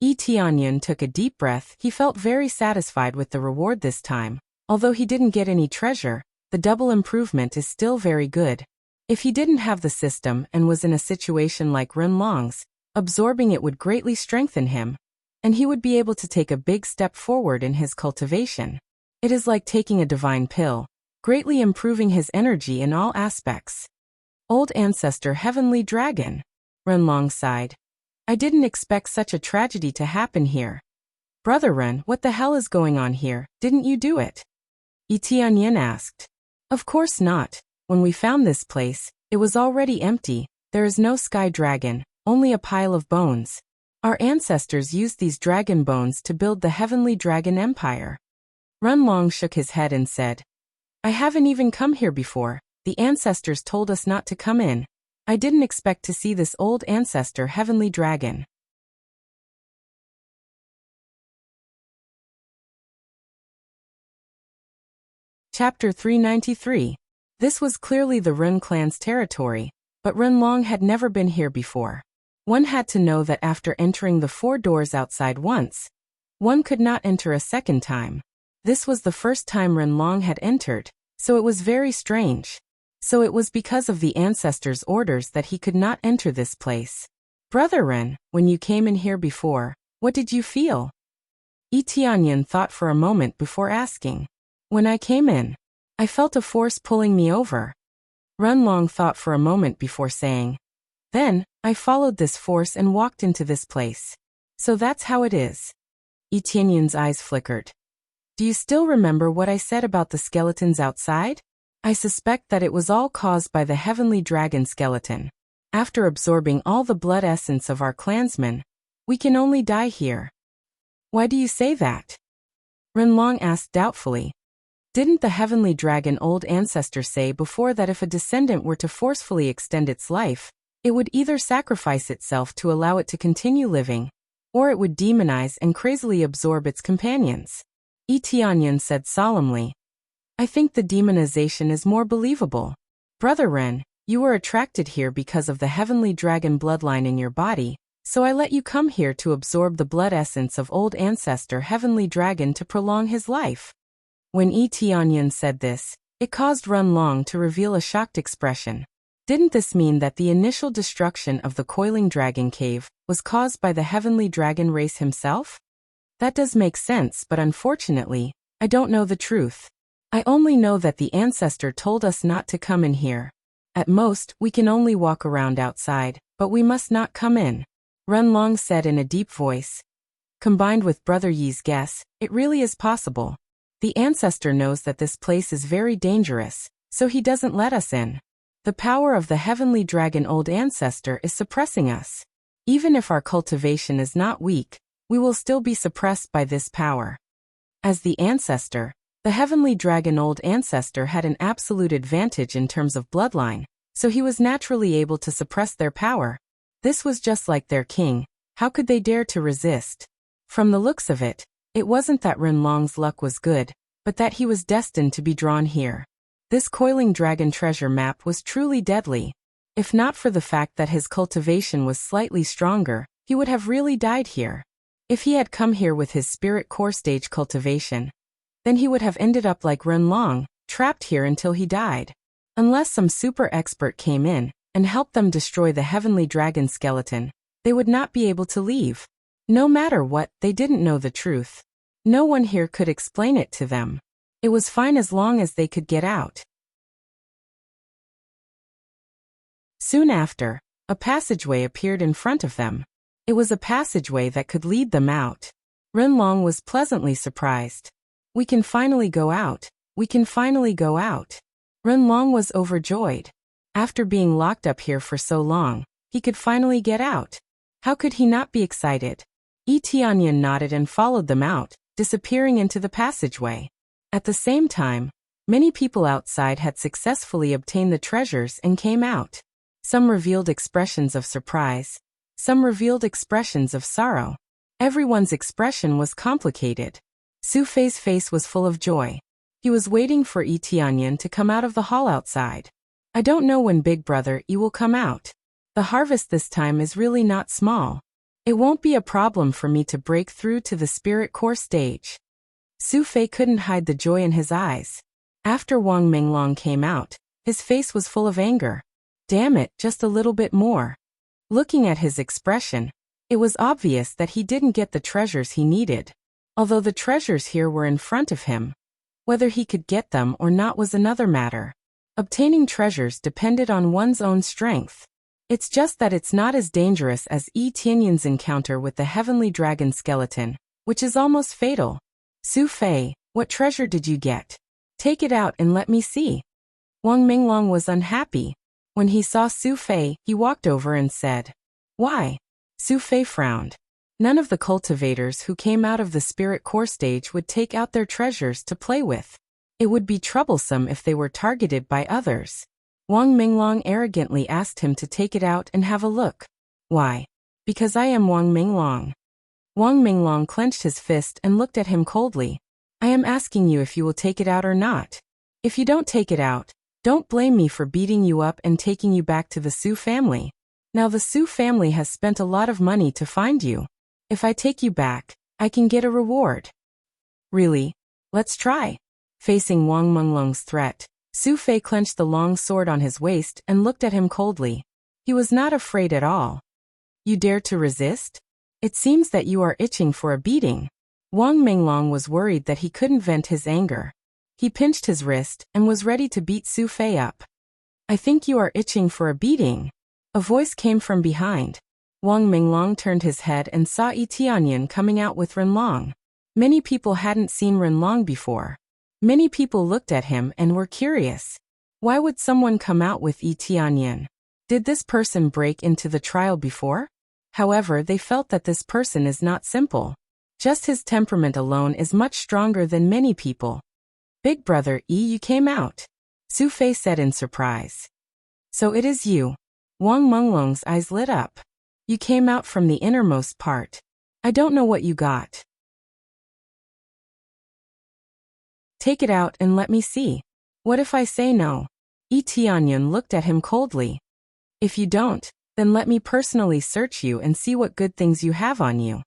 Etienne took a deep breath. He felt very satisfied with the reward this time. Although he didn't get any treasure, the double improvement is still very good. If he didn't have the system and was in a situation like Renlong's, absorbing it would greatly strengthen him, and he would be able to take a big step forward in his cultivation. It is like taking a divine pill, greatly improving his energy in all aspects. Old ancestor heavenly dragon. Renlong sighed. I didn't expect such a tragedy to happen here. Brother Ren, what the hell is going on here? Didn't you do it? Etienne asked. Of course not. When we found this place, it was already empty. There is no sky dragon, only a pile of bones. Our ancestors used these dragon bones to build the heavenly dragon empire. Renlong shook his head and said, I haven't even come here before. The ancestors told us not to come in. I didn't expect to see this old ancestor heavenly dragon. Chapter 393. This was clearly the Ren clan's territory, but Renlong had never been here before. One had to know that after entering the 4 doors outside once, one could not enter a second time. This was the first time Renlong had entered, so it was very strange. So it was because of the ancestors' orders that he could not enter this place. Brother Ren, when you came in here before, what did you feel? Etienne thought for a moment before asking. When I came in, I felt a force pulling me over. Renlong thought for a moment before saying. Then, I followed this force and walked into this place. So that's how it is. Etienne's eyes flickered. Do you still remember what I said about the skeletons outside? I suspect that it was all caused by the heavenly dragon skeleton. After absorbing all the blood essence of our clansmen, we can only die here. Why do you say that? Renlong asked doubtfully. Didn't the heavenly dragon old ancestor say before that if a descendant were to forcefully extend its life, it would either sacrifice itself to allow it to continue living, or it would demonize and crazily absorb its companions? Etienne said solemnly. I think the demonization is more believable. Brother Ren, you were attracted here because of the heavenly dragon bloodline in your body, so I let you come here to absorb the blood essence of old ancestor heavenly dragon to prolong his life. When Etienne said this, it caused Renlong to reveal a shocked expression. Didn't this mean that the initial destruction of the coiling dragon cave was caused by the heavenly dragon race himself? That does make sense, but unfortunately, I don't know the truth. I only know that the ancestor told us not to come in here. At most, we can only walk around outside, but we must not come in. Renlong said in a deep voice. Combined with Brother Yi's guess, it really is possible. The ancestor knows that this place is very dangerous, so he doesn't let us in. The power of the heavenly dragon old ancestor is suppressing us. Even if our cultivation is not weak, we will still be suppressed by this power. As the ancestor, the heavenly dragon old ancestor had an absolute advantage in terms of bloodline, so he was naturally able to suppress their power. This was just like their king. How could they dare to resist? From the looks of it, it wasn't that Renlong's luck was good, but that he was destined to be drawn here. This coiling dragon treasure map was truly deadly. If not for the fact that his cultivation was slightly stronger, he would have really died here. If he had come here with his spirit core stage cultivation, then he would have ended up like Renlong, trapped here until he died. Unless some super expert came in and helped them destroy the heavenly dragon skeleton, they would not be able to leave. No matter what, they didn't know the truth. No one here could explain it to them. It was fine as long as they could get out. Soon after, a passageway appeared in front of them. It was a passageway that could lead them out. Renlong was pleasantly surprised. We can finally go out. We can finally go out. Renlong was overjoyed. After being locked up here for so long, he could finally get out. How could he not be excited? Etienne nodded and followed them out, disappearing into the passageway. At the same time, many people outside had successfully obtained the treasures and came out. Some revealed expressions of surprise. Some revealed expressions of sorrow. Everyone's expression was complicated. Su Fei's face was full of joy. He was waiting for Yi Tianyan to come out of the hall outside. I don't know when Big Brother Yi will come out. The harvest this time is really not small. It won't be a problem for me to break through to the spirit core stage. Su Fei couldn't hide the joy in his eyes. After Wang Minglong came out, his face was full of anger. Damn it, just a little bit more. Looking at his expression, it was obvious that he didn't get the treasures he needed. Although the treasures here were in front of him, whether he could get them or not was another matter. Obtaining treasures depended on one's own strength. It's just that it's not as dangerous as Yi Tianyan's encounter with the heavenly dragon skeleton, which is almost fatal. Su Fei, what treasure did you get? Take it out and let me see. Wang Minglong was unhappy. When he saw Su Fei, he walked over and said, "Why?" Su Fei frowned. None of the cultivators who came out of the spirit core stage would take out their treasures to play with. It would be troublesome if they were targeted by others. Wang Minglong arrogantly asked him to take it out and have a look. Why? Because I am Wang Minglong. Wang Minglong clenched his fist and looked at him coldly. I am asking you if you will take it out or not. If you don't take it out, don't blame me for beating you up and taking you back to the Su family. Now the Su family has spent a lot of money to find you. If I take you back, I can get a reward. Really? Let's try. Facing Wang Minglong's threat, Su Fei clenched the long sword on his waist and looked at him coldly. He was not afraid at all. You dare to resist? It seems that you are itching for a beating. Wang Minglong was worried that he couldn't vent his anger. He pinched his wrist and was ready to beat Su Fei up. I think you are itching for a beating. A voice came from behind. Wang Minglong turned his head and saw Yi Tianyan coming out with Renlong. Many people hadn't seen Renlong before. Many people looked at him and were curious. Why would someone come out with Yi Tianyan? Did this person break into the trial before? However, they felt that this person is not simple. Just his temperament alone is much stronger than many people. Big Brother Yi, you came out. Su Fei said in surprise. So it is you. Wang Minglong's eyes lit up. You came out from the innermost part. I don't know what you got. Take it out and let me see. What if I say no? Yi Tianyan looked at him coldly. If you don't, then let me personally search you and see what good things you have on you.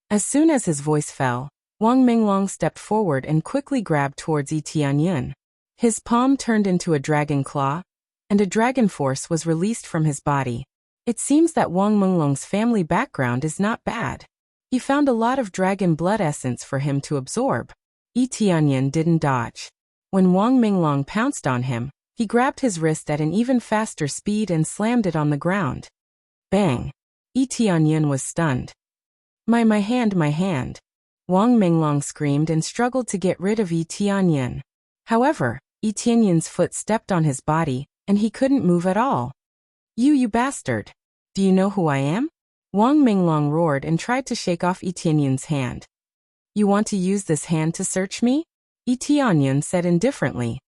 As soon as his voice fell, Wang Minglong stepped forward and quickly grabbed towards Yi Tianyan. His palm turned into a dragon claw, and a dragon force was released from his body. It seems that Wang Minglong's family background is not bad. He found a lot of dragon blood essence for him to absorb. Yi Tianyan didn't dodge. When Wang Minglong pounced on him, he grabbed his wrist at an even faster speed and slammed it on the ground. Bang! Yi Tianyan was stunned. My hand, my hand. Wang Minglong screamed and struggled to get rid of Yi Tianyan. However, Yi Tianyan's foot stepped on his body, and he couldn't move at all. You bastard! Do you know who I am? Wang Minglong roared and tried to shake off Yi Tianyan's hand. You want to use this hand to search me? Yi Tianyan said indifferently.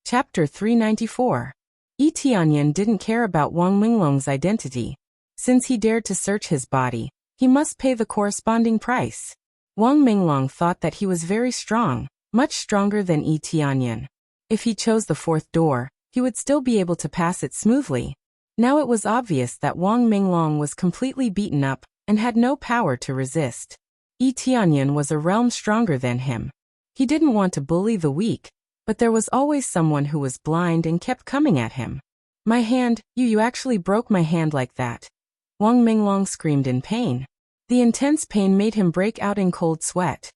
Chapter 394. Yi Tianyan didn't care about Wang Minglong's identity. Since he dared to search his body, he must pay the corresponding price. Wang Minglong thought that he was very strong, much stronger than Yi Tianyan. If he chose the fourth door, he would still be able to pass it smoothly. Now it was obvious that Wang Minglong was completely beaten up and had no power to resist. Yi Tianyan was a realm stronger than him. He didn't want to bully the weak, but there was always someone who was blind and kept coming at him. My hand, you actually broke my hand like that. Wang Minglong screamed in pain. The intense pain made him break out in cold sweat.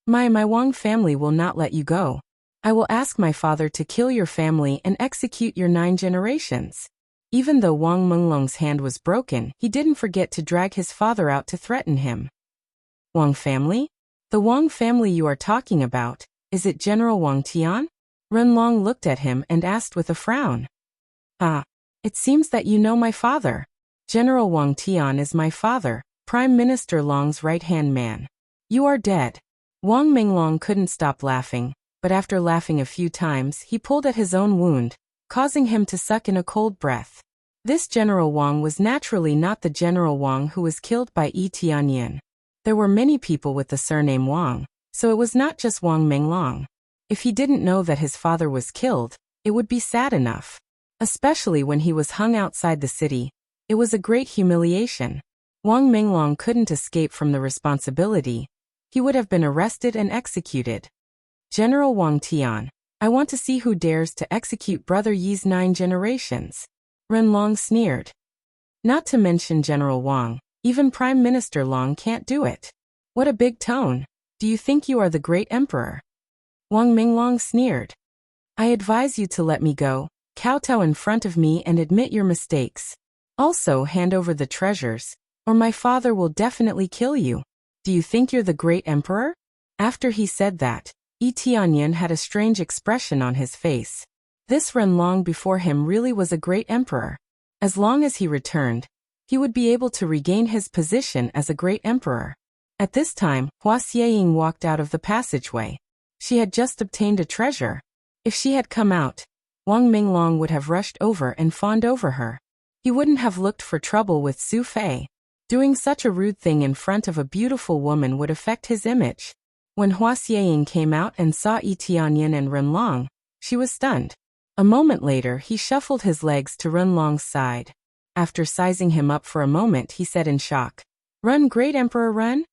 My Wang family will not let you go. I will ask my father to kill your family and execute your 9 generations. Even though Wang Minglong's hand was broken, he didn't forget to drag his father out to threaten him. Wang family? The Wang family you are talking about, is it General Wang Tian? Renlong looked at him and asked with a frown. Ah, it seems that you know my father. General Wang Tian is my father, Prime Minister Long's right-hand man. You are dead. Wang Minglong couldn't stop laughing, but after laughing a few times he pulled at his own wound, causing him to suck in a cold breath. This General Wang was naturally not the General Wang who was killed by Yi Tianyan. There were many people with the surname Wang, so it was not just Wang Menglong. If he didn't know that his father was killed, it would be sad enough. Especially when he was hung outside the city. It was a great humiliation. Wang Menglong couldn't escape from the responsibility. He would have been arrested and executed. General Wang Tian, I want to see who dares to execute Brother Yi's 9 generations. Renlong sneered. Not to mention General Wang, even Prime Minister Long can't do it. What a big tone. Do you think you are the great emperor? Wang Menglong sneered. I advise you to let me go, kowtow in front of me and admit your mistakes. Also hand over the treasures, or my father will definitely kill you. Do you think you're the great emperor? After he said that, Yi Tianyan had a strange expression on his face. This Renlong before him really was a great emperor. As long as he returned, he would be able to regain his position as a great emperor. At this time, Hua Xieying walked out of the passageway. She had just obtained a treasure. If she had come out, Wang Menglong would have rushed over and fawned over her. He wouldn't have looked for trouble with Su Fei. Doing such a rude thing in front of a beautiful woman would affect his image. When Hua Xieying came out and saw Yi Tianyan and Renlong, she was stunned. A moment later, he shuffled his legs to Renlong's side. After sizing him up for a moment, he said in shock, "Run, Great Emperor, run?"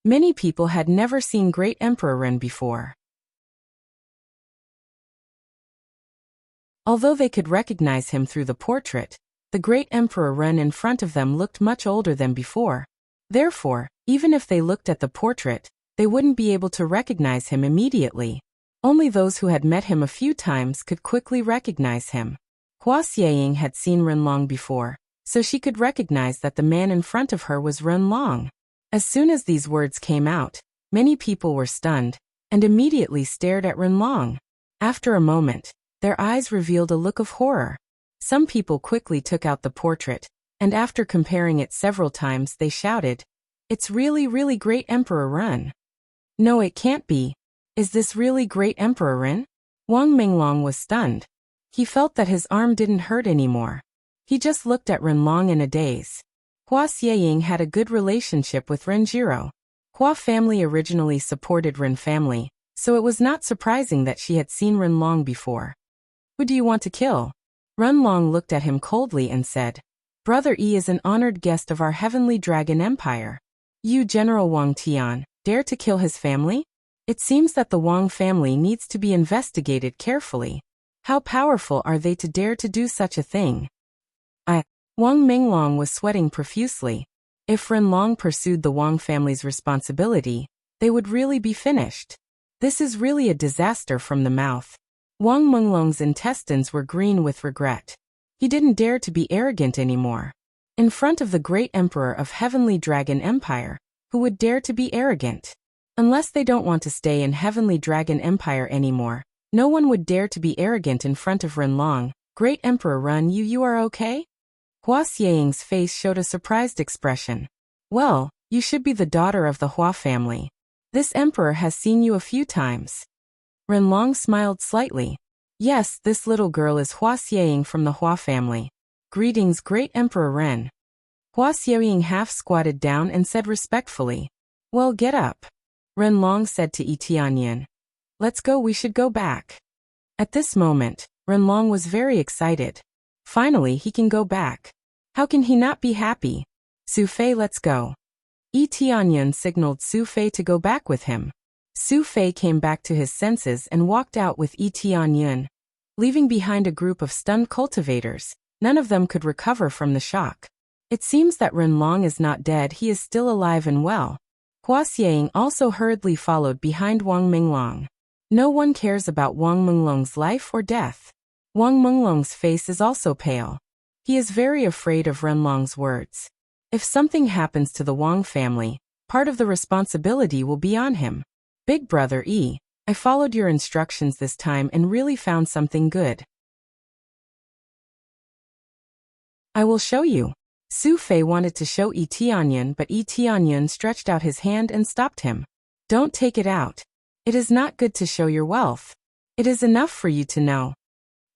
Many people had never seen Great Emperor Ren before. Although they could recognize him through the portrait, the Great Emperor Ren in front of them looked much older than before. Therefore, even if they looked at the portrait, they wouldn't be able to recognize him immediately. Only those who had met him a few times could quickly recognize him. Hua Xieying had seen Renlong before, so she could recognize that the man in front of her was Renlong. As soon as these words came out, many people were stunned, and immediately stared at Renlong. After a moment, their eyes revealed a look of horror. Some people quickly took out the portrait, and after comparing it several times they shouted, "It's really, really Great Emperor Ren." No, it can't be. Is this really Great Emperor Ren? Wang Menglong was stunned. He felt that his arm didn't hurt anymore. He just looked at Renlong in a daze. Hua Xieying had a good relationship with Renjiro. Hua family originally supported Ren family, so it was not surprising that she had seen Renlong before. Who do you want to kill? Renlong looked at him coldly and said, Brother Yi is an honored guest of our heavenly dragon empire. You, General Wang Tian, dare to kill his family? It seems that the Wang family needs to be investigated carefully. How powerful are they to dare to do such a thing? Wang Menglong was sweating profusely. If Renlong pursued the Wang family's responsibility, they would really be finished. This is really a disaster from the mouth. Wang Menglong's intestines were green with regret. He didn't dare to be arrogant anymore. In front of the great emperor of Heavenly Dragon Empire, who would dare to be arrogant? Unless they don't want to stay in Heavenly Dragon Empire anymore, no one would dare to be arrogant in front of Renlong. Great Emperor Ren, you are okay? Hua Xieying's face showed a surprised expression. Well, you should be the daughter of the Hua family. This emperor has seen you a few times. Renlong smiled slightly. Yes, this little girl is Hua Xieying from the Hua family. Greetings, Great Emperor Ren. Hua Xieying half squatted down and said respectfully, Well, get up. Renlong said to Yi Tianyan. Let's go, we should go back. At this moment, Renlong was very excited. Finally, he can go back. How can he not be happy? Su Fei, let's go. Yi Tianyan signaled Su Fei to go back with him. Su Fei came back to his senses and walked out with Yi Tianyan. Leaving behind a group of stunned cultivators, none of them could recover from the shock. It seems that Renlong is not dead, he is still alive and well. Hua Xieying also hurriedly followed behind Wang Menglong. No one cares about Wang Menglong's life or death. Wang Menglong's face is also pale. He is very afraid of Renlong's words. If something happens to the Wang family, part of the responsibility will be on him. Big brother Yi, I followed your instructions this time and really found something good. I will show you. Su Fei wanted to show Yi Tianyan, but Yi Tianyan stretched out his hand and stopped him. Don't take it out. It is not good to show your wealth. It is enough for you to know.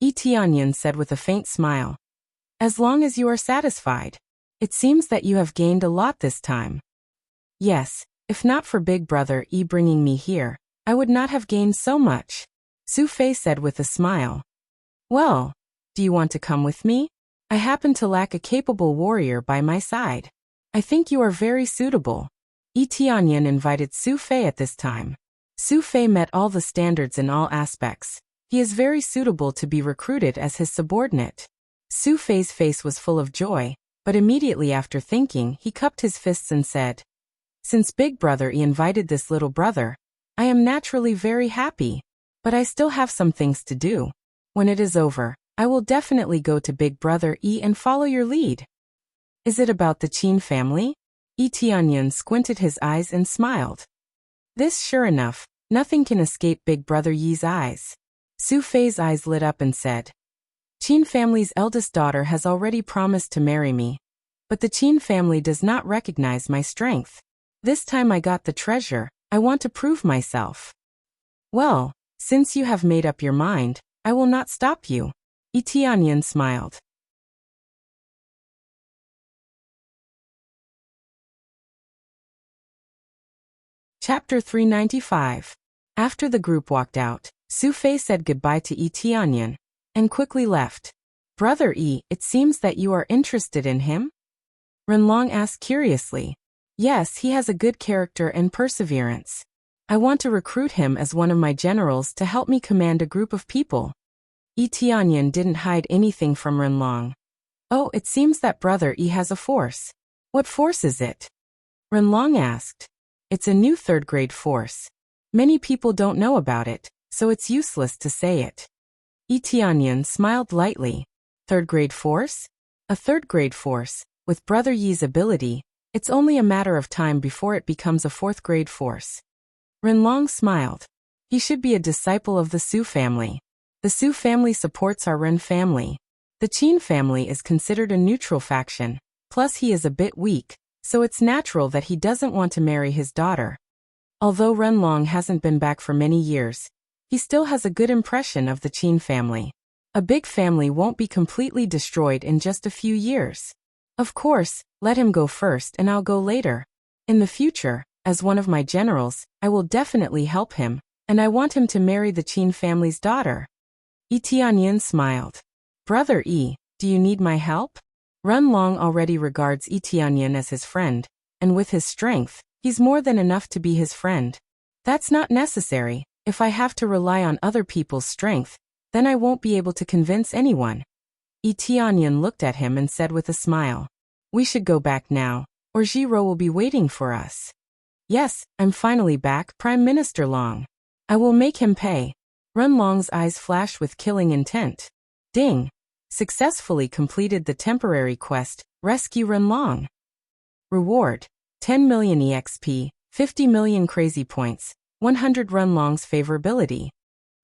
Yi Tianyan said with a faint smile. As long as you are satisfied. It seems that you have gained a lot this time. Yes, if not for Big Brother E bringing me here, I would not have gained so much, Su Fei said with a smile. Well, do you want to come with me? I happen to lack a capable warrior by my side. I think you are very suitable. Yi Tianyan invited Su Fei at this time. Su Fei met all the standards in all aspects. He is very suitable to be recruited as his subordinate. Su Fei's face was full of joy, but immediately after thinking, he cupped his fists and said, Since Big Brother E invited this little brother, I am naturally very happy, but I still have some things to do. When it is over, I will definitely go to Big Brother E and follow your lead. Is it about the Qin family? Yi Tianyan squinted his eyes and smiled. This sure enough, nothing can escape Big Brother Yi's eyes. Su Fei's eyes lit up and said, Qin family's eldest daughter has already promised to marry me. But the Qin family does not recognize my strength. This time I got the treasure, I want to prove myself. Well, since you have made up your mind, I will not stop you. Yi Tianyan smiled. Chapter 395. After the group walked out, Su Fei said goodbye to Yi Tianyan and quickly left. Brother E, it seems that you are interested in him? Renlong asked curiously. Yes, he has a good character and perseverance. I want to recruit him as one of my generals to help me command a group of people. Yi Tianyan didn't hide anything from Renlong. Oh, it seems that Brother E has a force. What force is it? Renlong asked. It's a new third-grade force. Many people don't know about it, so it's useless to say it. Yi Tianyan smiled lightly. Third-grade force? A third-grade force, with Brother Yi's ability, it's only a matter of time before it becomes a fourth-grade force. Renlong smiled. He should be a disciple of the Su family. The Su family supports our Ren family. The Qin family is considered a neutral faction, plus he is a bit weak, so it's natural that he doesn't want to marry his daughter. Although Renlong hasn't been back for many years, he still has a good impression of the Qin family. A big family won't be completely destroyed in just a few years. Of course, let him go first and I'll go later. In the future, as one of my generals, I will definitely help him, and I want him to marry the Qin family's daughter. Yi Tianyan smiled. Brother E, do you need my help? Renlong already regards Yi Tianyan as his friend, and with his strength, he's more than enough to be his friend. That's not necessary. If I have to rely on other people's strength, then I won't be able to convince anyone. Yi Tianyan looked at him and said with a smile, We should go back now, or Jiro will be waiting for us. Yes, I'm finally back, Prime Minister Long. I will make him pay. Renlong's eyes flashed with killing intent. Ding! Successfully completed the temporary quest, Rescue Renlong. Reward, 10 million EXP, 50 million crazy points, 100 Renlong's favorability.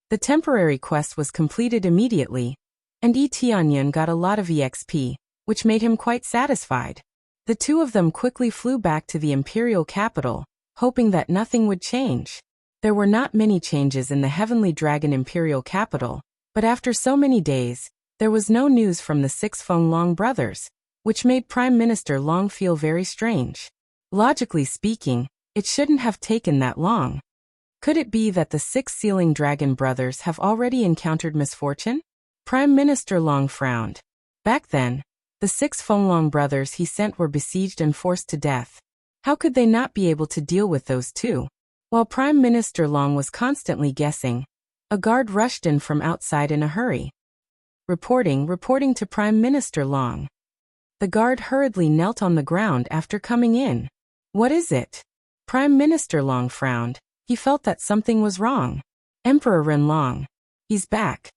The temporary quest was completed immediately, and Yi Tianyan got a lot of EXP, which made him quite satisfied. The two of them quickly flew back to the imperial capital, hoping that nothing would change. There were not many changes in the Heavenly Dragon imperial capital, but after so many days, there was no news from the 6 Feng Long brothers, which made Prime Minister Long feel very strange. Logically speaking, it shouldn't have taken that long. Could it be that the 6 Sealing Dragon brothers have already encountered misfortune? Prime Minister Long frowned. Back then, the 6 Feng Long brothers he sent were besieged and forced to death. How could they not be able to deal with those two? While Prime Minister Long was constantly guessing, a guard rushed in from outside in a hurry. Reporting to Prime Minister Long. The guard hurriedly knelt on the ground after coming in. What is it? Prime Minister Long frowned. He felt that something was wrong. Emperor Renlong. He's back.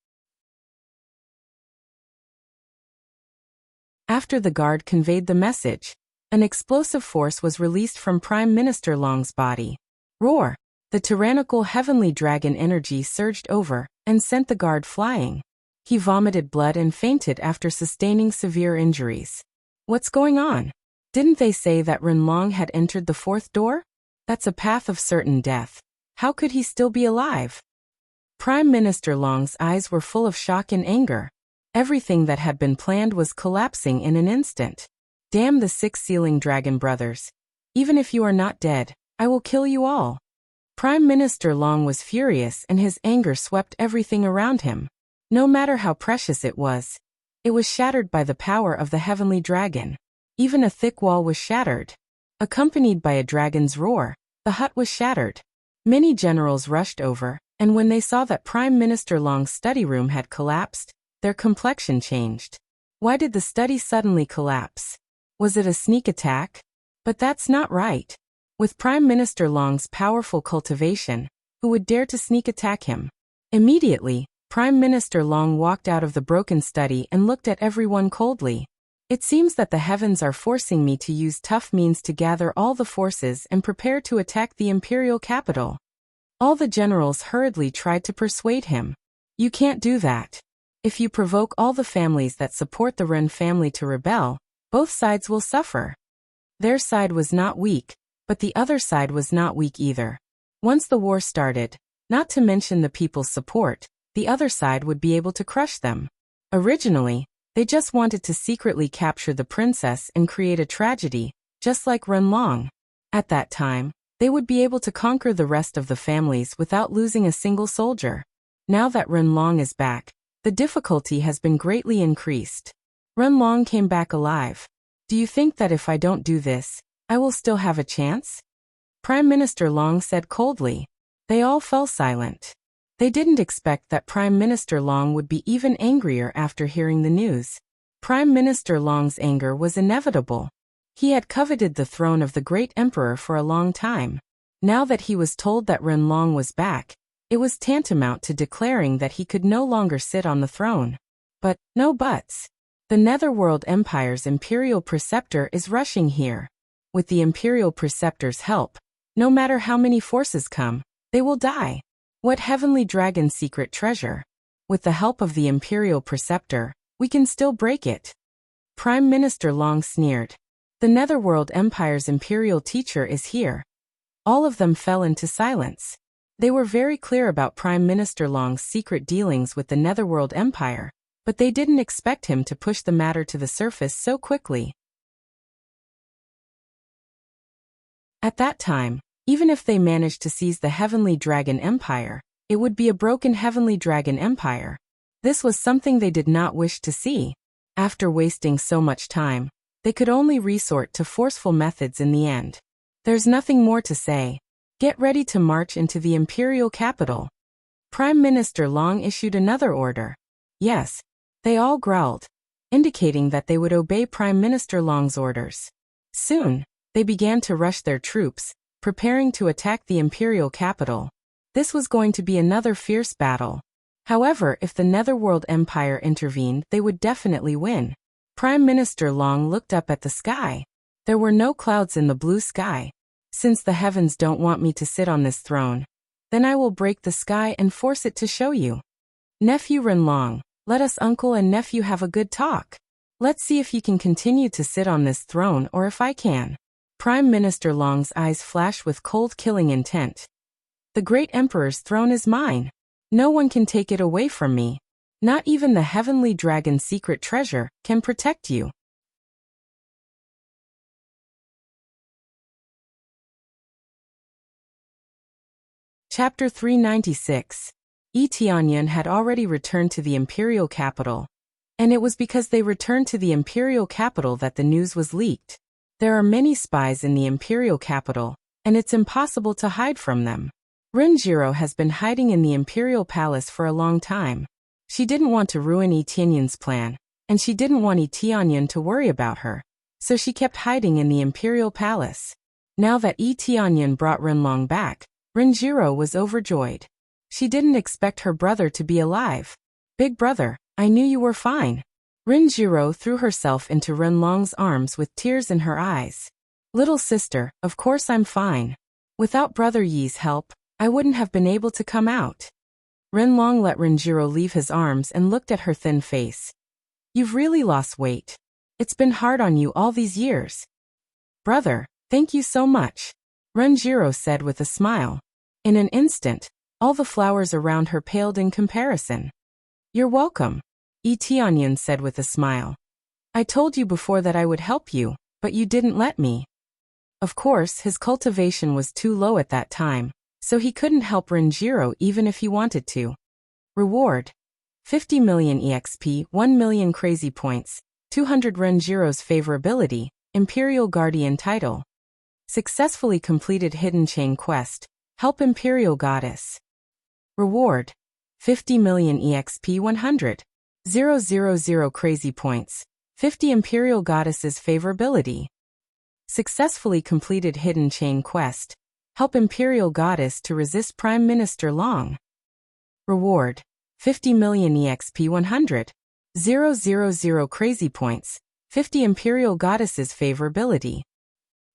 After the guard conveyed the message, an explosive force was released from Prime Minister Long's body. Roar! The tyrannical heavenly dragon energy surged over and sent the guard flying. He vomited blood and fainted after sustaining severe injuries. What's going on? Didn't they say that Renlong had entered the 4th door? That's a path of certain death. How could he still be alive? Prime Minister Long's eyes were full of shock and anger. Everything that had been planned was collapsing in an instant. Damn the 6 ceiling dragon brothers. Even if you are not dead, I will kill you all. Prime Minister Long was furious and his anger swept everything around him. No matter how precious it was shattered by the power of the heavenly dragon. Even a thick wall was shattered. Accompanied by a dragon's roar, the hut was shattered. Many generals rushed over, and when they saw that Prime Minister Long's study room had collapsed, their complexion changed. Why did the study suddenly collapse? Was it a sneak attack? But that's not right. With Prime Minister Long's powerful cultivation, who would dare to sneak attack him? Immediately, Prime Minister Long walked out of the broken study and looked at everyone coldly. It seems that the heavens are forcing me to use tough means to gather all the forces and prepare to attack the imperial capital. All the generals hurriedly tried to persuade him. You can't do that. If you provoke all the families that support the Ren family to rebel, both sides will suffer. Their side was not weak, but the other side was not weak either. Once the war started, not to mention the people's support, the other side would be able to crush them. Originally, they just wanted to secretly capture the princess and create a tragedy, just like Ren Long. At that time, they would be able to conquer the rest of the families without losing a single soldier. Now that Ren Long is back, the difficulty has been greatly increased. Ren Long came back alive. Do you think that if I don't do this, I will still have a chance? Prime Minister Long said coldly. They all fell silent. They didn't expect that Prime Minister Long would be even angrier after hearing the news. Prime Minister Long's anger was inevitable. He had coveted the throne of the great emperor for a long time. Now that he was told that Ren Long was back, it was tantamount to declaring that he could no longer sit on the throne. But, no buts. The Netherworld Empire's Imperial Preceptor is rushing here. With the Imperial Preceptor's help, no matter how many forces come, they will die. What heavenly dragon secret treasure? With the help of the Imperial Preceptor, we can still break it. Prime Minister Long sneered. The Netherworld Empire's Imperial Teacher is here. All of them fell into silence. They were very clear about Prime Minister Long's secret dealings with the Netherworld Empire, but they didn't expect him to push the matter to the surface so quickly. At that time, even if they managed to seize the Heavenly Dragon Empire, it would be a broken Heavenly Dragon Empire. This was something they did not wish to see. After wasting so much time, they could only resort to forceful methods in the end. There's nothing more to say. Get ready to march into the imperial capital. Prime Minister Long issued another order. Yes. They all growled, indicating that they would obey Prime Minister Long's orders. Soon, they began to rush their troops, preparing to attack the imperial capital. This was going to be another fierce battle. However, if the Netherworld Empire intervened, they would definitely win. Prime Minister Long looked up at the sky. There were no clouds in the blue sky. Since the heavens don't want me to sit on this throne, then I will break the sky and force it to show you. Nephew Ren Long, let us uncle and nephew have a good talk. Let's see if you can continue to sit on this throne or if I can. Prime Minister Long's eyes flashed with cold killing intent. The great emperor's throne is mine. No one can take it away from me. Not even the heavenly dragon's secret treasure can protect you. Chapter 396. Tianyan had already returned to the imperial capital. And it was because they returned to the imperial capital that the news was leaked. There are many spies in the imperial capital, and it's impossible to hide from them. Renjiro has been hiding in the imperial palace for a long time. She didn't want to ruin Tianyan's plan, and she didn't want Tianyan to worry about her, so she kept hiding in the imperial palace. Now that Tianyan brought Renlong back, Renjiro was overjoyed. She didn't expect her brother to be alive. Big brother, I knew you were fine. Renjiro threw herself into Renlong's arms with tears in her eyes. Little sister, of course I'm fine. Without Brother Yi's help, I wouldn't have been able to come out. Renlong let Renjiro leave his arms and looked at her thin face. You've really lost weight. It's been hard on you all these years. Brother, thank you so much, Renjiro said with a smile. In an instant, all the flowers around her paled in comparison. You're welcome. Tianyan said with a smile. I told you before that I would help you, but you didn't let me. Of course, his cultivation was too low at that time, so he couldn't help Renjiro even if he wanted to. Reward: 50 million EXP, 1 million crazy points, 200 Renjiro's favorability, Imperial Guardian title. Successfully completed Hidden Chain quest, help Imperial Goddess. Reward: 50 million EXP, 100,000 crazy points, 50 Imperial Goddess's favorability. Successfully completed Hidden Chain quest, help Imperial Goddess to resist Prime Minister Long. Reward: 50 million EXP, 100,000 crazy points, 50 Imperial Goddess's favorability.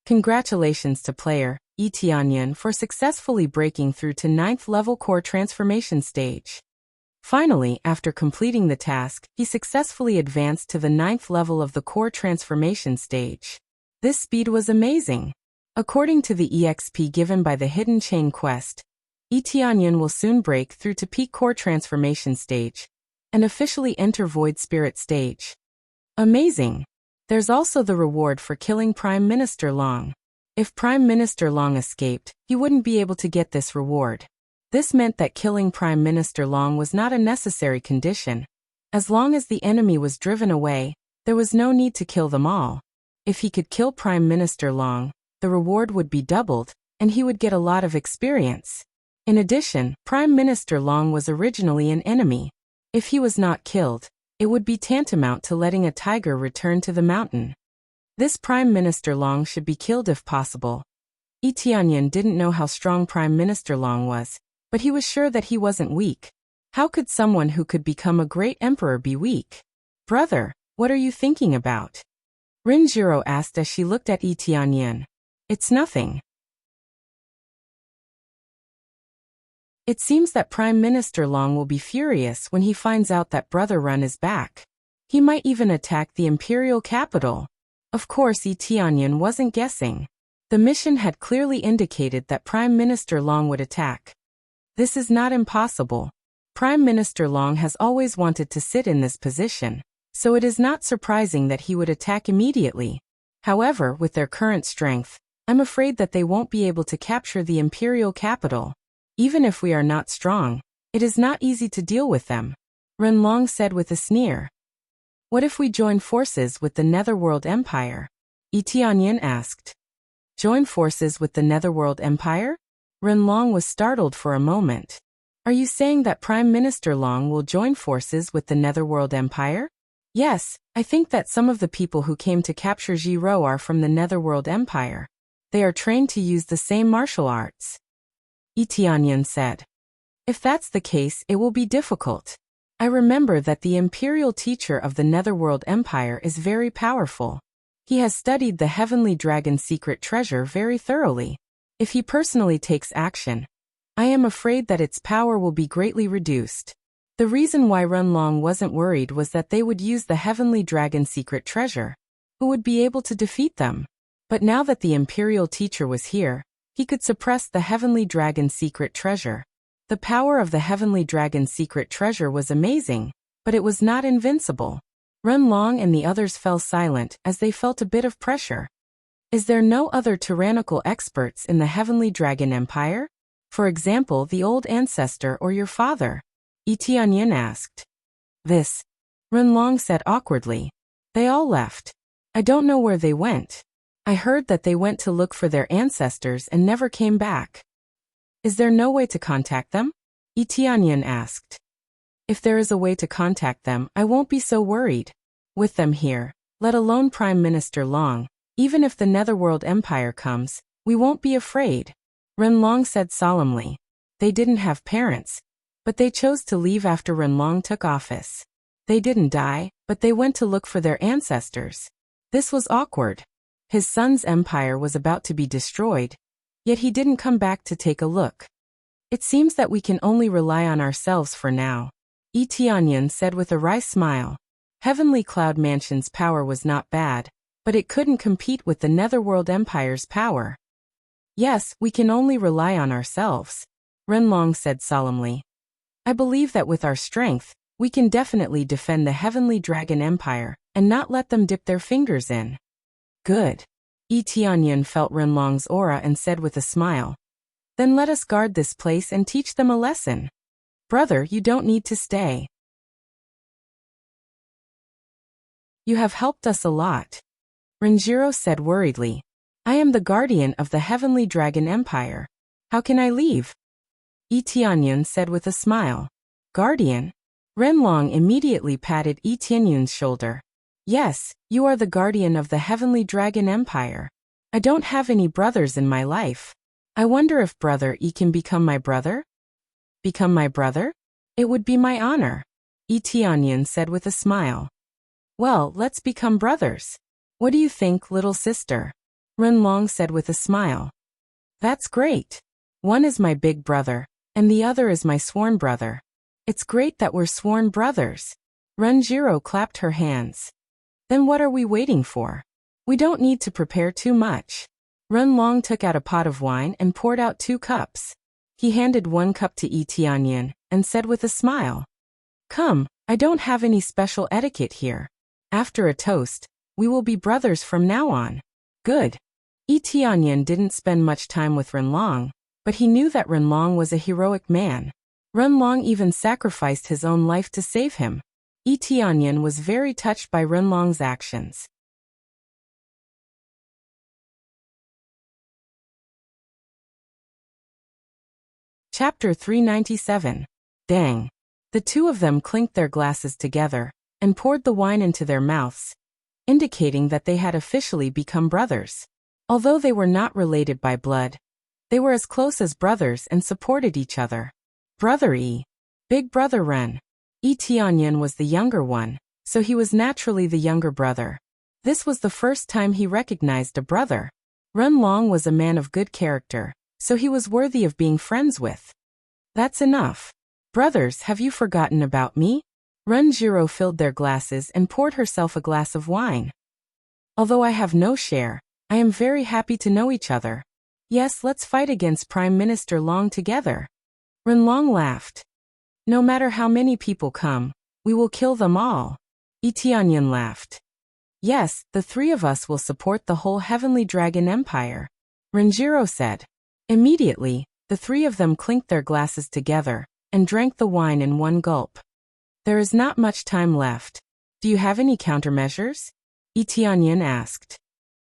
Congratulations to player Tianyan for successfully breaking through to 9th level core transformation stage. Finally, after completing the task, he successfully advanced to the 9th level of the core transformation stage. This speed was amazing. According to the EXP given by the Hidden Chain quest, Tianyan will soon break through to peak core transformation stage and officially enter Void Spirit stage. Amazing! There's also the reward for killing Prime Minister Long. If Prime Minister Long escaped, he wouldn't be able to get this reward. This meant that killing Prime Minister Long was not a necessary condition. As long as the enemy was driven away, there was no need to kill them all. If he could kill Prime Minister Long, the reward would be doubled, and he would get a lot of experience. In addition, Prime Minister Long was originally an enemy. If he was not killed, it would be tantamount to letting a tiger return to the mountain. This Prime Minister Long should be killed if possible. Tianyan didn't know how strong Prime Minister Long was, but he was sure that he wasn't weak. How could someone who could become a great emperor be weak? Brother, what are you thinking about? Renjiro asked as she looked at Tianyan. It's nothing. It seems that Prime Minister Long will be furious when he finds out that Brother Run is back. He might even attack the imperial capital. Of course, Tianyan wasn't guessing. The mission had clearly indicated that Prime Minister Long would attack. This is not impossible. Prime Minister Long has always wanted to sit in this position, so it is not surprising that he would attack immediately. However, with their current strength, I'm afraid that they won't be able to capture the imperial capital. Even if we are not strong, it is not easy to deal with them. Renlong said with a sneer. What if we join forces with the Netherworld Empire? Tianyan asked. Join forces with the Netherworld Empire? Renlong was startled for a moment. Are you saying that Prime Minister Long will join forces with the Netherworld Empire? Yes, I think that some of the people who came to capture Jiro are from the Netherworld Empire. They are trained to use the same martial arts. Tianyan said. If that's the case, it will be difficult. I remember that the imperial teacher of the Netherworld Empire is very powerful. He has studied the Heavenly Dragon's secret treasure very thoroughly. If he personally takes action, I am afraid that its power will be greatly reduced. The reason why Renlong wasn't worried was that they would use the Heavenly Dragon's secret treasure. Who would be able to defeat them? But now that the imperial teacher was here, he could suppress the Heavenly Dragon's secret treasure. The power of the Heavenly Dragon's secret treasure was amazing, but it was not invincible. Renlong and the others fell silent as they felt a bit of pressure. Is there no other tyrannical experts in the Heavenly Dragon Empire? For example, the old ancestor or your father? Tianyan asked. This. Renlong said awkwardly. They all left. I don't know where they went. I heard that they went to look for their ancestors and never came back. Is there no way to contact them? Tianyan asked. If there is a way to contact them, I won't be so worried. With them here, let alone Prime Minister Long, even if the Netherworld Empire comes, we won't be afraid. Renlong said solemnly. They didn't have parents, but they chose to leave after Renlong took office. They didn't die, but they went to look for their ancestors. This was awkward. His son's empire was about to be destroyed, yet he didn't come back to take a look. It seems that we can only rely on ourselves for now. Tianyan said with a wry smile. Heavenly Cloud Mansion's power was not bad, but it couldn't compete with the Netherworld Empire's power. Yes, we can only rely on ourselves, Renlong said solemnly. I believe that with our strength, We can definitely defend the Heavenly Dragon Empire and not let them dip their fingers in. Good. Yi Tianyan felt Renlong's aura and said with a smile. Then let us guard this place and teach them a lesson. Brother, you don't need to stay. You have helped us a lot. Renjiro said worriedly. I am the guardian of the Heavenly Dragon Empire. How can I leave? Yi Tianyan said with a smile. Guardian? Renlong immediately patted Yi Tianyan's shoulder. Yes, you are the guardian of the Heavenly Dragon Empire. I don't have any brothers in my life. I wonder if Brother Yi can become my brother? Become my brother? It would be my honor. Yi Tianyan said with a smile. Well, let's become brothers. What do you think, little sister? Renlong said with a smile. That's great. One is my big brother, and the other is my sworn brother. It's great that we're sworn brothers. Renjiro clapped her hands. Then what are we waiting for? We don't need to prepare too much. Renlong took out a pot of wine and poured out 2 cups. He handed 1 cup to Yi Tianyan and said with a smile. Come, I don't have any special etiquette here. After a toast, we will be brothers from now on. Good. Yi Tianyan didn't spend much time with Renlong, but he knew that Renlong was a heroic man. Renlong even sacrificed his own life to save him. Yi Tianyan was very touched by Renlong's actions. Chapter 397. Dang. The 2 of them clinked their glasses together and poured the wine into their mouths, indicating that they had officially become brothers. Although they were not related by blood, they were as close as brothers and supported each other. Brother Yi. Big brother Ren. Yi Tianyan was the younger one, so he was naturally the younger brother. This was the first time he recognized a brother. Renlong was a man of good character, so he was worthy of being friends with. That's enough. Brothers, have you forgotten about me? Renjiro filled their glasses and poured herself a glass of wine. Although I have no share, I am very happy to know each other. Yes, let's fight against Prime Minister Long together. Renlong laughed. No matter how many people come, we will kill them all. Yi Tianyan laughed. Yes, the 3 of us will support the whole Heavenly Dragon Empire. Renjiro said. Immediately, the 3 of them clinked their glasses together and drank the wine in 1 gulp. There is not much time left. Do you have any countermeasures? Yi Tianyan asked.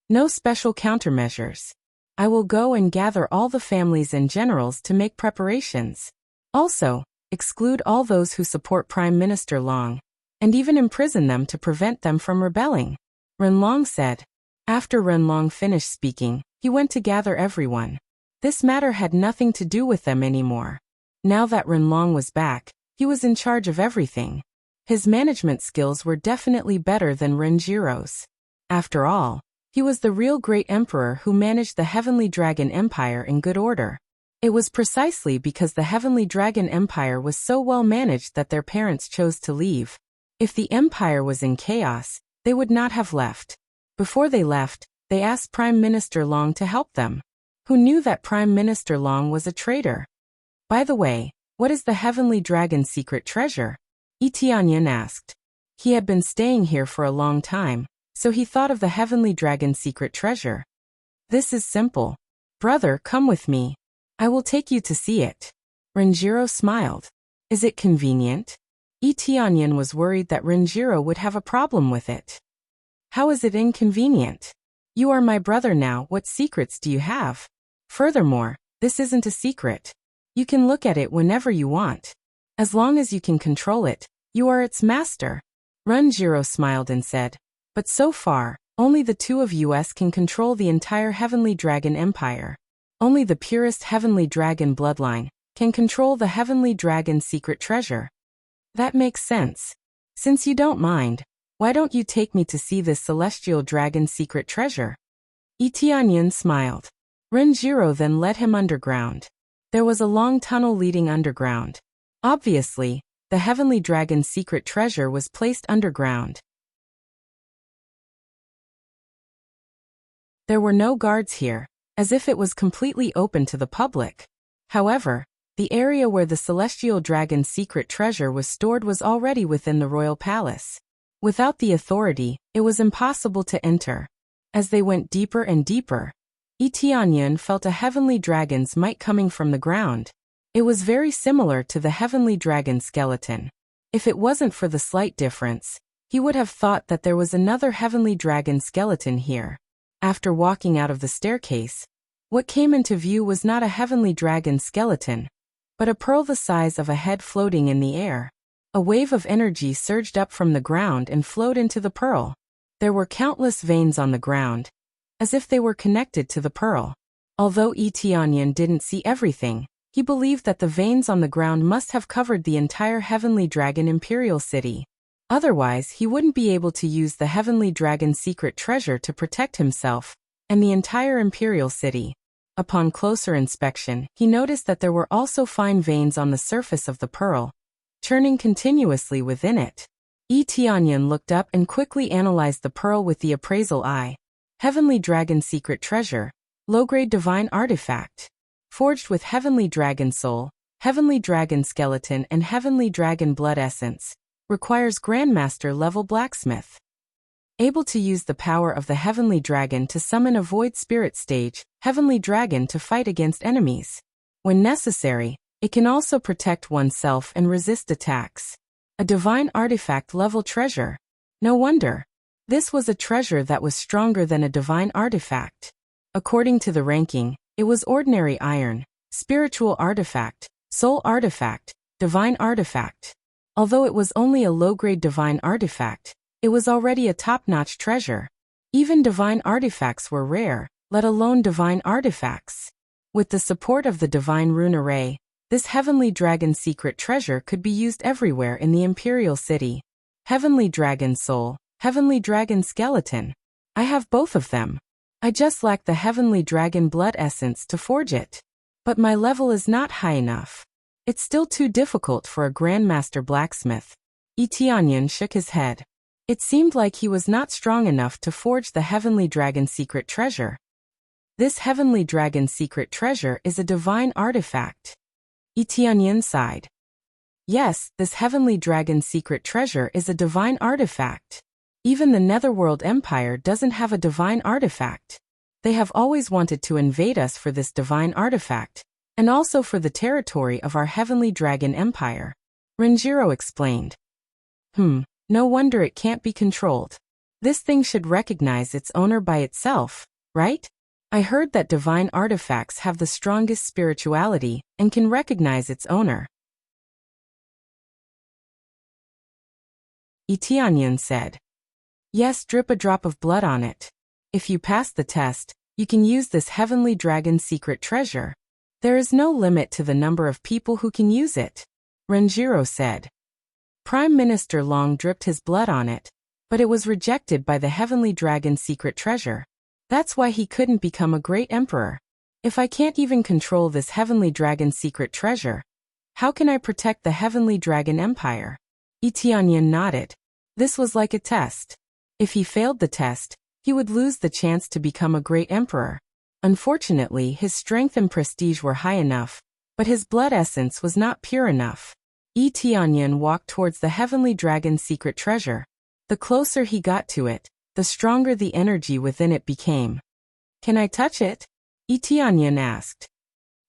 No special countermeasures. I will go and gather all the families and generals to make preparations. Also, exclude all those who support Prime Minister Long, and even imprison them to prevent them from rebelling. Renlong said. After Renlong finished speaking, he went to gather everyone. This matter had nothing to do with them anymore. Now that Renlong was back, he was in charge of everything. His management skills were definitely better than Renjiro's. After all, he was the real great emperor who managed the Heavenly Dragon Empire in good order. It was precisely because the Heavenly Dragon Empire was so well managed that their parents chose to leave. If the empire was in chaos, they would not have left. Before they left, they asked Prime Minister Long to help them. Who knew that Prime Minister Long was a traitor? By the way, what is the Heavenly Dragon's secret treasure? Yi Tianyan asked. He had been staying here for a long time, so he thought of the Heavenly Dragon's secret treasure. This is simple. Brother, come with me. I will take you to see it. Renjiro smiled. Is it convenient? Yi Tianyan was worried that Renjiro would have a problem with it. How is it inconvenient? You are my brother now, what secrets do you have? Furthermore, this isn't a secret. You can look at it whenever you want. As long as you can control it, you are its master. Renjiro smiled and said, but so far, only the 2 of us can control the entire Heavenly Dragon Empire. Only the purest Heavenly Dragon bloodline can control the Heavenly Dragon's secret treasure. That makes sense. Since you don't mind, why don't you take me to see this Celestial Dragon's secret treasure? Yi Tianyan smiled. Renjiro then led him underground. There was a long tunnel leading underground. Obviously, the Heavenly Dragon's secret treasure was placed underground. There were no guards here, as if it was completely open to the public. However, The area where the celestial dragon's secret treasure was stored was already within the royal palace. Without the authority, it was impossible to enter. As they went deeper and deeper, Tianyan felt a heavenly dragon's might coming from the ground. It was very similar to the heavenly dragon skeleton. If it wasn't for the slight difference, he would have thought that there was another heavenly dragon skeleton here. After walking out of the staircase, what came into view was not a heavenly dragon skeleton, but a pearl the size of a head floating in the air. A wave of energy surged up from the ground and flowed into the pearl. There were countless veins on the ground, as if they were connected to the pearl. Although Tianyan didn't see everything, he believed that the veins on the ground must have covered the entire Heavenly Dragon Imperial City. Otherwise, he wouldn't be able to use the Heavenly Dragon's secret treasure to protect himself and the entire Imperial City. Upon closer inspection, he noticed that there were also fine veins on the surface of the pearl, churning continuously within it. Tianyan looked up and quickly analyzed the pearl with the appraisal eye. Heavenly Dragon Secret Treasure, low-grade divine artifact. Forged with Heavenly Dragon Soul, Heavenly Dragon Skeleton and Heavenly Dragon Blood Essence. Requires Grandmaster level blacksmith. Able to use the power of the Heavenly Dragon to summon a Void Spirit stage, Heavenly Dragon to fight against enemies. When necessary, it can also protect oneself and resist attacks. A divine artifact level treasure. No wonder. This was a treasure that was stronger than a divine artifact. According to the ranking, it was ordinary iron, spiritual artifact, soul artifact, divine artifact. Although it was only a low-grade divine artifact, it was already a top-notch treasure. Even divine artifacts were rare, let alone divine artifacts. With the support of the divine rune array, this Heavenly Dragon secret treasure could be used everywhere in the Imperial City. Heavenly Dragon Soul, Heavenly Dragon Skeleton. I have both of them. I just lack the Heavenly Dragon Blood Essence to forge it. But my level is not high enough. It's still too difficult for a Grandmaster blacksmith. Tianyan shook his head. It seemed like he was not strong enough to forge the Heavenly Dragon secret treasure. This Heavenly Dragon secret treasure is a divine artifact. Tianyan sighed. Yes, this Heavenly Dragon secret treasure is a divine artifact. Even the Netherworld Empire doesn't have a divine artifact. They have always wanted to invade us for this divine artifact, and also for the territory of our Heavenly Dragon Empire. Renjiro explained. No wonder it can't be controlled. This thing should recognize its owner by itself, right? I heard that divine artifacts have the strongest spirituality and can recognize its owner. Tianyan said. Yes, drip a drop of blood on it. If you pass the test, you can use this Heavenly Dragon secret treasure. There is no limit to the number of people who can use it, Renjiro said. Prime Minister Long dripped his blood on it, but it was rejected by the Heavenly Dragon secret treasure. That's why he couldn't become a great emperor. If I can't even control this Heavenly Dragon secret treasure, how can I protect the Heavenly Dragon Empire? Tianyan nodded. This was like a test. If he failed the test, he would lose the chance to become a great emperor. Unfortunately, his strength and prestige were high enough, but his blood essence was not pure enough. Tianyan walked towards the Heavenly Dragon secret treasure. The closer he got to it, the stronger the energy within it became. Can I touch it? Tianyan asked.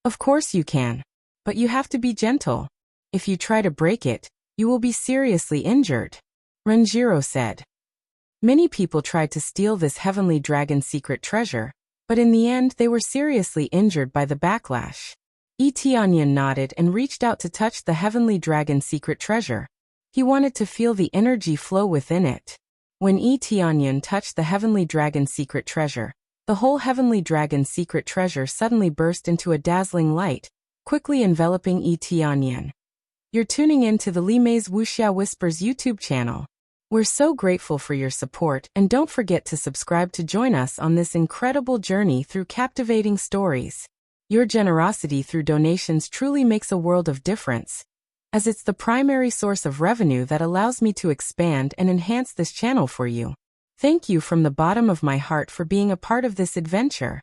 Of course you can, but you have to be gentle. If you try to break it, you will be seriously injured, Renjiro said. Many people tried to steal this Heavenly Dragon secret treasure, but in the end they were seriously injured by the backlash. Tianyan nodded and reached out to touch the Heavenly Dragon secret treasure. He wanted to feel the energy flow within it. When Tianyan touched the Heavenly Dragon secret treasure, the whole Heavenly Dragon secret treasure suddenly burst into a dazzling light, quickly enveloping Tianyan. You're tuning in to the Li Mei's Wuxia Whispers YouTube channel. We're so grateful for your support, and don't forget to subscribe to join us on this incredible journey through captivating stories. Your generosity through donations truly makes a world of difference, as it's the primary source of revenue that allows me to expand and enhance this channel for you. Thank you from the bottom of my heart for being a part of this adventure.